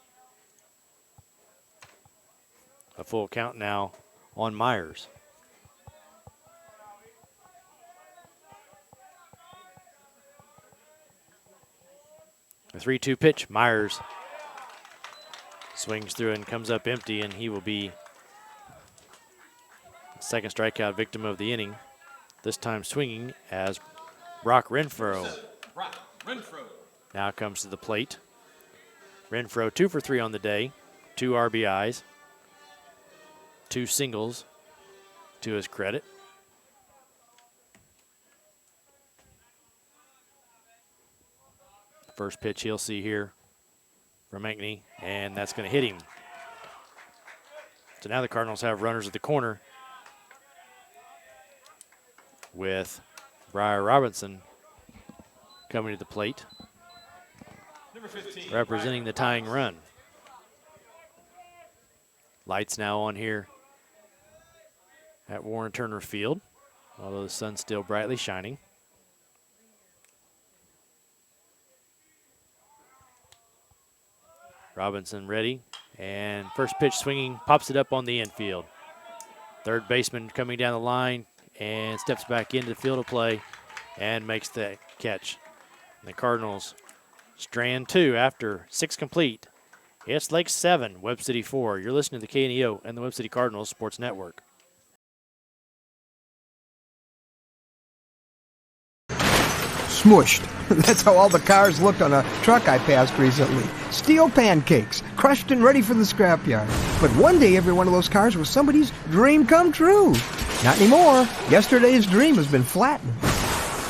A full count now on Myers. A 3-2 pitch. Myers swings through and comes up empty, and he will be the second strikeout victim of the inning. This time swinging as Brock Renfro now comes to the plate. Renfro 2 for 3 on the day, 2 RBIs, 2 singles to his credit. First pitch he'll see here from Ankney, and that's going to hit him. So now the Cardinals have runners at the corner with Briar Robinson coming to the plate, representing the tying run. Lights now on here at Warren Turner Field, although the sun's still brightly shining. Robinson ready, and first pitch swinging, pops it up on the infield. Third baseman coming down the line and steps back into the field of play and makes the catch. And the Cardinals strand 2 after 6 complete. It's Lake 7, Webb City 4. You're listening to the KNEO and the Webb City Cardinals Sports Network. Smushed. That's how all the cars looked on a truck I passed recently. Steel pancakes, crushed and ready for the scrapyard. But one day every one of those cars was somebody's dream come true. Not anymore. Yesterday's dream has been flattened.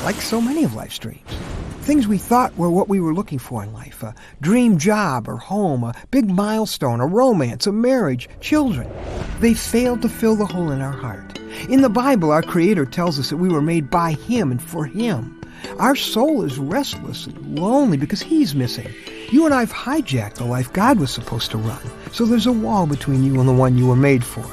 Like so many of life's dreams. Things we thought were what we were looking for in life. A dream job or home, a big milestone, a romance, a marriage, children. They failed to fill the hole in our heart. In the Bible, our Creator tells us that we were made by Him and for Him. Our soul is restless and lonely because He's missing. You and I have hijacked the life God was supposed to run. So there's a wall between you and the one you were made for.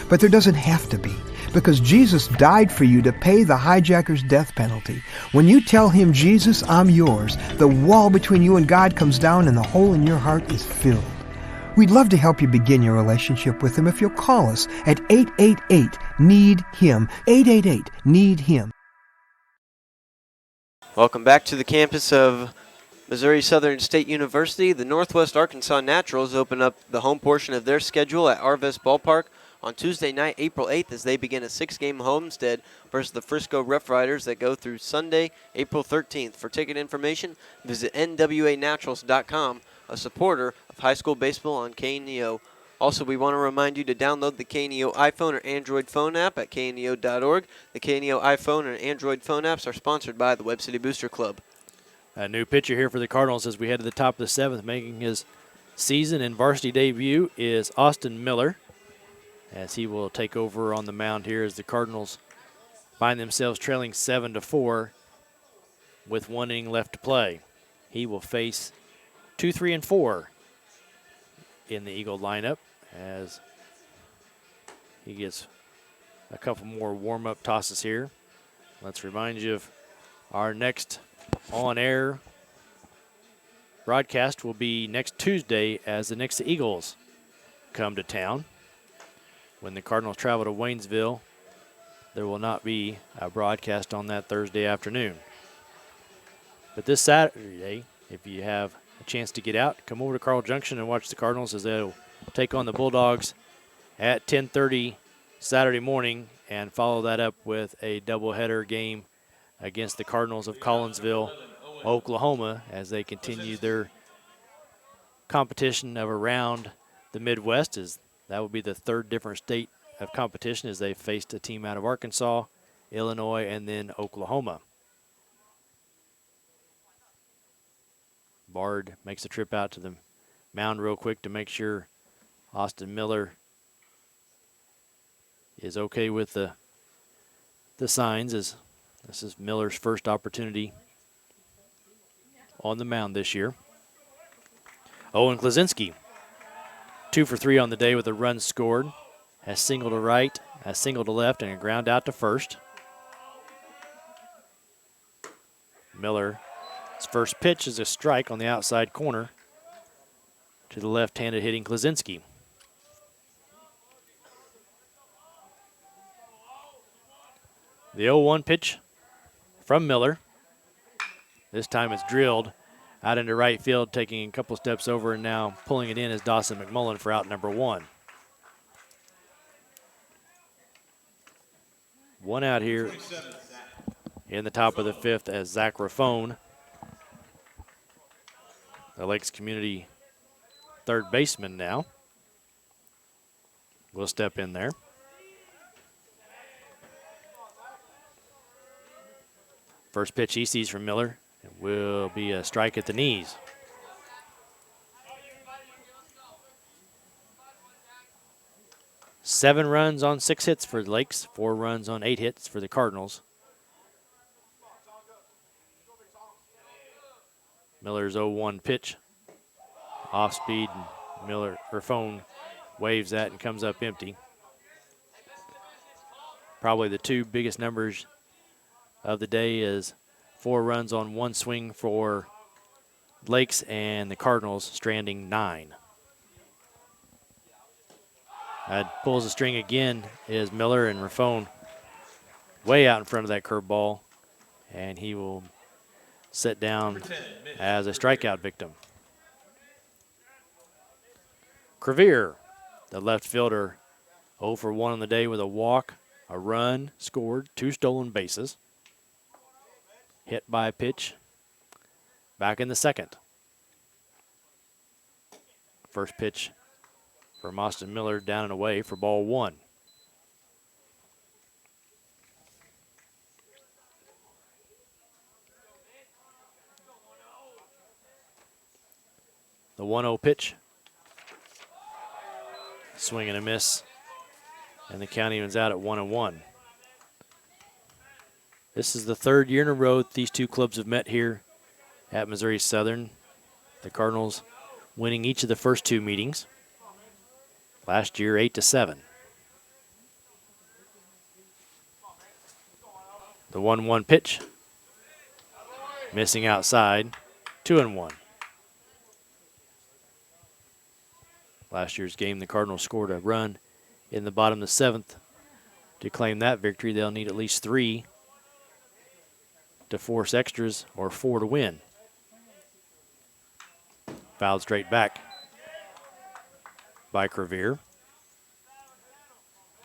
But there doesn't have to be, because Jesus died for you to pay the hijacker's death penalty. When you tell Him, Jesus, I'm yours, the wall between you and God comes down and the hole in your heart is filled. We'd love to help you begin your relationship with Him if you'll call us at 888-NEED-HIM, 888-NEED-HIM. Welcome back to the campus of Missouri Southern State University. The Northwest Arkansas Naturals open up the home portion of their schedule at Arvest Ballpark on Tuesday night, April 8th, as they begin a 6-game homestead versus the Frisco Rough Riders that go through Sunday, April 13th. For ticket information, visit nwanaturals.com, a supporter of high school baseball on KNEO. Also, we want to remind you to download the KNEO iPhone or Android phone app at kneo.org. The KNEO iPhone and Android phone apps are sponsored by the Webb City Booster Club. A new pitcher here for the Cardinals as we head to the top of the 7th, making his season and varsity debut is Austin Miller, as he will take over on the mound here as the Cardinals find themselves trailing 7-4 with 1 inning left to play. He will face 2, 3, and 4 in the Eagle lineup as he gets a couple more warm-up tosses here. Let's remind you of our next on-air broadcast will be next Tuesday as the Nixa Eagles come to town. When the Cardinals travel to Waynesville, there will not be a broadcast on that Thursday afternoon. But this Saturday, if you have a chance to get out, come over to Carl Junction and watch the Cardinals as they'll take on the Bulldogs at 10:30 Saturday morning and follow that up with a doubleheader game against the Cardinals of Collinsville, Oklahoma, as they continue their competition of around the Midwest. As that will be the 3rd different state of competition as they faced a team out of Arkansas, Illinois, and then Oklahoma. Bard makes a trip out to the mound real quick to make sure Austin Miller is okay with the signs, as this is Miller's first opportunity on the mound this year. Owen Klaczynski, 2 for 3 on the day with a run scored. Has single to right, has single to left, and a ground out to first. Miller's first pitch is a strike on the outside corner to the left-handed hitting Klaczynski. The 0-1 pitch from Miller. This time it's drilled out into right field, taking a couple steps over, and now pulling it in is Dawson McMullen for out number 1. 1 out here in the top of the 5th as Zach Raffone, the Lakes Community third baseman now, will step in there. First pitch he sees from Miller. It will be a strike at the knees. Seven runs on 6 hits for the Lakes, 4 runs on 8 hits for the Cardinals. Miller's 0-1 pitch. Off speed, and Miller, or phone, waves that and comes up empty. Probably the 2 biggest numbers of the day is 4 runs on 1 swing for Lakes and the Cardinals stranding 9. Pulls the string again is Miller, and Raffone way out in front of that curveball, and he will sit down as a strikeout victim. Crevier, the left fielder, 0 for 1 on the day with a walk, a run, scored, 2 stolen bases. Hit by a pitch. Back in the 2nd. First pitch from Austin Miller down and away for ball 1. The 1-0 pitch. Swing and a miss. And the count evens out at 1-1. This is the 3rd year in a row that these 2 clubs have met here at Missouri Southern. The Cardinals winning each of the first 2 meetings. Last year, 8-7. The 1-1 pitch. Missing outside, 2-1. Last year's game, the Cardinals scored a run in the bottom of the 7th. To claim that victory, they'll need at least 3 to force extras or 4 to win. Fouled straight back by Crevier.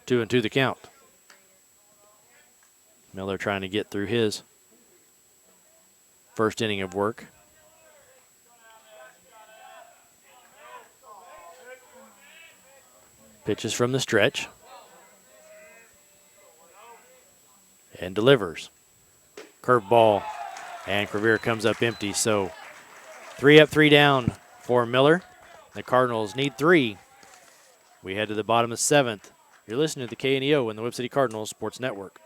2-2 the count. Miller trying to get through his first inning of work. Pitches from the stretch. And delivers. Curveball. And Crevier comes up empty. So 3 up, 3 down for Miller. The Cardinals need 3. We head to the bottom of the 7th. You're listening to the KNEO and the Webb City Cardinals Sports Network.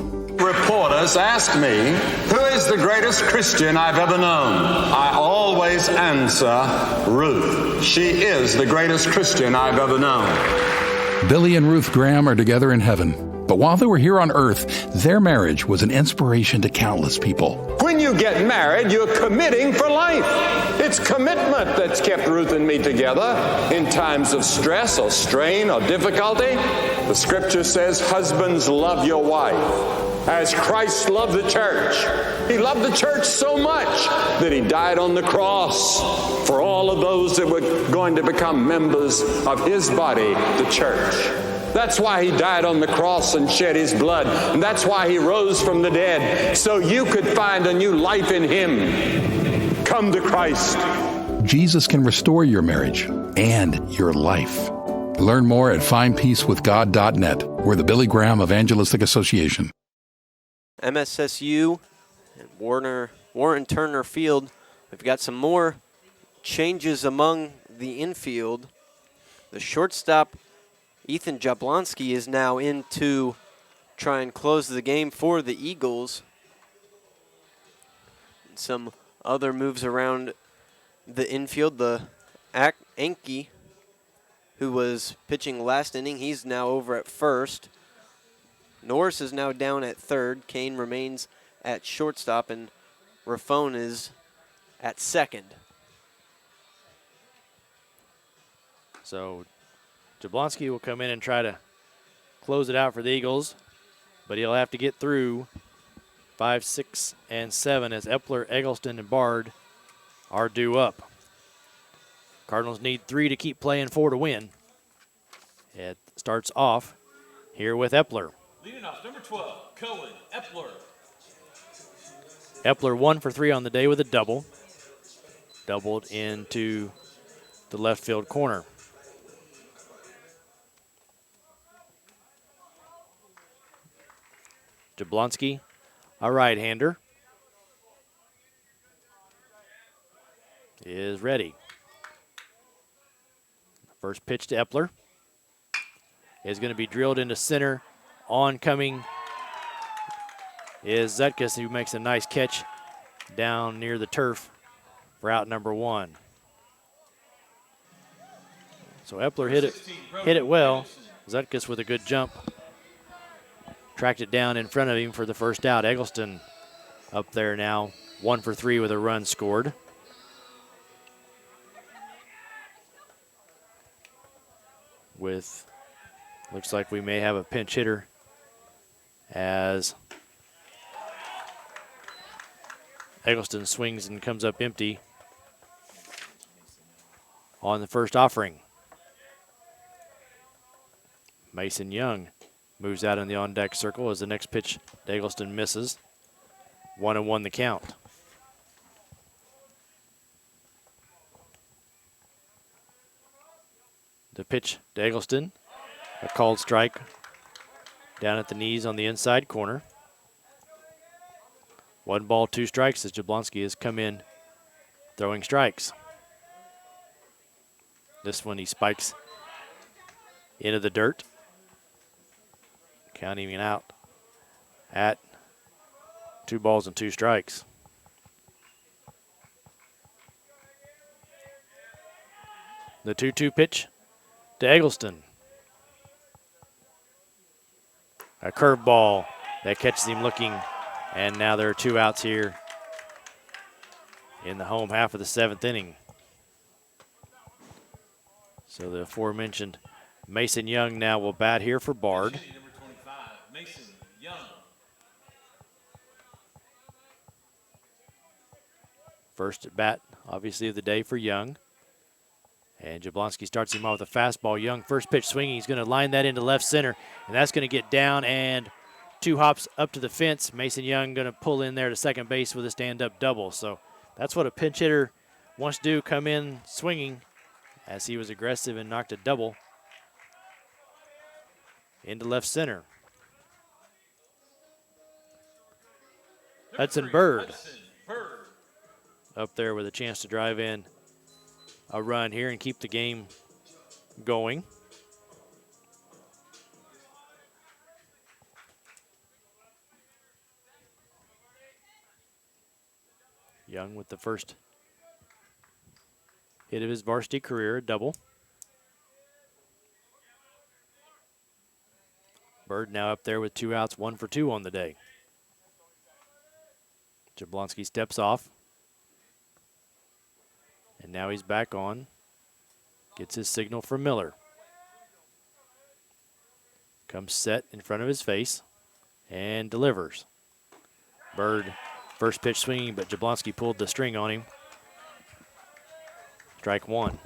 Reporters ask me, who is the greatest Christian I've ever known? I always answer, Ruth. She is the greatest Christian I've ever known. Billy and Ruth Graham are together in heaven. But while they were here on earth, their marriage was an inspiration to countless people. When you get married, you're committing for life. It's commitment that's kept Ruth and me together in times of stress or strain or difficulty. The scripture says, husbands, love your wife as Christ loved the church. He loved the church so much that he died on the cross for all of those that were going to become members of his body, the church. That's why he died on the cross and shed his blood. And that's why he rose from the dead, so you could find a new life in him. Come to Christ. Jesus can restore your marriage and your life. Learn more at findpeacewithgod.net or the Billy Graham Evangelistic Association. MSSU and Warren Turner Field. We've got some more changes among the infield. The shortstop, Ethan Jablonski, is now in to try and close the game for the Eagles. And some other moves around the infield. The Anke, who was pitching last inning, he's now over at first. Norris is now down at third. Kane remains at shortstop, and Raffone is at second. So Jablonski will come in and try to close it out for the Eagles, but he'll have to get through 5, 6, and 7 as Epler, Eggleston, and Bard are due up. Cardinals need 3 to keep playing, 4 to win. It starts off here with Epler. Leading off, number 12, Cohen Epler. Epler 1 for 3 on the day with a double. Doubled into the left field corner. Jablonski, a right-hander, is ready. First pitch to Epler is going to be drilled into center. Oncoming is Zutkus, who makes a nice catch down near the turf for out number 1. So Epler hit it well. Zutkus with a good jump. Tracked it down in front of him for the first out. Eggleston up there now, 1 for 3 with a run scored. Looks like we may have a pinch hitter as Eggleston swings and comes up empty on the first offering. Mason Young moves out in the on-deck circle as the next pitch to Eggleston misses. 1-1 the count. The pitch to Eggleston, a called strike down at the knees on the inside corner. 1 ball, 2 strikes as Jablonski has come in throwing strikes. This one he spikes into the dirt. Counting him out at 2 balls and 2 strikes. The 2-2 pitch to Eggleston. A curveball that catches him looking, and now there are 2 outs here in the home half of the 7th inning. So the aforementioned Mason Young now will bat here for Bard. Mason Young. First at bat, obviously, of the day for Young. And Jablonski starts him off with a fastball. Young, first pitch swinging. He's going to line that into left center, and that's going to get down and 2 hops up to the fence. Mason Young going to pull in there to second base with a stand-up double. So that's what a pinch hitter wants to do, come in swinging, as he was aggressive and knocked a double into left center. Hudson Bird up there with a chance to drive in a run here and keep the game going. Young with the first hit of his varsity career, a double. Bird now up there with 2 outs, 1 for 2 on the day. Jablonski steps off. And now he's back on. Gets his signal from Miller. Comes set in front of his face and delivers. Bird, first pitch swinging, but Jablonski pulled the string on him. Strike 1.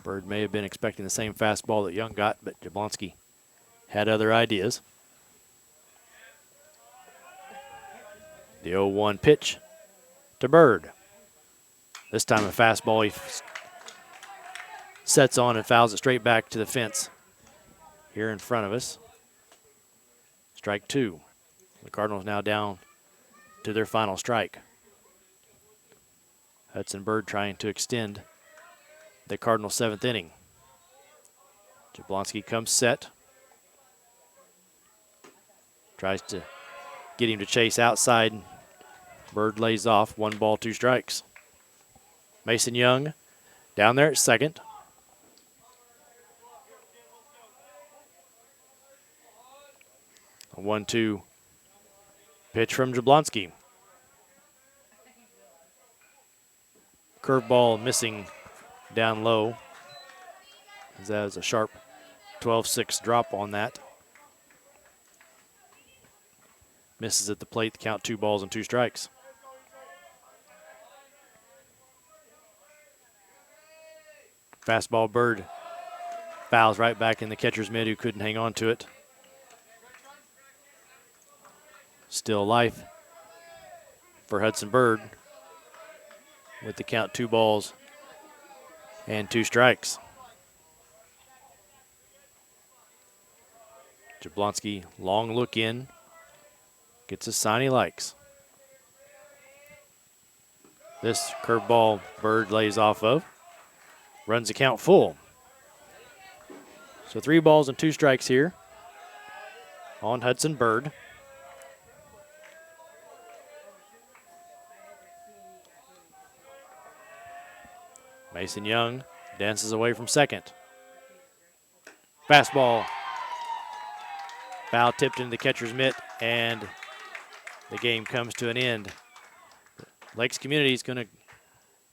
Bird may have been expecting the same fastball that Young got, but Jablonski had other ideas. The 0-1 pitch to Bird. This time a fastball he sets on and fouls it straight back to the fence here in front of us. Strike 2. The Cardinals now down to their final strike. Hudson Bird trying to extend the Cardinals' 7th inning. Jablonski comes set. Tries to get him to chase outside. Bird lays off. 1 ball, 2 strikes. Mason Young down there at second. A 1-2 pitch from Jablonski. Curveball missing down low That was a sharp 12-6 drop on that. Misses at the plate. The count 2 balls and 2 strikes. Fastball, Bird fouls right back in the catcher's mitt, who couldn't hang on to it. Still life for Hudson Bird with the count 2 balls and 2 strikes. Jablonski, long look in, gets a sign he likes. This curveball Bird lays off of, runs the count full. So 3 balls and 2 strikes here on Hudson Bird. Mason Young dances away from second. Fastball. Foul tipped into the catcher's mitt, and the game comes to an end. Lakes Community is going to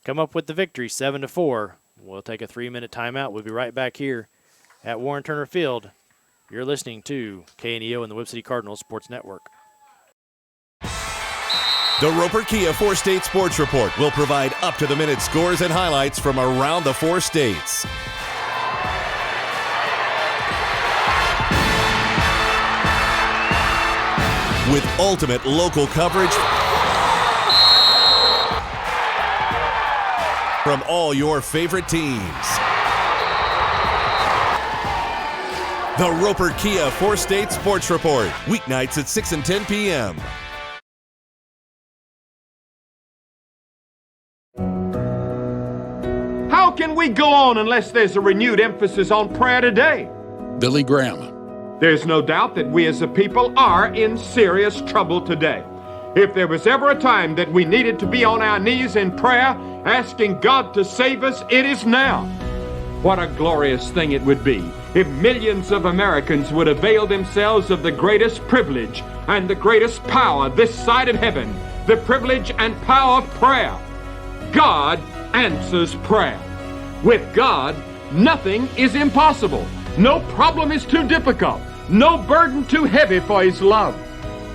come up with the victory, 7-4. We'll take a 3-minute timeout. We'll be right back here at Warren Turner Field. You're listening to KNEO and the Webb City Cardinals Sports Network. The Roper Kia 4-State Sports Report will provide up-to-the-minute scores and highlights from around the 4 states. With ultimate local coverage from all your favorite teams. The Roper Kia 4-State Sports Report, weeknights at 6 and 10 p.m. How can we go on unless there's a renewed emphasis on prayer today? Billy Graham. There's no doubt that we as a people are in serious trouble today. If there was ever a time that we needed to be on our knees in prayer, asking God to save us, it is now. What a glorious thing it would be if millions of Americans would avail themselves of the greatest privilege and the greatest power this side of heaven, the privilege and power of prayer. God answers prayer. With God, nothing is impossible. No problem is too difficult. No burden too heavy for His love.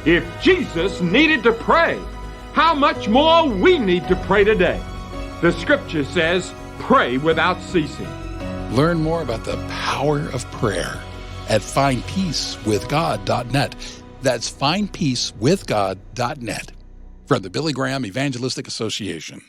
If Jesus needed to pray, how much more we need to pray today. The scripture says, pray without ceasing. Learn more about the power of prayer at findpeacewithgod.net. That's findpeacewithgod.net. From the Billy Graham Evangelistic Association.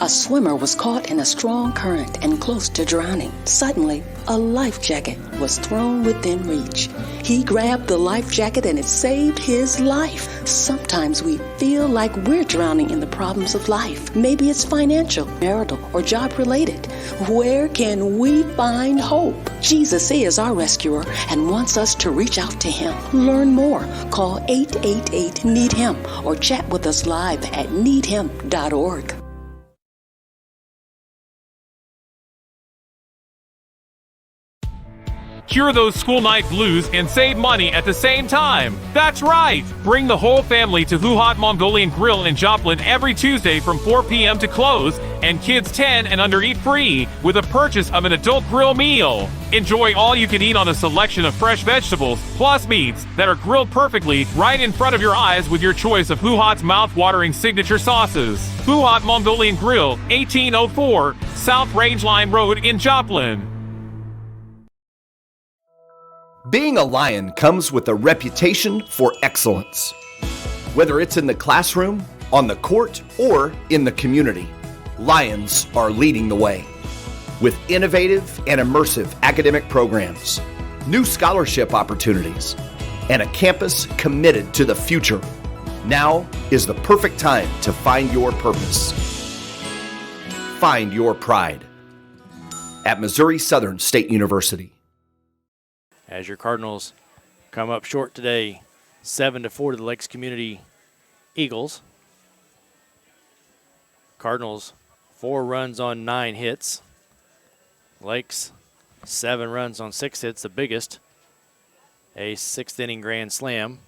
A swimmer was caught in a strong current and close to drowning. Suddenly, a life jacket was thrown within reach. He grabbed the life jacket and it saved his life. Sometimes we feel like we're drowning in the problems of life. Maybe it's financial, marital, or job-related. Where can we find hope? Jesus is our rescuer and wants us to reach out to Him. Learn more. Call 888-NEED-HIM or chat with us live at needhim.org. Cure those school night blues and save money at the same time. That's right! Bring the whole family to Who Hot Mongolian Grill in Joplin every Tuesday from 4 p.m. to close, and kids 10 and under eat free with a purchase of an adult grill meal. Enjoy all you can eat on a selection of fresh vegetables plus meats that are grilled perfectly right in front of your eyes with your choice of Who Hot's mouth-watering signature sauces. Who Hot Mongolian Grill, 1804 South Rangeline Road in Joplin. Being a Lion comes with a reputation for excellence. Whether it's in the classroom, on the court, or in the community, Lions are leading the way. With innovative and immersive academic programs, new scholarship opportunities, and a campus committed to the future, now is the perfect time to find your purpose. Find your pride at Missouri Southern State University. As your Cardinals come up short today, 7-4 to the Lakes Community Eagles. Cardinals 4 runs on 9 hits. Lakes 7 runs on 6 hits, the biggest. A 6th inning grand slam.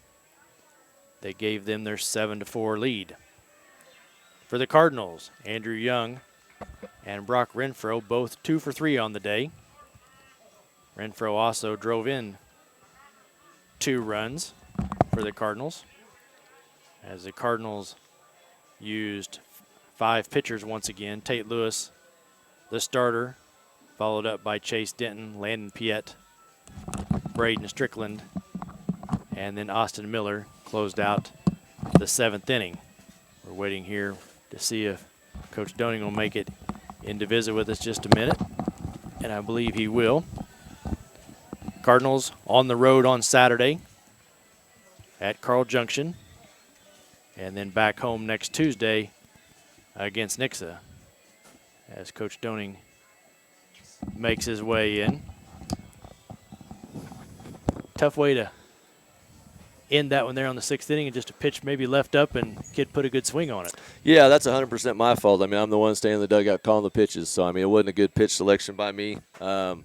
They gave them their 7-4 lead. For the Cardinals, Andrew Young and Brock Renfro both 2 for 3 on the day. Renfro also drove in 2 runs for the Cardinals, as the Cardinals used 5 pitchers once again. Tate Lewis, the starter, followed up by Chase Denton, Landon Piet, Braden Strickland, and then Austin Miller closed out the 7th inning. We're waiting here to see if Coach Doning will make it in to visit with us just a minute, and I believe he will. Cardinals on the road on Saturday at Carl Junction, and then back home next Tuesday against Nixa, as Coach Doning makes his way in. Tough way to end that one there on the 6th inning, and just a pitch maybe left up and kid put a good swing on it. Yeah, that's 100% my fault. I mean, I'm the one staying in the dugout calling the pitches, so I mean, it wasn't a good pitch selection by me. I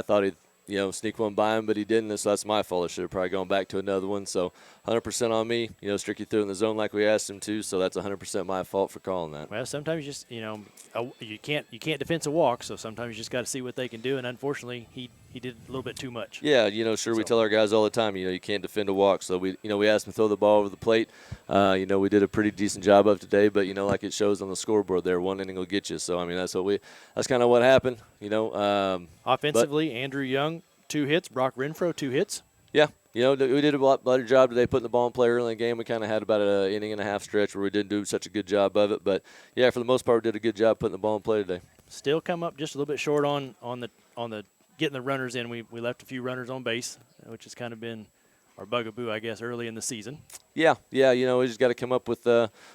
thought he'd sneak one by him, but he didn't, so that's my fault. I should have probably gone back to another one. So 100% on me. Stricky threw in the zone like we asked him to, so that's 100% my fault for calling that. Well, sometimes you just, you can't defense a walk, so sometimes you just got to see what they can do, and unfortunately he did a little bit too much. Yeah, we tell our guys all the time, you can't defend a walk. So we asked him to throw the ball over the plate. We did a pretty decent job of today, but like it shows on the scoreboard there, 1 inning will get you. So I mean, that's kind of what happened. Offensively, Andrew Young, 2 hits. Brock Renfro, 2 hits. Yeah, we did a lot better job today putting the ball in play early in the game. We kind of had about an inning and a half stretch where we didn't do such a good job of it. But, yeah, for the most part, we did a good job putting the ball in play today. Still come up just a little bit short on the getting the runners in. We left a few runners on base, which has kind of been our bugaboo, I guess, early in the season. Yeah, we just got to come up with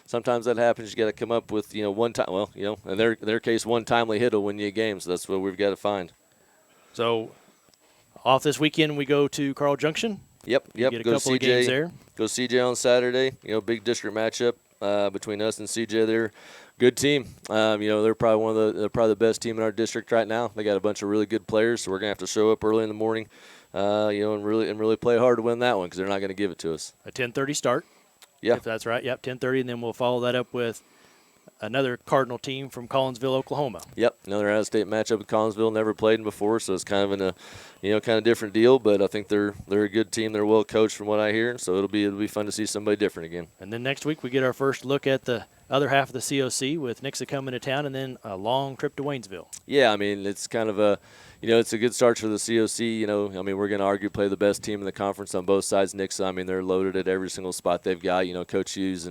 sometimes that happens. You got to come up with, one time. Well, in their case, one timely hit will win you a game. So that's what we've got to find. So off this weekend, we go to Carl Junction. Yep. Get a couple of games there. Go CJ on Saturday. Big district matchup between us and CJ. They're a good team. They're probably the best team in our district right now. They got a bunch of really good players, so we're gonna have to show up early in the morning, and really play hard to win that one because they're not gonna give it to us. A 10:30 start. Yeah, if that's right. Yep, 10:30, and then we'll follow that up with another Cardinal team from Collinsville, Oklahoma. Yep, another out-of-state matchup with Collinsville. Never played them before, so it's kind of kind of different deal. But I think they're a good team. They're well coached from what I hear, so it'll be fun to see somebody different again. And then next week we get our first look at the other half of the COC with Nixa coming to town, and then a long trip to Waynesville. Yeah, I mean it's kind of a. It's a good start for the COC. We're going to argue play the best team in the conference on both sides. Nixa, I mean, they're loaded at every single spot they've got. Coach Hughes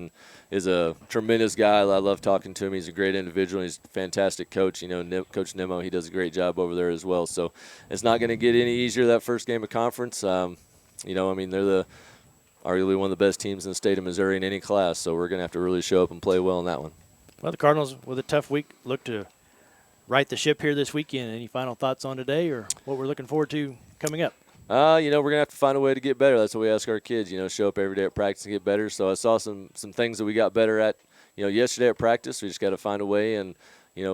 is a tremendous guy. I love talking to him. He's a great individual. He's a fantastic coach. Coach Nemo, he does a great job over there as well. So it's not going to get any easier that first game of conference. They're arguably one of the best teams in the state of Missouri in any class. So we're going to have to really show up and play well in that one. Well, the Cardinals, with a tough week, look to right the ship here this weekend. Any final thoughts on today or what we're looking forward to coming up? We're going to have to find a way to get better. That's what we ask our kids, show up every day at practice and get better. So I saw some things that we got better at, yesterday at practice. We just got to find a way and,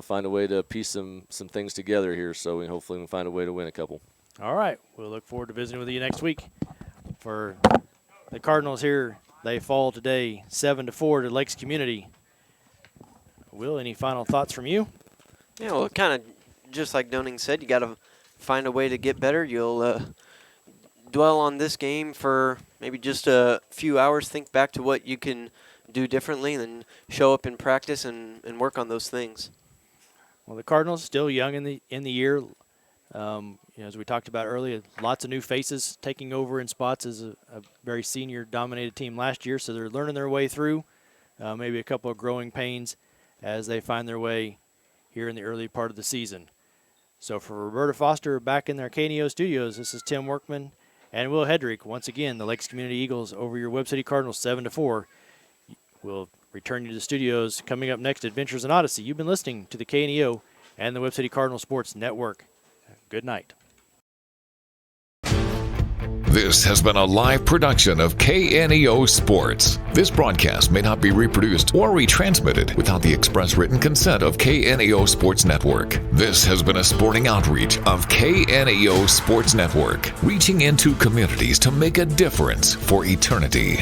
find a way to piece some things together here. So hopefully we can find a way to win a couple. All right. We'll look forward to visiting with you next week. For the Cardinals here, they fall today 7-4 to Lakes Community. Will, any final thoughts from you? Yeah, well, kind of just like Doning said, you got to find a way to get better. You'll dwell on this game for maybe just a few hours, think back to what you can do differently, and then show up in practice and work on those things. Well, the Cardinals still young in the year. As we talked about earlier, lots of new faces taking over in spots as a very senior-dominated team last year, so they're learning their way through. Maybe a couple of growing pains as they find their way here in the early part of the season. So for Roberta Foster back in their KNEO studios, this is Tim Workman and Will Hedrick. Once again, the Lakes Community Eagles over your Webb City Cardinals 7-4. We'll return you to the studios. Coming up next, Adventures in Odyssey. You've been listening to the KNEO and the Webb City Cardinal Sports Network. Good night. This has been a live production of KNEO Sports. This broadcast may not be reproduced or retransmitted without the express written consent of KNEO Sports Network. This has been a sporting outreach of KNEO Sports Network, reaching into communities to make a difference for eternity.